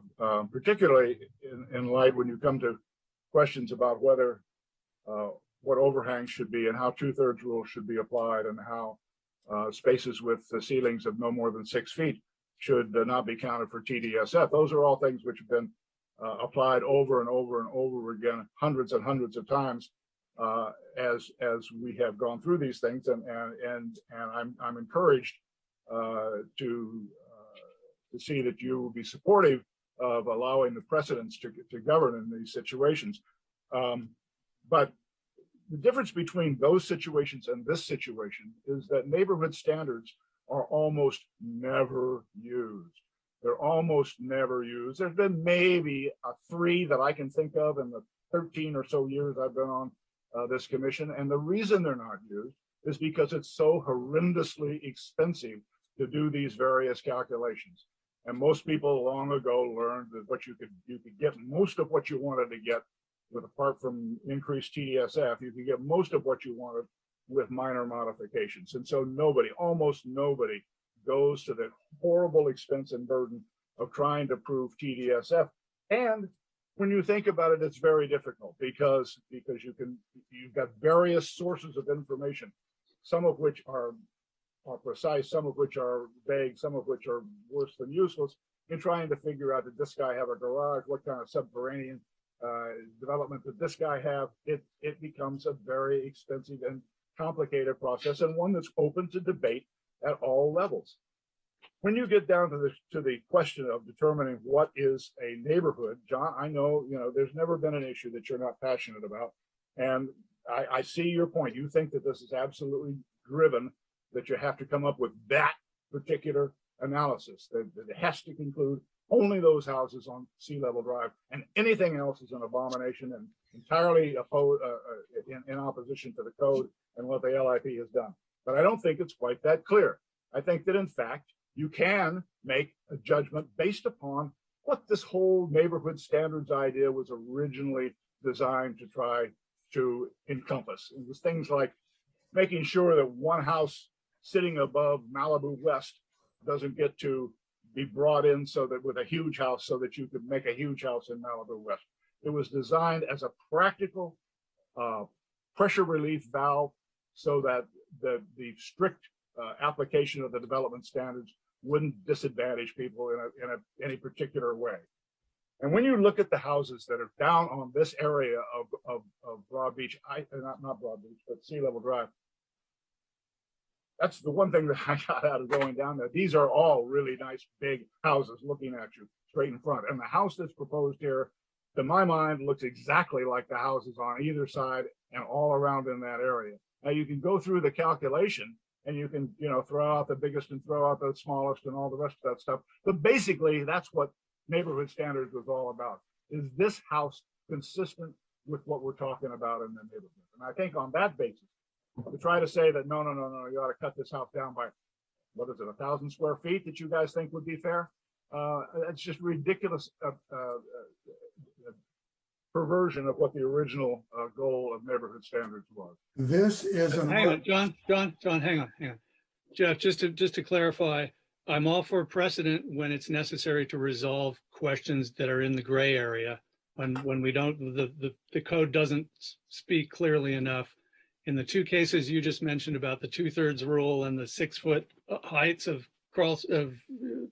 particularly in light when you come to questions about whether what overhangs should be and how 2/3 rule should be applied and how spaces with the ceilings of no more than 6 feet should not be counted for TDSF. Those are all things which have been applied over and over and over again, hundreds and hundreds of times as we have gone through these things, and I'm encouraged to see that you will be supportive of allowing the precedents to govern in these situations. But the difference between those situations and this situation is that neighborhood standards are almost never used. They're almost never used. There's been maybe 3 that I can think of in the 13 or so years I've been on this commission. And the reason they're not used is because it's so horrendously expensive to do these various calculations. And most people long ago learned that you could get most of what you wanted to get with, apart from increased TDSF, you could get most of what you wanted with minor modifications. And so almost nobody goes to the horrible expense and burden of trying to prove TDSF. And when you think about it, it's very difficult because you've got various sources of information, some of which are precise, some of which are vague, some of which are worse than useless, in trying to figure out, did this guy have a garage? What kind of subterranean development did this guy have? It becomes a very expensive and complicated process, and one that's open to debate at all levels. When you get down to the question of determining what is a neighborhood, John, I know there's never been an issue that you're not passionate about, and I see your point. You think that this is absolutely driven, that you have to come up with that particular analysis, that it has to conclude only those houses on Sea Level Drive, and anything else is an abomination and entirely in opposition to the code and what the LIP has done. But I don't think it's quite that clear. I think that in fact, you can make a judgment based upon what this whole neighborhood standards idea was originally designed to try to encompass. It was things like making sure that one house sitting above Malibu West doesn't get to be brought in so that with a huge house, so that you could make a huge house in Malibu West. It was designed as a practical pressure relief valve so that the strict application of the development standards wouldn't disadvantage people in any particular way. And when you look at the houses that are down on this area of Broad Beach, not Broad Beach, but Sea Level Drive, that's the one thing that I got out of going down there. These are all really nice big houses looking at you straight in front. And the house that's proposed here, to my mind, looks exactly like the houses on either side and all around in that area. Now you can go through the calculation and you can, throw out the biggest and throw out the smallest and all the rest of that stuff. But basically, that's what neighborhood standards was all about. Is this house consistent with what we're talking about in the neighborhood? And I think on that basis, to try to say that, no, you ought to cut this house down by, 1,000 square feet that you guys think would be fair? It's just ridiculous perversion of what the original goal of neighborhood standards was. This is hang on, John, hang on. Jeff, just to clarify, I'm all for precedent when it's necessary to resolve questions that are in the gray area, when we don't, the code doesn't speak clearly enough. In the 2 cases you just mentioned about the 2/3 rule and the 6-foot heights of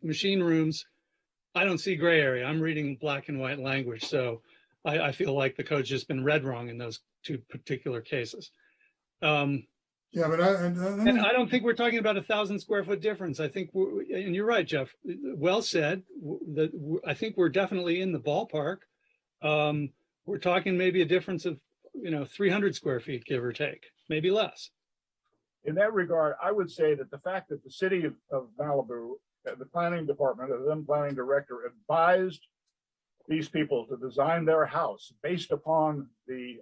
machine rooms, I don't see gray area. I'm reading black and white language. So I feel like the code's just been read wrong in those 2 particular cases. Yeah, but and I don't think we're talking about 1,000 square foot difference. I think, and you're right, Jeff, well said, that I think we're definitely in the ballpark. We're talking maybe a difference of 300 square feet, give or take, maybe less. In that regard, I would say that the fact that the city of Malibu, the planning department, the then planning director, advised these people to design their house based upon the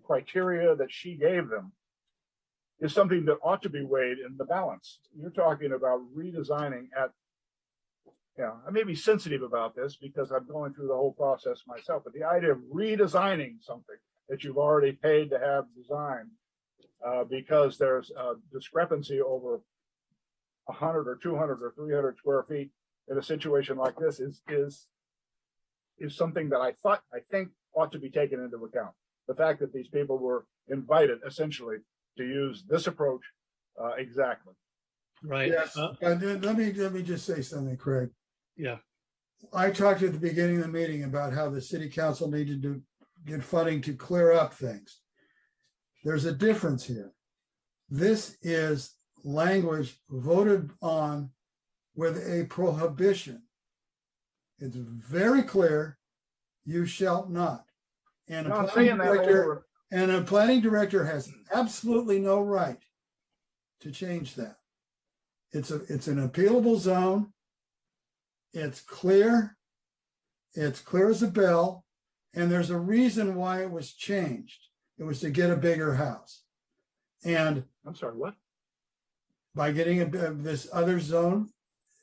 criteria that she gave them is something that ought to be weighed in the balance. You're talking about redesigning I may be sensitive about this because I'm going through the whole process myself, but the idea of redesigning something that you've already paid to have designed because there's a discrepancy over 100 or 200 or 300 square feet in a situation like this is something that I think ought to be taken into account. The fact that these people were invited essentially to use this approach exactly. Right. Yes. Let me just say something, Craig. Yeah. I talked at the beginning of the meeting about how the city council needed to get funding to clear up things. There's a difference here. This is language voted on with a prohibition. It's very clear, you shall not. And No, I'm saying that over. a planning director has absolutely no right to change that. It's an appealable zone. It's clear as a bell, and there's a reason why it was changed. It was to get a bigger house. And I'm sorry, what? By getting this other zone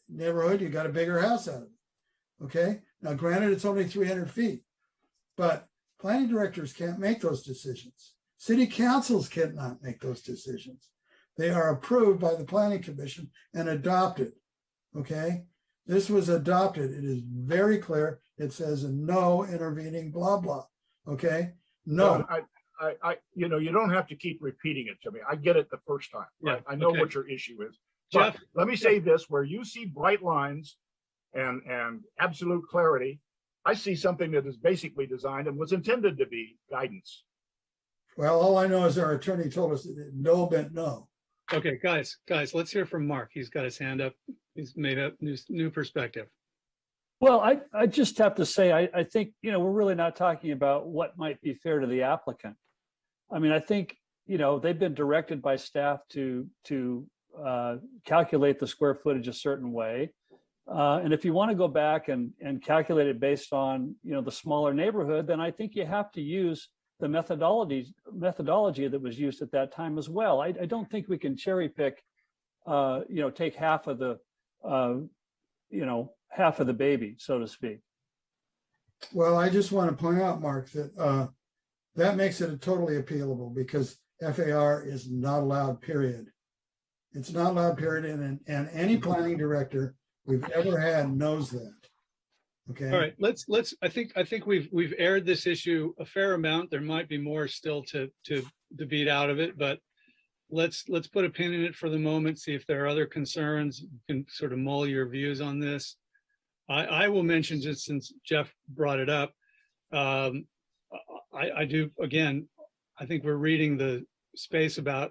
neighborhood, you got a bigger house out of it. Okay. Now, granted, it's only 300 feet, but planning directors can't make those decisions. City councils cannot make those decisions. They are approved by the planning commission and adopted. Okay. This was adopted. It is very clear. It says no intervening, blah, blah. Okay. No. You know, you don't have to keep repeating it to me. I get it the first time. Right? I know what your issue is. But Jeff, let me say this, where you see bright lines and absolute clarity, I see something that is basically designed and was intended to be guidance. Well, all I know is our attorney told us that no meant no. Okay, guys, let's hear from Mark. He's got his hand up. He's made a new perspective. Well, I just have to say, I think, you know, we're really not talking about what might be fair to the applicant. I mean, I think, you know, they've been directed by staff to calculate the square footage a certain way. And if you want to go back and calculate it based on, you know, the smaller neighborhood, then I think you have to use the methodology that was used at that time as well. I don't think we can cherry pick, you know, take half of the, you know, half of the baby, so to speak. Well, I just want to point out, Mark, that that makes it totally appealable because FAR is not allowed, period. It's not allowed, period. And any planning director we've ever had knows that. Okay. All right, let's I think we've aired this issue a fair amount. There might be more still to beat out of it, but let's put a pin in it for the moment, see if there are other concerns. You can sort of mull your views on this. I will mention, just since Jeff brought it up, I do, again, I think we're reading the space about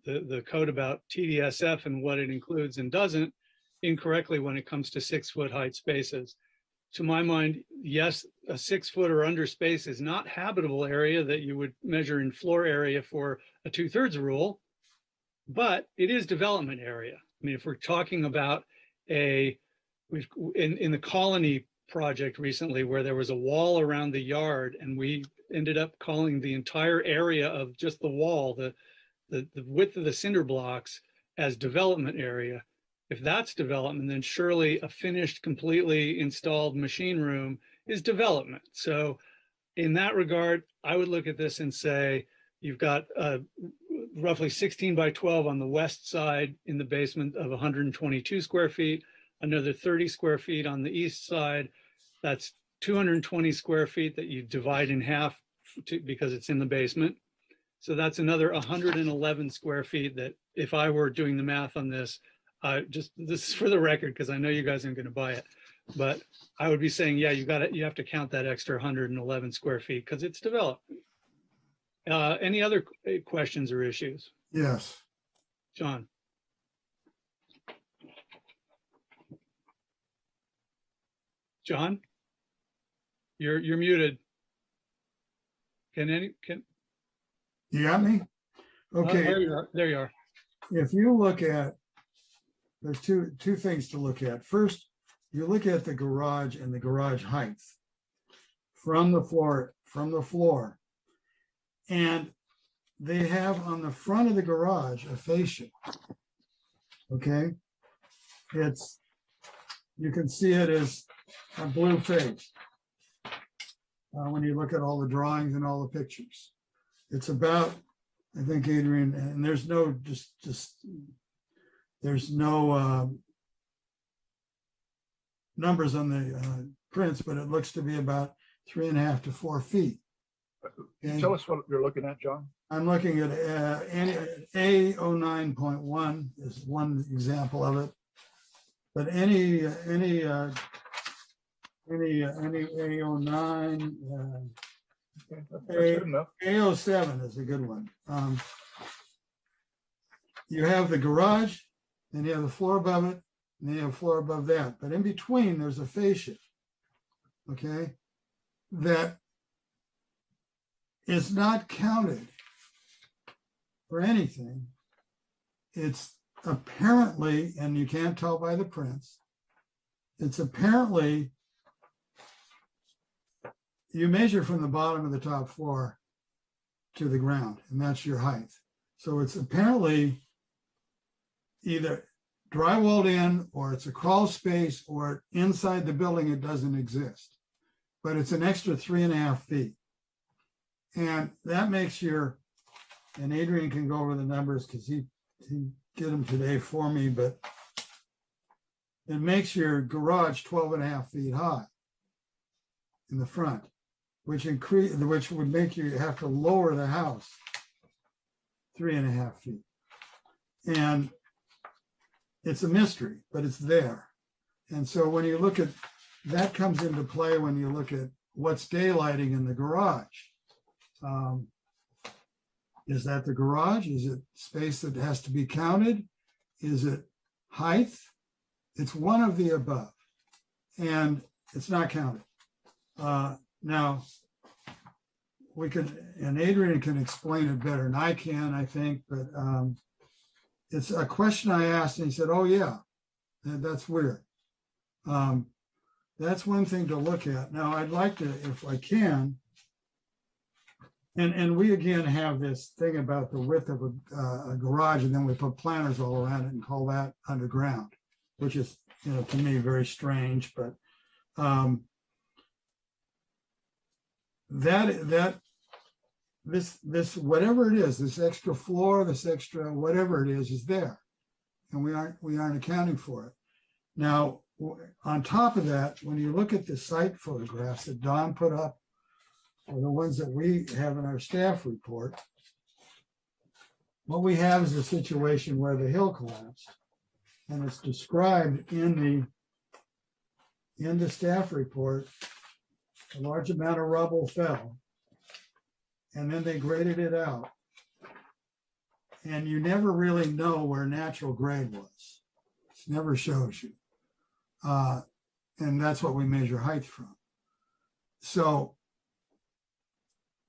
the code about TDSF and what it includes and doesn't incorrectly when it comes to 6-foot height spaces. To my mind, yes, a 6-foot or under space is not habitable area that you would measure in floor area for a 2/3 rule, but it is development area. I mean, if we're talking about in the Colony project recently where there was a wall around the yard and we ended up calling the entire area of just the wall, the width of the cinder blocks as development area. If that's development, then surely a finished, completely installed machine room is development. So in that regard, I would look at this and say, you've got roughly 16 by 12 on the west side in the basement of 122 square feet, another 30 square feet on the east side. That's 220 square feet that you divide in half because it's in the basement. So that's another 111 square feet that if I were doing the math on this, this is for the record, because I know you guys aren't going to buy it, but I would be saying, yeah, you have to count that extra 111 square feet because it's development. Any other questions or issues? Yes. John. John, you're muted. Can you got me? Okay. There you are. If you look at, there's two things to look at. First, you look at the garage and the garage height from the floor. And they have on the front of the garage a fascia. Okay. You can see it as a blue face when you look at all the drawings and all the pictures. It's about, I think, Adrian, and there's no there's no numbers on the prints, but it looks to be about 3.5 to 4 feet. And tell us what you're looking at, John. I'm looking at A09.1 is one example of it, but any A09, That's good enough. A07 is a good one. You have the garage, then you have the floor above it, and then you have a floor above that. But in between, there's a fascia, okay, that is not counted for anything. It's apparently, and you can't tell by the prints, it's apparently, you measure from the bottom of the top floor to the ground, and that's your height. So it's apparently either drywalled in, or it's a crawl space, or inside the building it doesn't exist. But it's an extra 3.5 feet. And that makes your, and Adrian can go over the numbers because he did them today for me, but it makes your garage 12.5 feet high in the front, which would make you have to lower the house 3.5 feet. And it's a mystery, but it's there. And so when you look at, that comes into play when you look at what's daylighting in the garage. Is that the garage? Is it space that has to be counted? Is it height? It's one of the above, and it's not counted. Now, we could, and Adrian can explain it better than I can, I think, but it's a question I asked, and he said, oh yeah, that's weird. That's one thing to look at. Now, I'd like to, if I can, and we again have this thing about the width of a garage, and then we put planters all around it and call that underground, which is, you know, to me very strange. But this whatever it is, this extra floor, this extra whatever it is there, and we aren't accounting for it. Now, on top of that, when you look at the site photographs that Don put up, or the ones that we have in our staff report, what we have is a situation where the hill collapsed, and it's described in the staff report. A large amount of rubble fell, and then they graded it out, and you never really know where natural grade was. It never shows you, and that's what we measure height from. So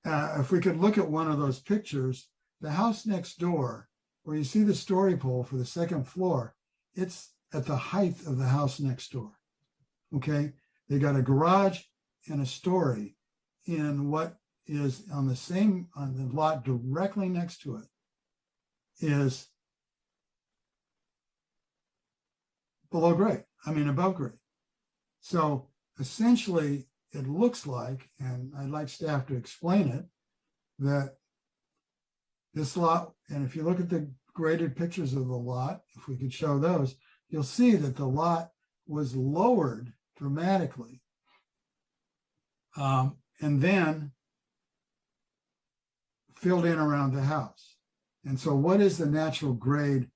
if we could look at one of those pictures, the house next door, where you see the story pole for the second floor, it's at the height of the house next door. Okay, they got a garage and a story in what is on the lot directly next to it is below grade, above grade. So essentially it looks like, and I'd like staff to explain it, that this lot, and if you look at the graded pictures of the lot, if we could show those, you'll see that the lot was lowered dramatically. And then filled in around the house. And so what is the natural grade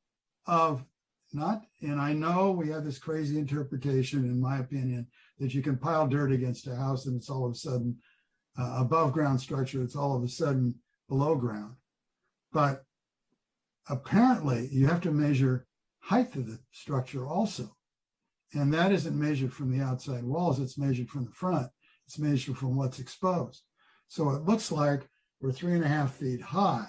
of not, and I know we have this crazy interpretation, in my opinion, that you can pile dirt against a house and it's all of a sudden above ground structure, it's all of a sudden below ground. But apparently you have to measure height of the structure also. And that isn't measured from the outside walls, it's measured from the front. It's measured from what's exposed. So it looks like we're 3.5 feet high.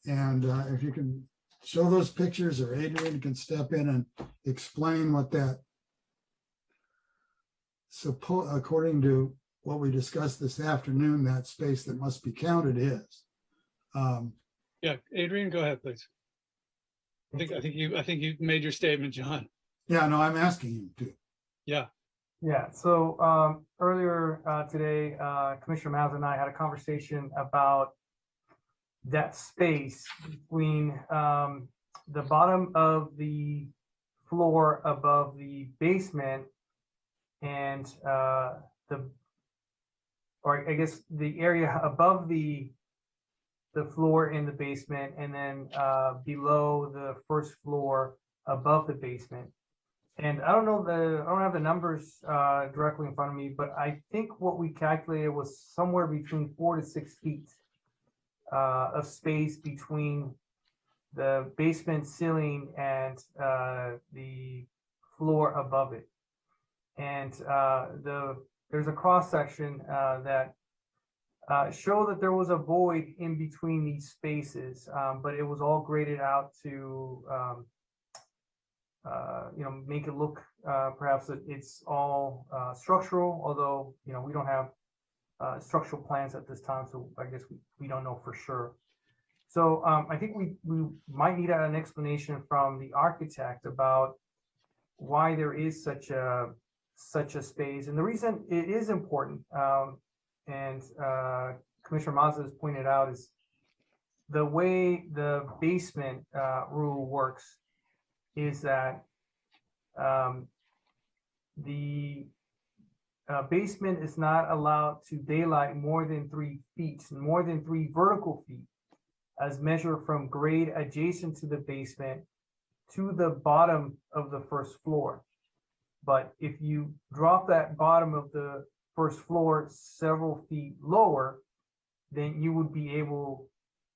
And if you can show those pictures, or Adrian can step in and explain what that, according to what we discussed this afternoon, that space that must be counted is. Yeah, Adrian, go ahead, please. I think you made your statement, John. Yeah, no, I'm asking him to. Yeah. Yeah, so earlier today, Commissioner Mauser and I had a conversation about that space between the bottom of the floor above the basement and the area above the floor in the basement, and then below the first floor above the basement. And I don't have the numbers directly in front of me, but I think what we calculated was somewhere between 4 to 6 feet of space between the basement ceiling and the floor above it. And there's a cross section that show that there was a void in between these spaces, but it was all graded out to make it look perhaps that it's all structural, although we don't have structural plans at this time, so I guess we don't know for sure. So I think we might need an explanation from the architect about why there is such a space, and the reason it is important, and Commissioner Mazza has pointed out, is the way the basement rule works is that the basement is not allowed to daylight more than 3 feet, more than 3 vertical feet, as measured from grade adjacent to the basement to the bottom of the first floor. But if you drop that bottom of the first floor several feet lower, then you would be able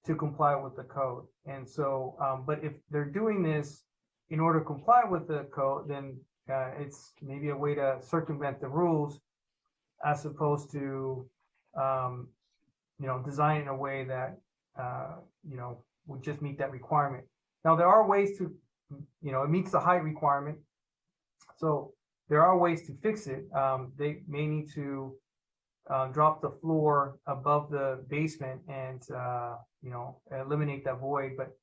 to comply with the code. And so, but if they're doing this in order to comply with the code, then it's maybe a way to circumvent the rules, as opposed to, design in a way that, would just meet that requirement. Now, there are ways to, it meets the height requirement. So there are ways to fix it. They may need to drop the floor above the basement and, eliminate that void. But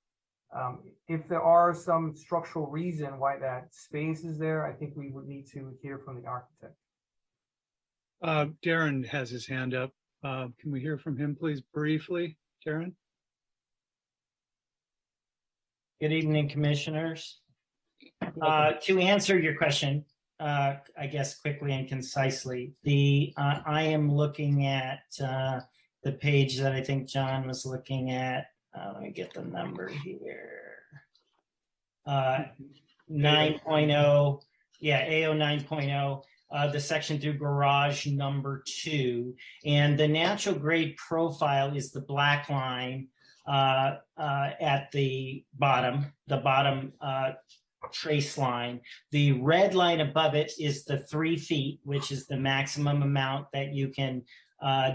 if there are some structural reason why that space is there, I think we would need to hear from the architect. Darren has his hand up. Can we hear from him, please, briefly, Darren? Good evening, commissioners. To answer your question, I guess quickly and concisely, I am looking at the page that I think John was looking at. Let me get the number here. 9.0, yeah, AO 9.0. The section through garage number 2, and the natural grade profile is the black line at the bottom trace line. The red line above it is the 3 feet, which is the maximum amount that you can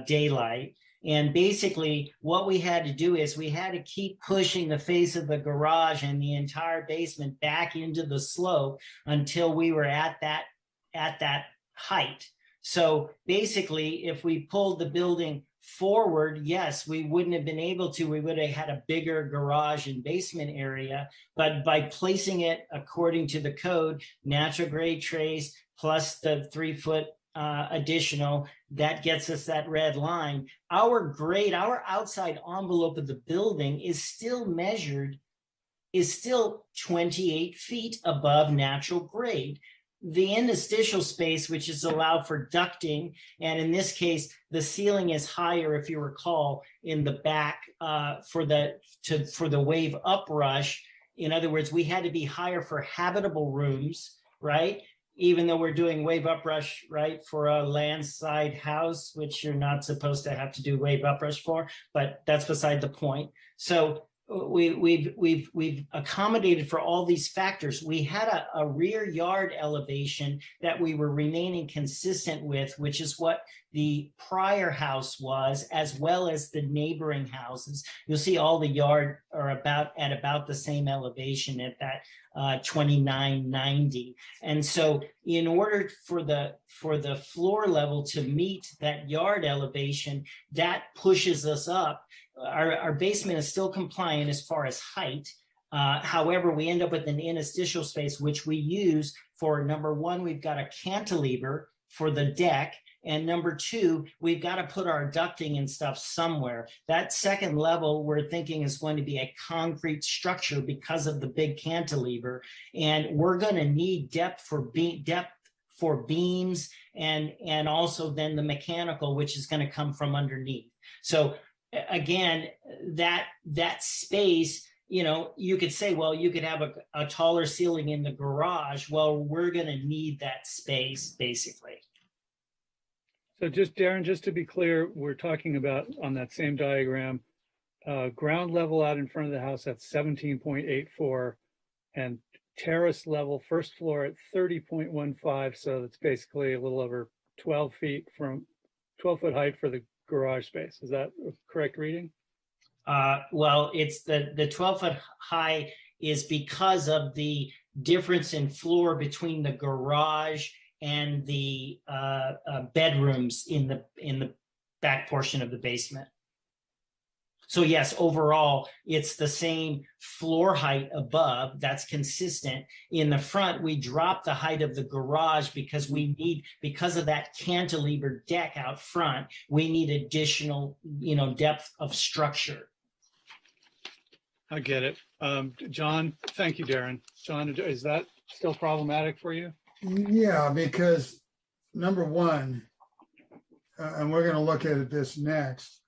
daylight. And basically what we had to do is we had to keep pushing the face of the garage and the entire basement back into the slope until we were at that height. So basically, if we pulled the building forward, yes, we wouldn't have been able to. We would have had a bigger garage and basement area. But by placing it according to the code, natural grade trace plus the 3 foot additional, that gets us that red line. Our grade, our outside envelope of the building is still 28 feet above natural grade. The interstitial space, which is allowed for ducting, and in this case, the ceiling is higher, if you recall, in the back for the wave uprush. In other words, we had to be higher for habitable rooms, right? Even though we're doing wave uprush, right, for a landside house, which you're not supposed to have to do wave uprush for, but that's beside the point. So we've accommodated for all these factors. We had a rear yard elevation that we were remaining consistent with, which is what the prior house was, as well as the neighboring houses. You'll see all the yard are at about the same elevation at that 2990. And so in order for the floor level to meet that yard elevation, that pushes us up. Our basement is still compliant as far as height. However, we end up with an interstitial space, which we use for, number one, we've got a cantilever for the deck. And number two, we've got to put our ducting and stuff somewhere. That second level we're thinking is going to be a concrete structure because of the big cantilever. And we're going to need depth for beams and also then the mechanical, which is going to come from underneath. So again, that space you could say, well, you could have a taller ceiling in the garage. Well, we're going to need that space basically. So just Darren, just to be clear, we're talking about on that same diagram, ground level out in front of the house, that's 17.84, and terrace level, first floor at 30.15. So that's basically a little over 12 feet from 12-foot height for the garage space. Is that a correct reading? Well, it's the 12-foot high is because of the difference in floor between the garage and the bedrooms in the back portion of the basement. So yes, overall, it's the same floor height above. That's consistent. In the front, we drop the height of the garage because because of that cantilever deck out front, we need additional, depth of structure. I get it. John, thank you, Darren. John, is that still problematic for you? Yeah, because number one, and we're going to look at this next,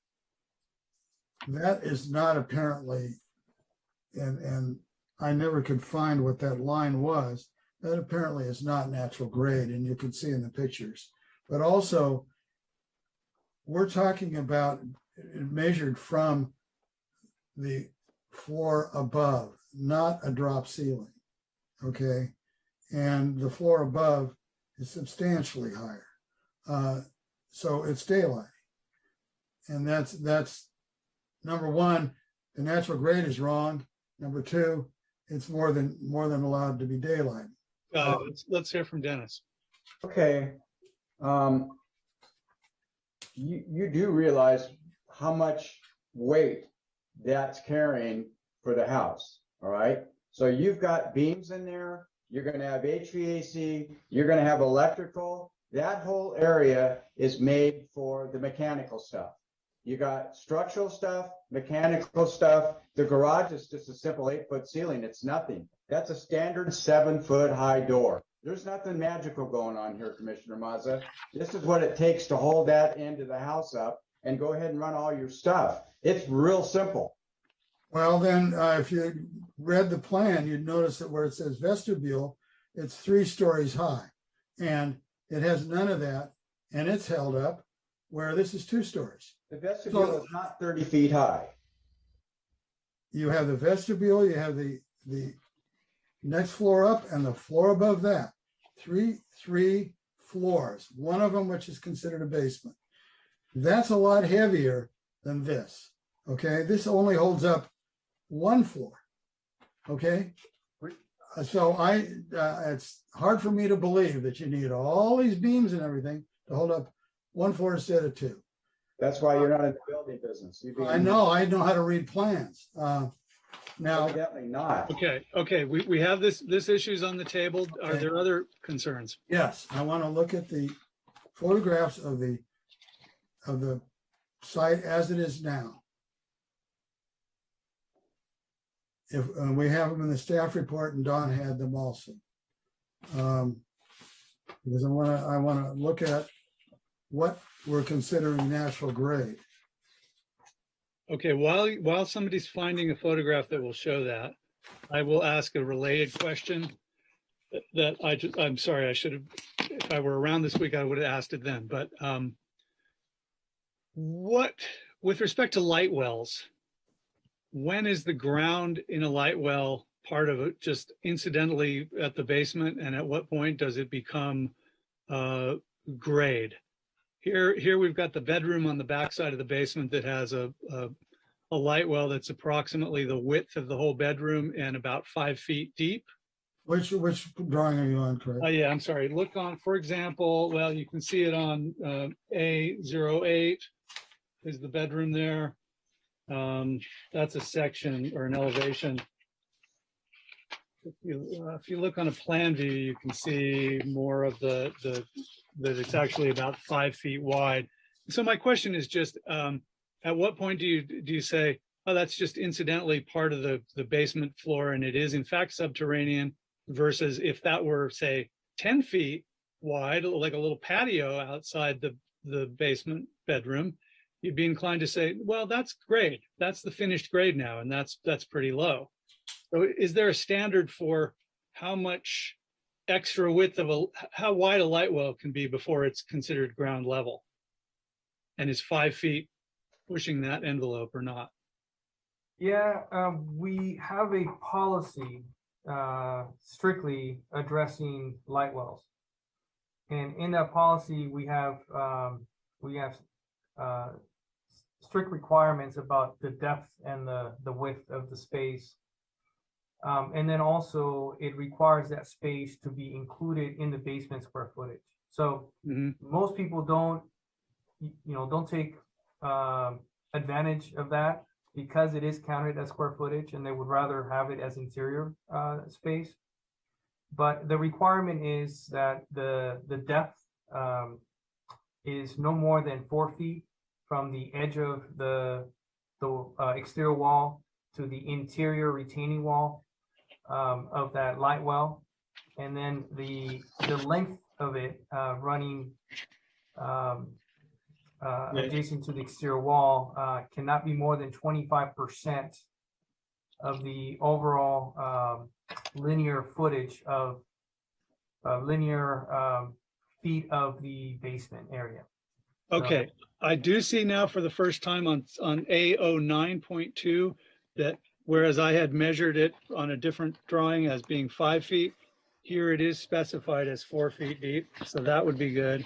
that is not apparently, and I never could find what that line was, that apparently is not natural grade, and you can see in the pictures. But also, we're talking about measured from the floor above, not a drop ceiling, okay? And the floor above is substantially higher. So it's daylight. And that's number one, the natural grade is wrong. Number two, it's more than allowed to be daylight. Let's hear from Dennis. Okay. You do realize how much weight that's carrying for the house, all right? So you've got beams in there, you're going to have HVAC, you're going to have electrical. That whole area is made for the mechanical stuff. You got structural stuff, mechanical stuff. The garage is just a simple 8-foot ceiling. It's nothing. That's a standard 7-foot high door. There's nothing magical going on here, Commissioner Mazza. This is what it takes to hold that end of the house up and go ahead and run all your stuff. It's real simple. Well, then, if you read the plan, you'd notice that where it says vestibule, it's 3 stories high. And it has none of that, and it's held up, where this is 2 stories. The vestibule is not 30 feet high. You have the vestibule, you have the next floor up, and the floor above that. Three floors, one of them which is considered a basement. That's a lot heavier than this, okay? This only holds up 1 floor, okay? So it's hard for me to believe that you need all these beams and everything to hold up 1 floor instead of 2. That's why you're not in the building business. I know how to read plans. Now, definitely not. Okay. We have this issues on the table. Are there other concerns? Yes, I want to look at the photographs of the site as it is now. If we have them in the staff report, and Don had them also, because I want to look at what we're considering natural grade. Okay, while somebody's finding a photograph that will show that, I will ask a related question that I'm sorry, I should have, if I were around this week, I would have asked it then. But with respect to light wells, when is the ground in a light well part of it, just incidentally at the basement, and at what point does it become grade? Here we've got the bedroom on the backside of the basement that has a light well that's approximately the width of the whole bedroom and about 5 feet deep. Which drawing are you on, Craig? Yeah, I'm sorry. Look on, for example, well, you can see it on A08 is the bedroom there. That's a section or an elevation. If you look on a plan view, you can see more of that it's actually about 5 feet wide. So my question is just, at what point do you say, oh, that's just incidentally part of the basement floor and it is in fact subterranean, versus if that were, say, 10 feet wide, like a little patio outside the basement bedroom, you'd be inclined to say, well, that's grade. That's the finished grade now, and that's pretty low. So is there a standard for how much extra width of how wide a light well can be before it's considered ground level? And is 5 feet pushing that envelope or not? Yeah, we have a policy strictly addressing light wells. And in that policy, we have strict requirements about the depth and the width of the space. And then also it requires that space to be included in the basement square footage. So most people don't take advantage of that because it is counted as square footage and they would rather have it as interior space. But the requirement is that the depth is no more than 4 feet from the edge of the exterior wall to the interior retaining wall of that light well, and then the length of it running adjacent to the exterior wall cannot be more than 25% of the overall linear footage of linear feet of the basement area. Okay, I do see now for the first time on A09.2 that whereas I had measured it on a different drawing as being 5 feet, here it is specified as 4 feet deep, so that would be good.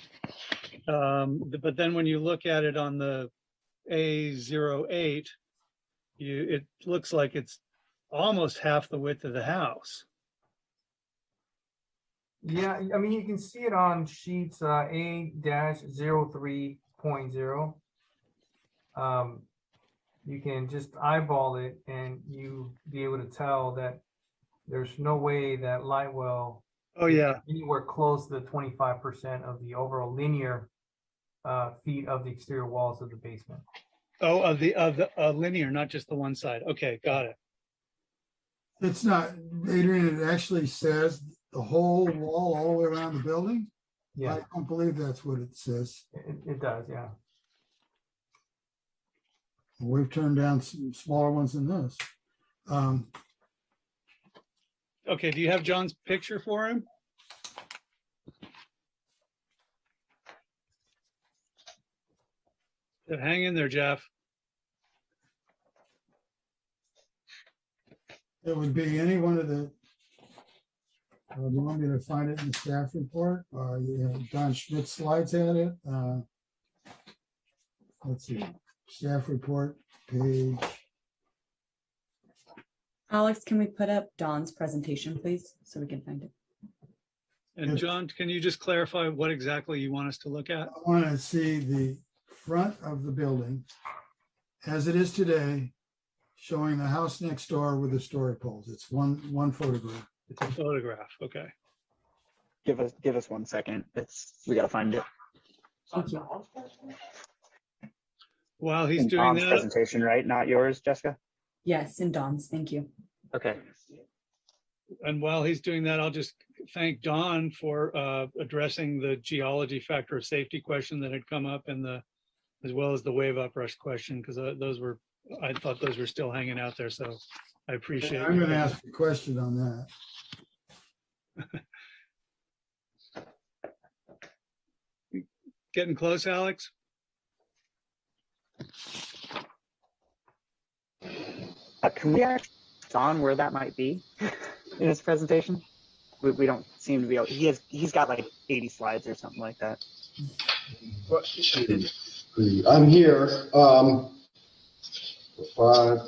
But then when you look at it on the A08, it looks like it's almost half the width of the house. Yeah, I mean, you can see it on sheets A-03.0. You can just eyeball it and you be able to tell that there's no way that light well anywhere close to the 25% of the overall linear feet of the exterior walls of the basement. Oh, of the linear, not just the one side. Okay, got it. It's not, Adrian, it actually says the whole wall all the way around the building? Yeah. I don't believe that's what it says. It does, yeah. We've turned down some smaller ones than this. Okay, do you have John's picture for him? Hang in there, Jeff. It would be any one of the, do you want me to find it in the staff report? Don Schmidt slides at it. Let's see, staff report page. Alex, can we put up Don's presentation, please, so we can find it? And John, can you just clarify what exactly you want us to look at? I want to see the front of the building as it is today, showing the house next door with the story poles. It's one photograph. It's a photograph. Okay. Give us 1 second. We gotta find it. Thank you. While he's In doing Tom's that, presentation, right? Not yours, Jessica? Yes, and Don's. Thank you. Okay. and while he's doing that, I'll just thank Don for addressing the geology factor of safety question that had come up in the, as well as the wave uprush question, because those were, I thought those were still hanging out there. So I appreciate it. I'm going to ask a question on that. Getting close, Alex? Can we ask Don where that might be in his presentation? We don't seem to be able, he's got like 80 slides or something like that. I'm here.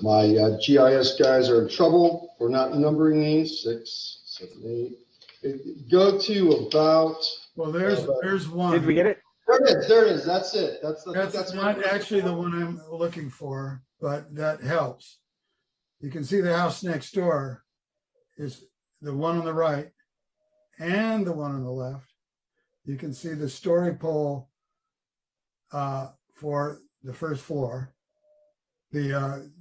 My GIS guys are in trouble for not numbering these. 6, 7, 8. Go to about. Well, there's one. Did we get it? There it is. That's it. That's not actually the one I'm looking for, but that helps. You can see the house next door is the one on the right and the one on the left. You can see the story pole for the first floor. The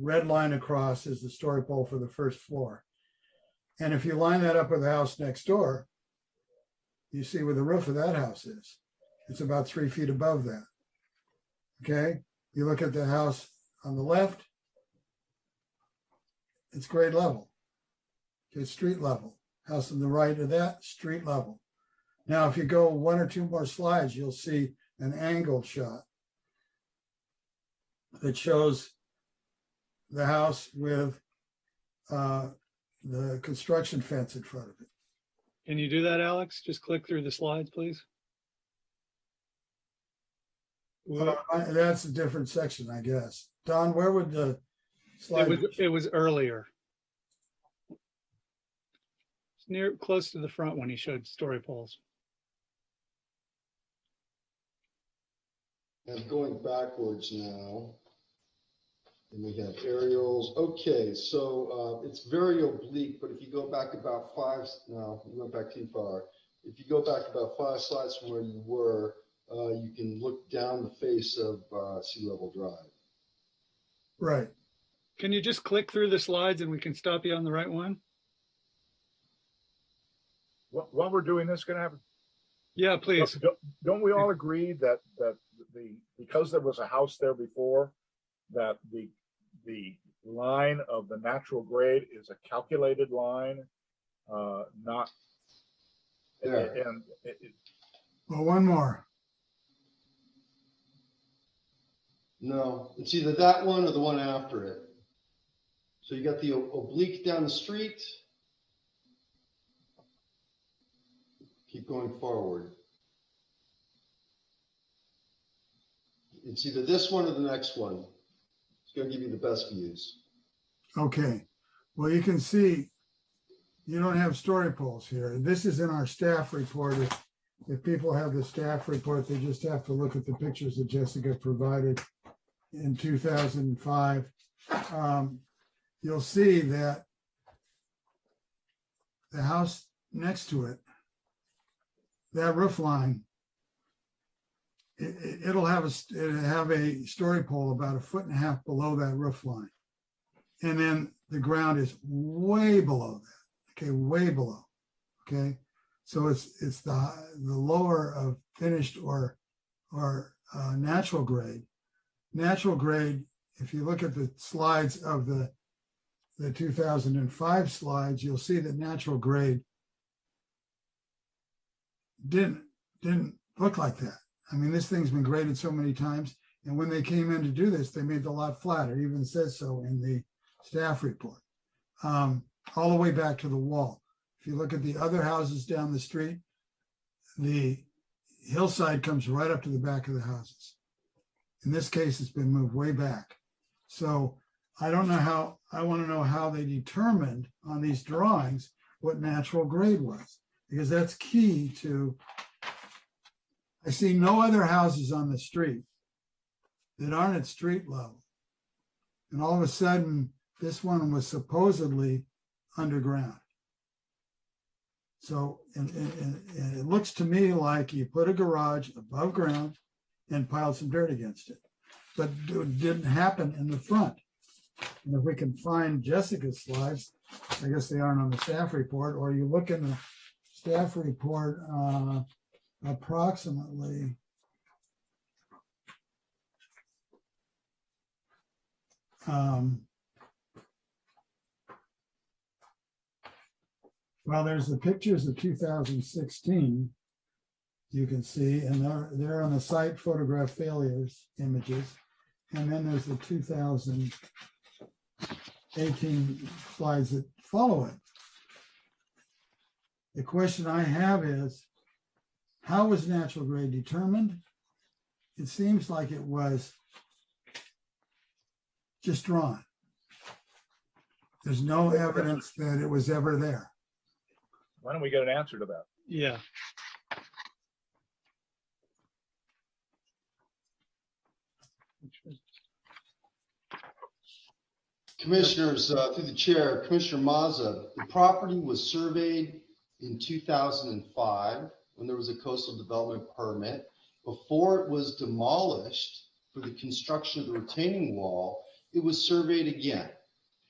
red line across is the story pole for the first floor. And if you line that up with the house next door, you see where the roof of that house is. It's about 3 feet above that. Okay. You look at the house on the left, it's grade level. Okay, street level. House on the right of that, street level. Now, if you go one or two more slides, you'll see an angled shot that shows the house with the construction fence in front of it. Can you do that, Alex? Just click through the slides, please. That's a different section, I guess. Don, where would the slide? It was earlier. It's near, close to the front when he showed story poles. And going backwards now, and we have aerials. Okay, so it's very oblique, but if you go back about no, you went back too far. If you go back about 5 slides from where you were, you can look down the face of Sea Level Drive. Right. Can you just click through the slides and we can stop you on the right one? While we're doing this, can I have? Yeah, please. Don't we all agree that because there was a house there before, that the line of the natural grade is a calculated line, not. There. Well, one more. No, it's either that one or the one after it. So you got the oblique down the street. Keep going forward. It's either this one or the next one. It's going to give you the best views. Okay. Well, you can see you don't have story poles here. This is in our staff report. If people have the staff report, they just have to look at the pictures that Jessica provided in 2005. You'll see that the house next to it, that roof line, it'll have a story pole about 1.5 feet below that roof line. And then the ground is way below that, okay, way below, okay? So it's the lower of finished or natural grade. Natural grade, if you look at the slides of the 2005 slides, you'll see that natural grade didn't look like that. I mean, this thing's been graded so many times, and when they came in to do this, they made the lot flatter. It even says so in the staff report, all the way back to the wall. If you look at the other houses down the street, the hillside comes right up to the back of the houses. In this case, it's been moved way back. So I don't know how, I want to know how they determined on these drawings what natural grade was, because that's key to, I see no other houses on the street that aren't at street level. And all of a sudden, this one was supposedly underground. So and it looks to me like you put a garage above ground and piled some dirt against it. But it didn't happen in the front. And if we can find Jessica's slides, I guess they aren't on the staff report, or you look in the staff report, approximately well, there's the pictures of 2016 you can see, and they're on the site photograph failures images. And then there's the 2018 slides that follow it. The question I have is, how was natural grade determined? It seems like it was just drawn. There's no evidence that it was ever there. Why don't we get an answer to that? Yeah. Commissioners, through the chair, Commissioner Mazza, the property was surveyed in 2005 when there was a coastal development permit. Before it was demolished for the construction of the retaining wall, it was surveyed again.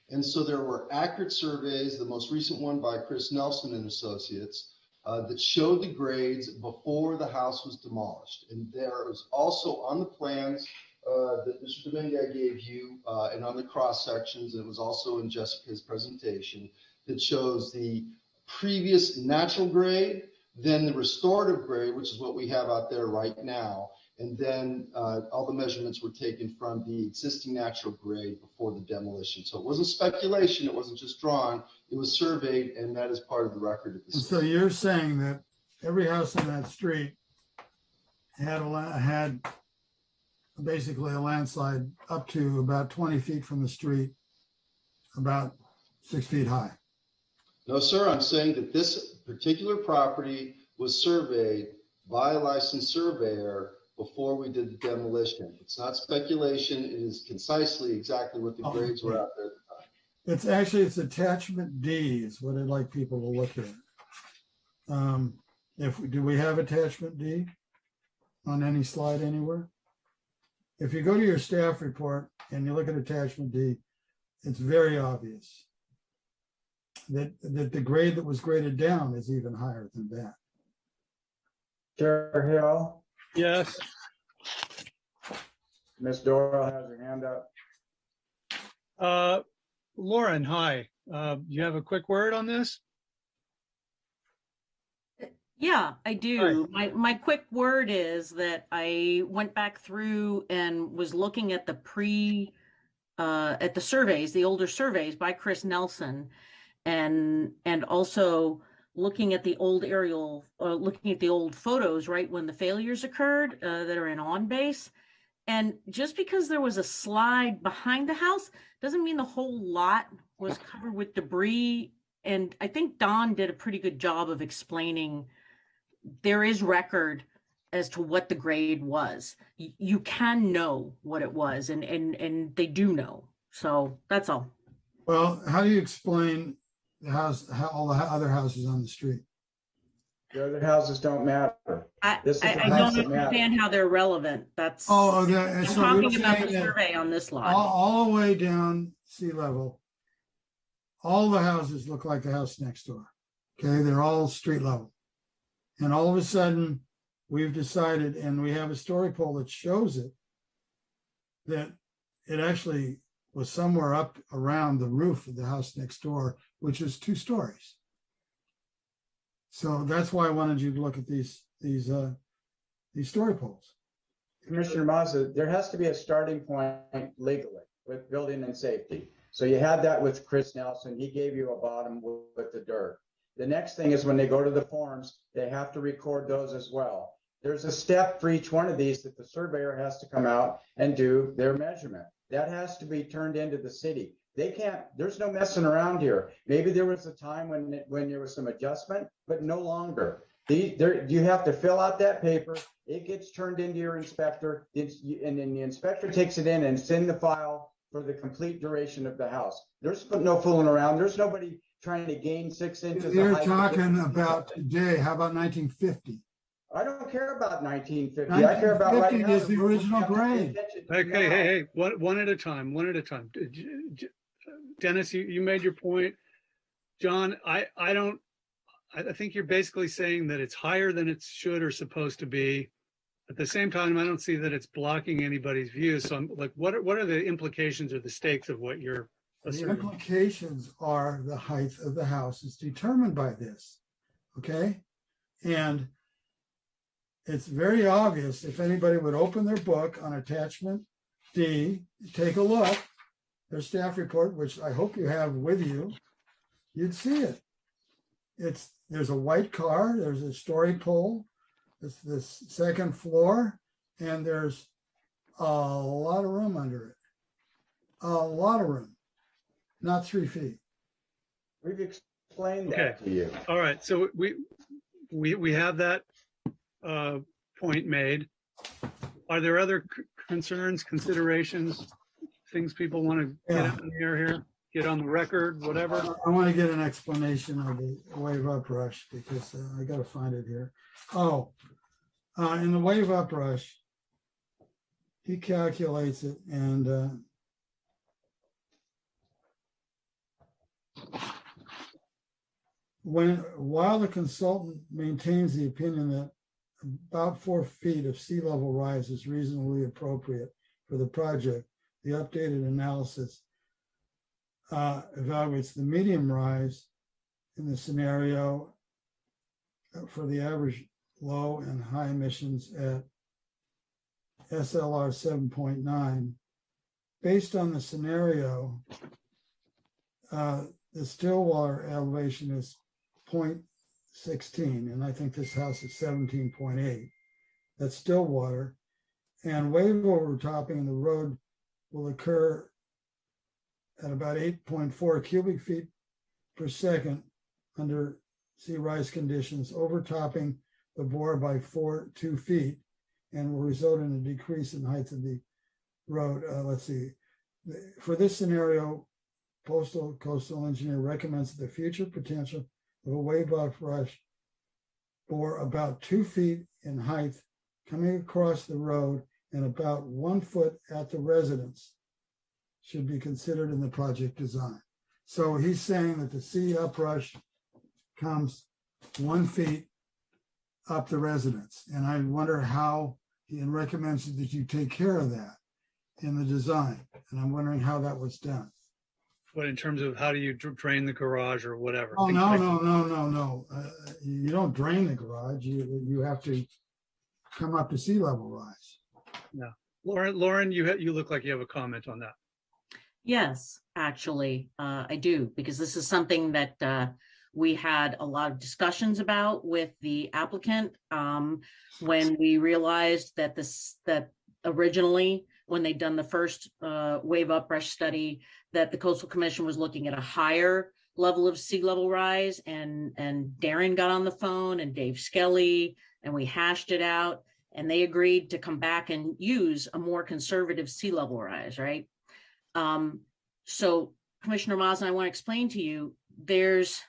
And so there were accurate surveys, the most recent one by Chris Nelson and Associates, that showed the grades before the house was demolished. And there is also on the plans that Mr. Dominguez gave you, and on the cross sections, and it was also in Jessica's presentation, that shows the previous natural grade, then the restorative grade, which is what we have out there right now. And then all the measurements were taken from the existing natural grade before the demolition. So it wasn't speculation, it wasn't just drawn, it was surveyed, and that is part of the record of the So you're saying that every house on that street had basically a landslide up to about 20 feet from the street, about 6 feet high. No, sir, I'm saying that this particular property was surveyed by a licensed surveyor before we did the demolition. It's not speculation, it is concisely exactly what the grades were out there at the time. It's actually, it's attachment D is what I'd like people to look at. Do we have attachment D on any slide anywhere? If you go to your staff report and you look at attachment D, it's very obvious that the grade that was graded down is even higher than that. Chair Hill, Yes. Ms. Doral has her hand up. Lauren, hi. You have a quick word on this? Yeah, I do. My quick word is that I went back through and was looking at the at the surveys, the older surveys by Chris Nelson, and also looking at the old aerial, looking at the old photos, right, when the failures occurred that are in OnBase. And just because there was a slide behind the house doesn't mean the whole lot was covered with debris. And I think Don did a pretty good job of explaining there is record as to what the grade was. You can know what it was, and they do know. So that's all. Well, how do you explain the house, how all the other houses on the street? The other houses don't matter. I don't understand how they're relevant. That's okay. I'm So talking about the saying that survey on this lot. all the way down sea level, all the houses look like the house next door. Okay, they're all street level. And all of a sudden, we've decided, and we have a story pole that shows it, that it actually was somewhere up around the roof of the house next door, which is 2 stories. So that's why I wanted you to look at these story poles. Commissioner Mazza, there has to be a starting point legally with building and safety. So you had that with Chris Nelson. He gave you a bottom with the dirt. The next thing is when they go to the forms, they have to record those as well. There's a step for each one of these that the surveyor has to come out and do their measurement. That has to be turned into the city. They can't, there's no messing around here. Maybe there was a time when there was some adjustment, but no longer. You have to fill out that paper. It gets turned into your inspector, and then the inspector takes it in and sends the file for the complete duration of the house. There's no fooling around. There's nobody trying to gain 6 inches. You're talking about today. How about 1950? I don't care about 1950. I care about right now. Is the original grade. Okay, hey, one at a time, Dennis, you made your point. John, I think you're basically saying that it's higher than it should or supposed to be. At the same time, I don't see that it's blocking anybody's view. So I'm like, what are the implications or the stakes of what you're asserting? The implications are the height of the house is determined by this, okay? And it's very obvious if anybody would open their book on attachment D, take a look, their staff report, which I hope you have with you, you'd see it. There's a white car, there's a story pole, it's this second floor, and there's a lot of room under it. A lot of room, not 3 feet. We've explained that to you. All right, so we have that point made. Are there other concerns, considerations, things people want to get out in the air here, get on the record, whatever? I want to get an explanation of the wave uprush because I got to find it here. In the wave uprush, he calculates it, and while the consultant maintains the opinion that about 4 feet of sea level rise is reasonably appropriate, for the project. The updated analysis evaluates the medium rise in the scenario for the average low and high emissions at SLR 7.9. Based on the scenario, the still water elevation is 0.16, and I think this house is 17.8. That's still water. And wave overtopping in the road will occur at about 8.4 cubic feet per second under sea rise conditions, overtopping the bore by 2 feet, and will result in a decrease in height of the road. Let's see. For this scenario, coastal engineer recommends that the future potential of a wave uprush bore about 2 feet in height coming across the road and about 1 foot at the residence should be considered in the project design. So he's saying that the sea uprush comes 1 feet up the residence. And I wonder how he recommends that you take care of that in the design. And I'm wondering how that was done. But in terms of how do you drain the garage or whatever? Oh, no. You don't drain the garage. You have to come up to sea level rise. Yeah. Lauren, you look like you have a comment on that. Yes, actually, I do, because this is something that we had a lot of discussions about with the applicant when we realized that that originally, when they'd done the first wave uprush study, that the Coastal Commission was looking at a higher level of sea level rise, and Darren got on the phone and Dave Skelly, and we hashed it out, and they agreed to come back and use a more conservative sea level rise, right? So Commissioner Mazen, I want to explain to you, there's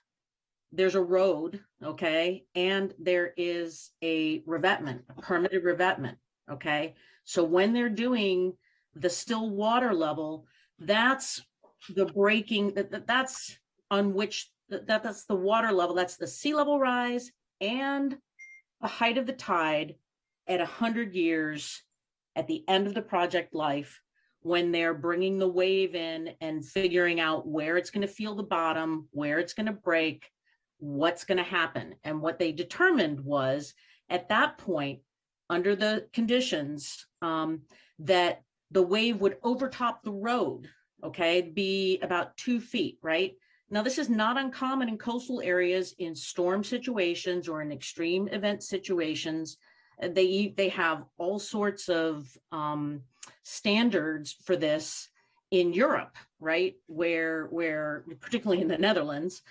a road, okay? And there is a revetment, a permitted revetment, okay? So when they're doing the still water level, that's the breaking, that's on which, that's the water level, that's the sea level rise and the height of the tide at 100 years at the end of the project life, when they're bringing the wave in and figuring out where it's going to feel the bottom, where it's going to break, what's going to happen. And what they determined was at that point, under the conditions, that the wave would overtop the road, okay, be about 2 feet, right? Now, this is not uncommon in coastal areas in storm situations or in extreme event situations. They have all sorts of standards for this in Europe, right? Where particularly in the Netherlands,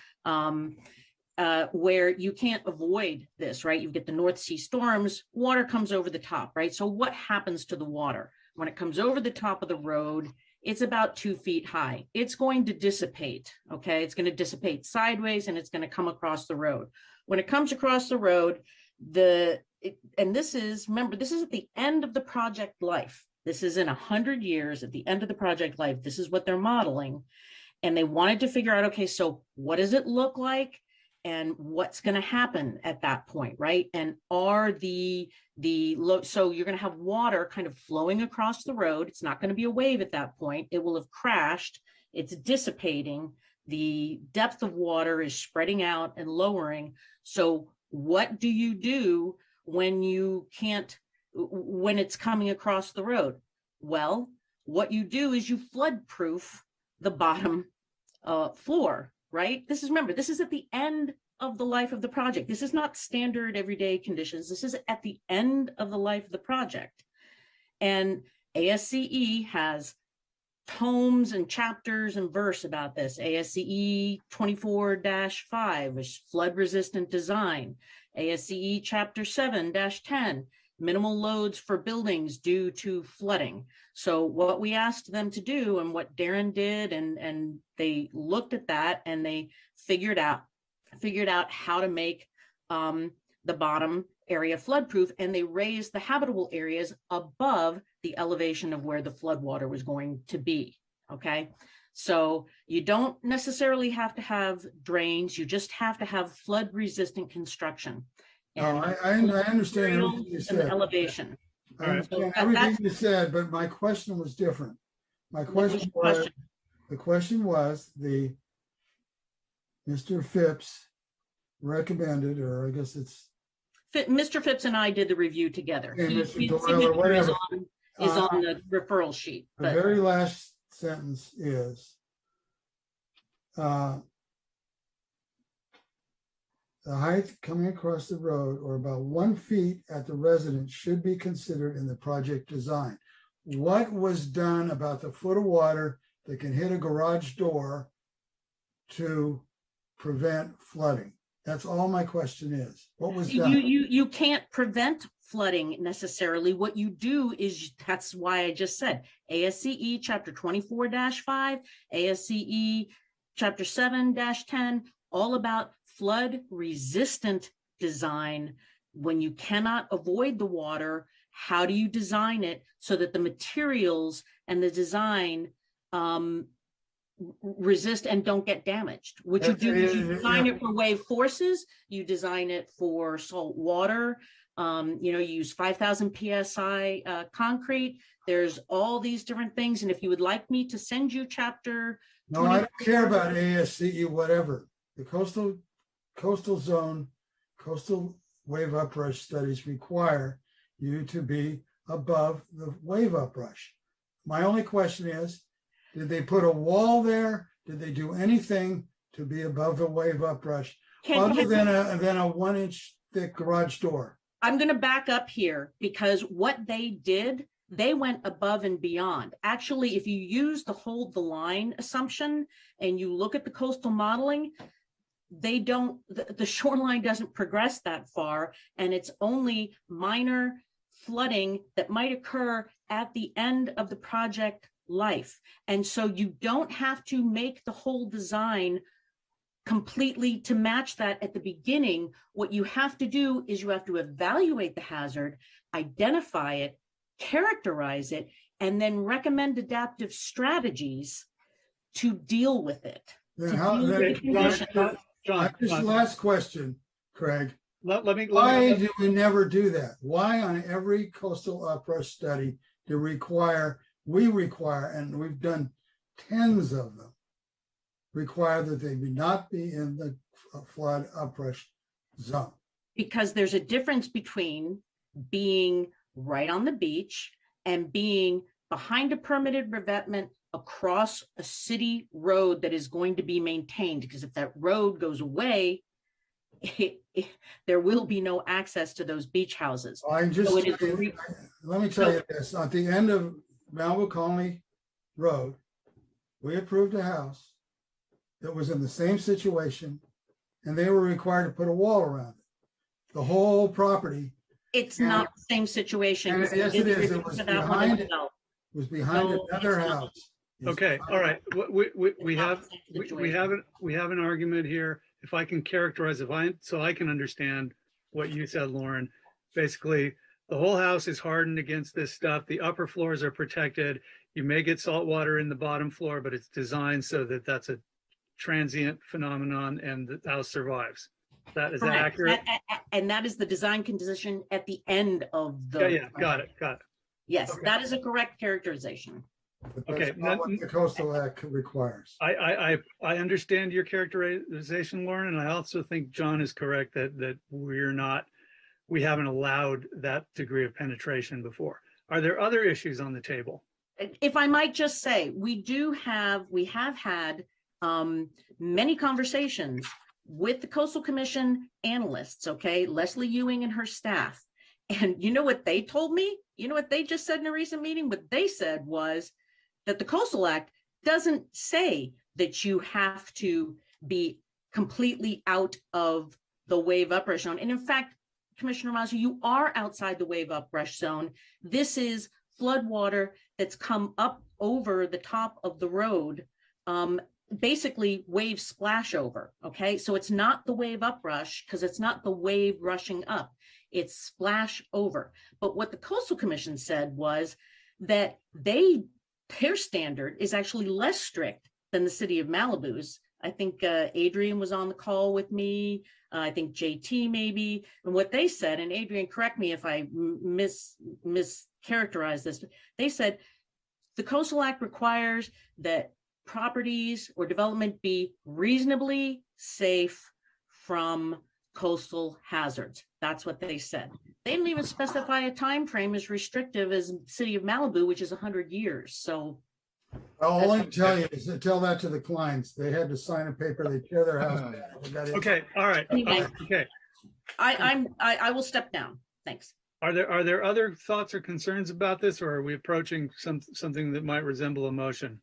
where you can't avoid this, right? You get the North Sea storms, water comes over the top, right? So what happens to the water? When it comes over the top of the road, it's about 2 feet high. It's going to dissipate, okay? It's going to dissipate sideways and it's going to come across the road. When it comes across the road, and this is, remember, this is at the end of the project life. This is in 100 years at the end of the project life. This is what they're modeling. And they wanted to figure out, okay, so what does it look like? And what's going to happen at that point, right? And are so you're going to have water kind of flowing across the road. It's not going to be a wave at that point. It will have crashed. It's dissipating. The depth of water is spreading out and lowering. So what do you do when it's coming across the road? Well, what you do is you flood proof the bottom floor, right? Remember, this is at the end of the life of the project. This is not standard everyday conditions. This is at the end of the life of the project. And ASCE has tomes and chapters and verse about this. ASCE 24-5 is flood resistant design. ASCE chapter 7-10, minimal loads for buildings due to flooding. So what we asked them to do and what Darren did, and they looked at that and they figured out how to make the bottom area floodproof, and they raised the habitable areas above the elevation of where the flood water was going to be, okay? So you don't necessarily have to have drains, you just have to have flood resistant construction. I understand everything you said. Elevation. I understand everything you said, but my question was different. My question was, the question was Mr. Phipps recommended, or I guess it's. Mr. Phipps and I did the review together. Okay, His Mr. Doyle or signature whatever. is on the referral sheet. The But very last sentence is, the height coming across the road or about 1 feet at the residence should be considered in the project design. What was done about the foot of water that can hit a garage door to prevent flooding? That's all my question is. What was done? you can't prevent flooding necessarily. What you do is, that's why I just said ASCE chapter 24-5, ASCE chapter 7-10, all about flood resistant design. When you cannot avoid the water, how do you design it so that the materials and the design resist and don't get damaged? What you do is you design it for wave forces, you design it for salt water, you use 5,000 PSI concrete. There's all these different things. And if you would like me to send you chapter. No, I don't care about ASCE, whatever. The coastal zone, coastal wave uprush studies require you to be above the wave uprush. My only question is, did they put a wall there? Did they do anything to be above the wave uprush other than a 1 inch thick garage door? I'm going to back up here because what they did, they went above and beyond. Actually, if you use the hold the line assumption and you look at the coastal modeling, the shoreline doesn't progress that far, and it's only minor flooding that might occur at the end of the project life. And so you don't have to make the whole design completely to match that at the beginning. What you have to do is you have to evaluate the hazard, identify it, characterize it, and then recommend adaptive strategies to deal with it. Just last question, Craig. Why do we never do that? Why on every coastal uprush study do we require, and we've done tens of them, require that they not be in the flood uprush zone? Because there's a difference between being right on the beach and being behind a permitted revetment across a city road that is going to be maintained. Because if that road goes away, there will be no access to those beach houses. Let me tell you this. At the end of Malibu Colony Road, we approved a house that was in the same situation, and they were required to put a wall around it. The whole property. It's not the same situation. Yes, it is. It was behind another house. Okay, all right. We have an argument here. If I can characterize so I can understand what you said, Lauren. Basically, the whole house is hardened against this stuff. The upper floors are protected. You may get salt water in the bottom floor, but it's designed so that that's a transient phenomenon and the house survives. Is that accurate? And that is the design condition at the end of the. Yeah, got it. Yes, okay. That is a correct characterization. Okay, not what the Coastal Act requires. I understand your characterization, Lauren, and I also think John is correct that we haven't allowed that degree of penetration before. Are there other issues on the table? If I might just say, we have had many conversations with the Coastal Commission analysts, okay, Leslie Ewing and her staff. And you know what they told me? You know what they just said in a recent meeting? What they said was that the Coastal Act doesn't say that you have to be completely out of the wave uprush zone. And in fact, Commissioner Mazza, you are outside the wave uprush zone. This is flood water that's come up over the top of the road, basically wave splash over, okay? So it's not the wave uprush because it's not the wave rushing up, it's splash over. But what the Coastal Commission said was that their standard is actually less strict than the city of Malibu's I think Adrian was on the call with me. I think JT maybe. And what they said, and Adrian, correct me if I mischaracterize this, but they said the Coastal Act requires that properties or development be reasonably safe from coastal hazards. That's what they said. They didn't even specify a time frame as restrictive as City of Malibu, which is 100 years. So All I can tell you is to tell that to the clients. They had to sign a paper, they tear their house down. Okay, all right. Anyway. Okay. I will step down. Thanks. Are there other thoughts or concerns about this, or are we approaching something that might resemble a motion?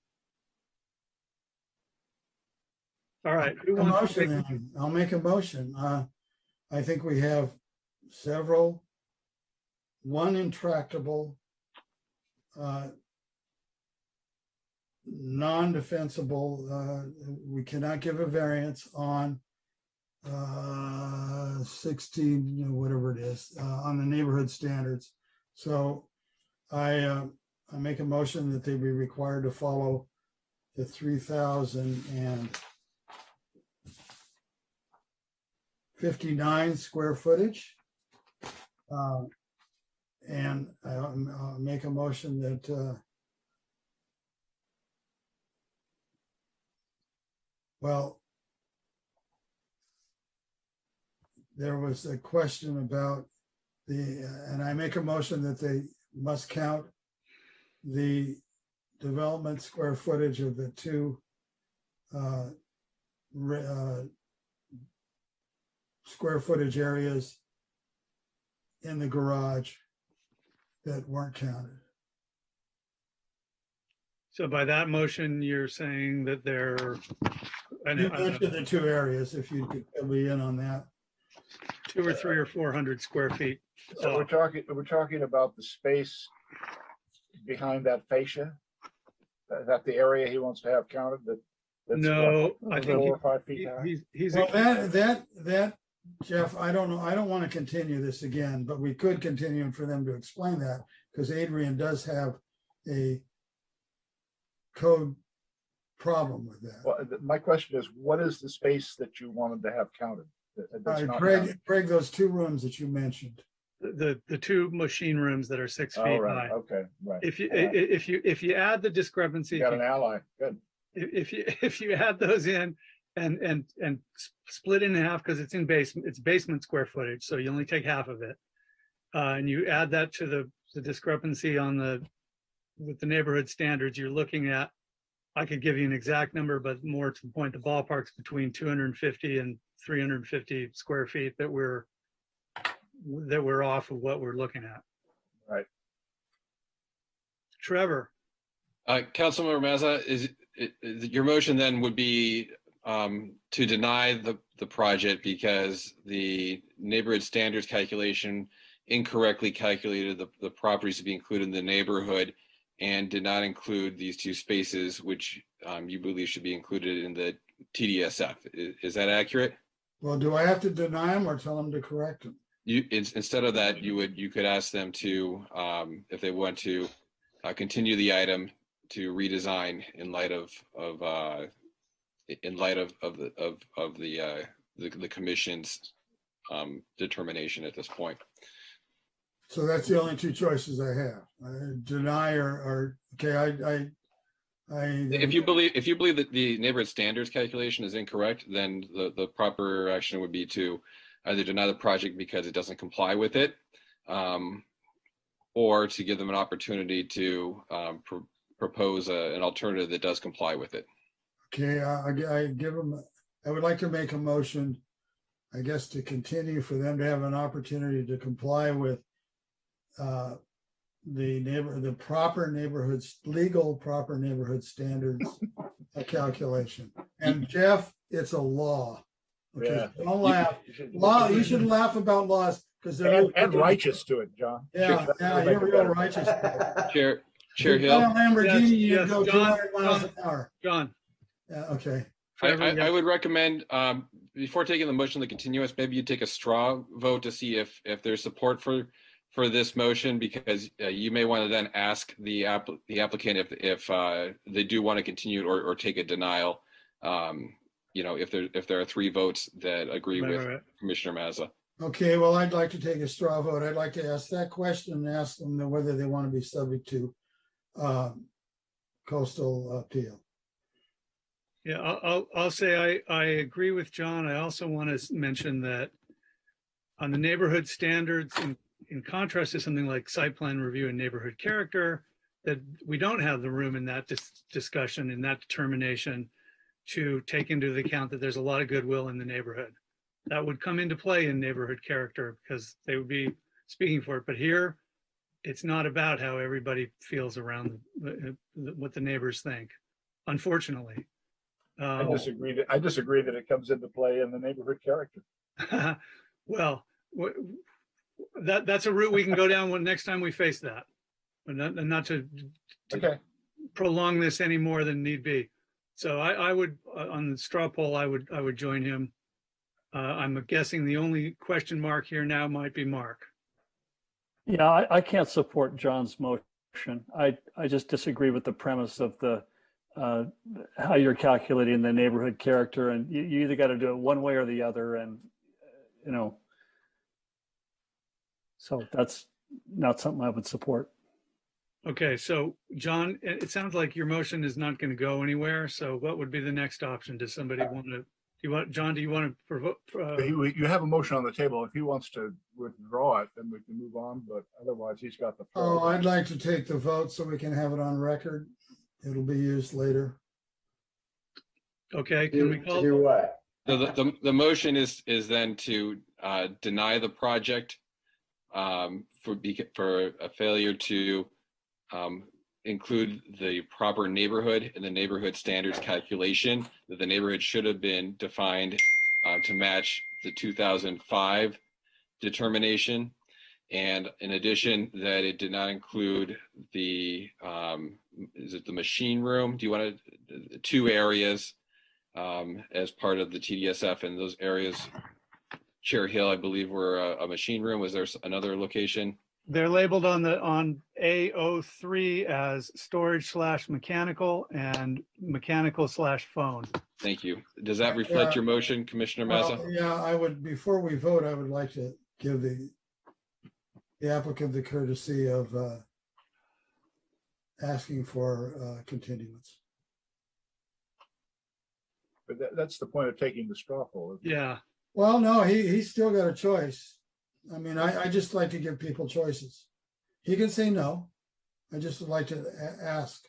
All right. Who A wants to motion, make- then. I'll make a motion. I think we have several, one intractable, non-defensible, we cannot give a variance on 16, whatever it is, on the neighborhood standards. So I make a motion that they be required to follow the 3,059 square footage. And I'll make a motion that well, there was a question about and I make a motion that they must count the development square footage of the two square footage areas in the garage that weren't counted. So by that motion, you're saying that they're You mentioned the two areas, if you could fill me in on that. 200 or 300 or 400 square feet. So we're talking about the space behind that fascia? Is that the area he wants to have counted? That's No, I think 4 or 5 feet high? he's Well, that, Jeff, I don't know, I don't want to continue this again, but we could continue for them to explain that, because Adrian does have a code problem with that. Well, my question is, what is the space that you wanted to have counted? That's not counted? Craig, those two rooms that you mentioned. the two machine rooms that are 6 feet All right, high. okay, right. If you add the discrepancy, You got an ally, good. if you add those in and split it in half, because it's basement square footage, so you only take half of it, and you add that to the discrepancy with the neighborhood standards, you're looking at, I could give you an exact number, but more to the point, the ballpark's between 250 and 350 square feet that we're off of what we're looking at. Right. Trevor. Councilmember Mazza, your motion then would be to deny the project because the neighborhood standards calculation incorrectly calculated the properties to be included in the neighborhood and did not include these two spaces, which you believe should be included in the TDSF. Is that accurate? Well, do I have to deny them or tell them to correct them? Instead of that, you could ask them to, if they want to, continue the item to redesign in light of the commission's determination at this point. So that's the only two choices I have. Deny or okay. If you believe that the neighborhood standards calculation is incorrect, then the proper action would be to either deny the project because it doesn't comply with it, or to give them an opportunity to propose an alternative that does comply with it. Okay, I would like to make a motion, I guess, to continue for them to have an opportunity to comply with the proper neighborhoods, legal proper neighborhood standards calculation. And Jeff, it's a law. Okay, Yeah. don't laugh. Law, you shouldn't laugh about laws because they're And righteous to it, John. Yeah, you're real righteous. Chair If you Hill. got a Lamborghini, you Yes, go John, 200 miles an hour. John. Yeah, okay. I would recommend, before taking the motion to continuous, maybe you take a straw vote to see if there's support for this motion, because you may want to then ask the applicant if they do want to continue or take a denial. if there are 3 votes that agree Right, with right. Commissioner Mazza. Okay, well, I'd like to take a straw vote. I'd like to ask that question and ask them whether they want to be subject to coastal appeal. Yeah, I'll say I agree with John. I also want to mention that on the neighborhood standards, in contrast to something like site plan review and neighborhood character, that we don't have the room in that discussion, in that determination, to take into account that there's a lot of goodwill in the neighborhood. That would come into play in neighborhood character because they would be speaking for it. But here, it's not about how everybody feels around what the neighbors think, unfortunately. I disagree that it comes into play in the neighborhood character. Well, that's a route we can go down when next time we face that, but not to prolong this any more than need be. So I would, on the straw poll, I would join him. I'm guessing the only question mark here now might be Mark. Yeah, I can't support John's motion. I just disagree with the premise of the how you're calculating the neighborhood character, and you either got to do it one way or the other, and so that's not something I would support. Okay, so John, it sounds like your motion is not going to go anywhere. So what would be the next option? Does somebody want to? John, do you want to provoke? You have a motion on the table. If he wants to withdraw it, then we can move on. But otherwise, he's got the floor. Oh, I'd like to take the vote so we can have it on record. It'll be used later. Okay, can we call? Do what? So the motion is then to deny the project for a failure to include the proper neighborhood in the neighborhood standards calculation, that the neighborhood should have been defined to match the 2005 determination. And in addition, that it did not include the, is it the machine room? Do you want to, 2 areas as part of the TDSF, and those areas, Chair Hill, I believe, were a machine room. Was there another location? They're labeled on A03 as storage/mechanical and mechanical/phone. Thank you. Does that reflect your motion, Commissioner Mazza? Well, yeah, I would, before we vote, I would like to give the applicant the courtesy of asking for continuance. But that's the point of taking the straw poll. Yeah. Well, no, he's still got a choice. I mean, I just like to give people choices. He can say no. I just would like to ask.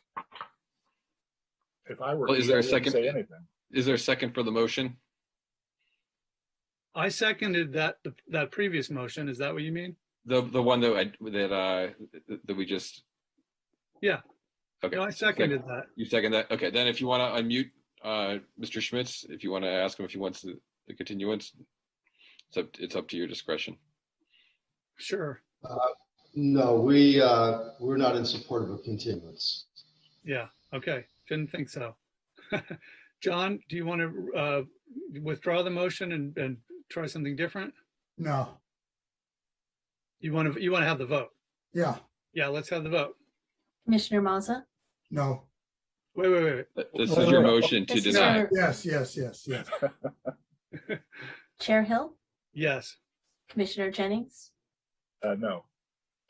If I were, Well, is there a second? Say anything. Is there a second for the motion? I seconded that previous motion. Is that what you mean? The one that we just. Yeah. Okay. No, I seconded that. You second that? Okay. Then if you want to unmute Mr. Schmitz, if you want to ask him if he wants the continuance, it's up to your discretion. Sure. No, we're not in support of a continuance. Yeah. Okay. Didn't think so. John, do you want to withdraw the motion and try something different? No. You want to have the vote? Yeah. Yeah. Let's have the vote. Commissioner Mazza, No. Wait. This is your motion to deny. Yes. Chair Hill, Yes. Commissioner Jennings, No.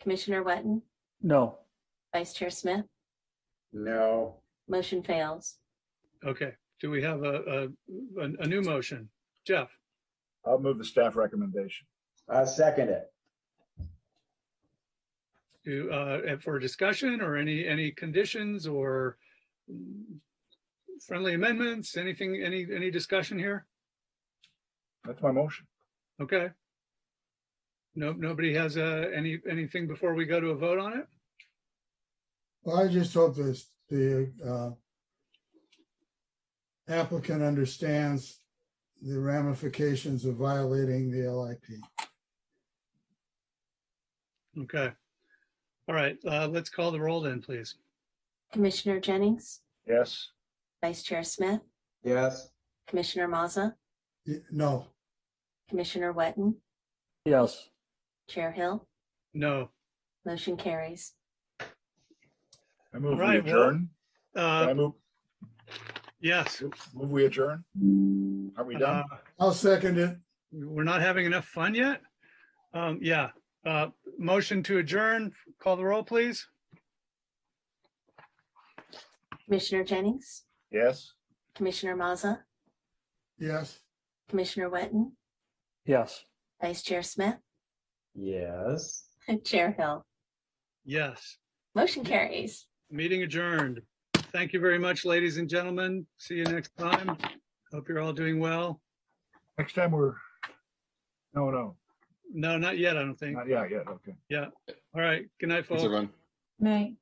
Commissioner Wetton, No. Vice Chair Smith, No. motion fails. Okay. Do we have a new motion? Jeff? I'll move the staff recommendation. I second it. For discussion or any conditions or friendly amendments, anything, any discussion here? That's my motion. Okay. Nobody has anything before we go to a vote on it? Well, I just hope the applicant understands the ramifications of violating the LIP. Okay. All right. Let's call the roll then, please. Commissioner Jennings, Yes. Vice Chair Smith, Yes. Commissioner Mazza, No. Commissioner Wetton, Yes. Chair Hill, No. motion carries. I move Right, we adjourn. well, Can I move? Yes. Move we adjourn. Are we done? I'll second it. We're not having enough fun yet? Yeah. Motion to adjourn. Call the roll, please. Commissioner Jennings, Yes. Commissioner Mazza, Yes. Commissioner Wetton, Yes. Vice Chair Smith, Yes. Chair Hill. Yes. Motion carries. Meeting adjourned. Thank you very much, ladies and gentlemen. See you next time. Hope you're all doing well. Next time no, No, not yet, I don't think. not yet, okay. Yeah. All right. Good night, folks. Thanks, everyone. Right.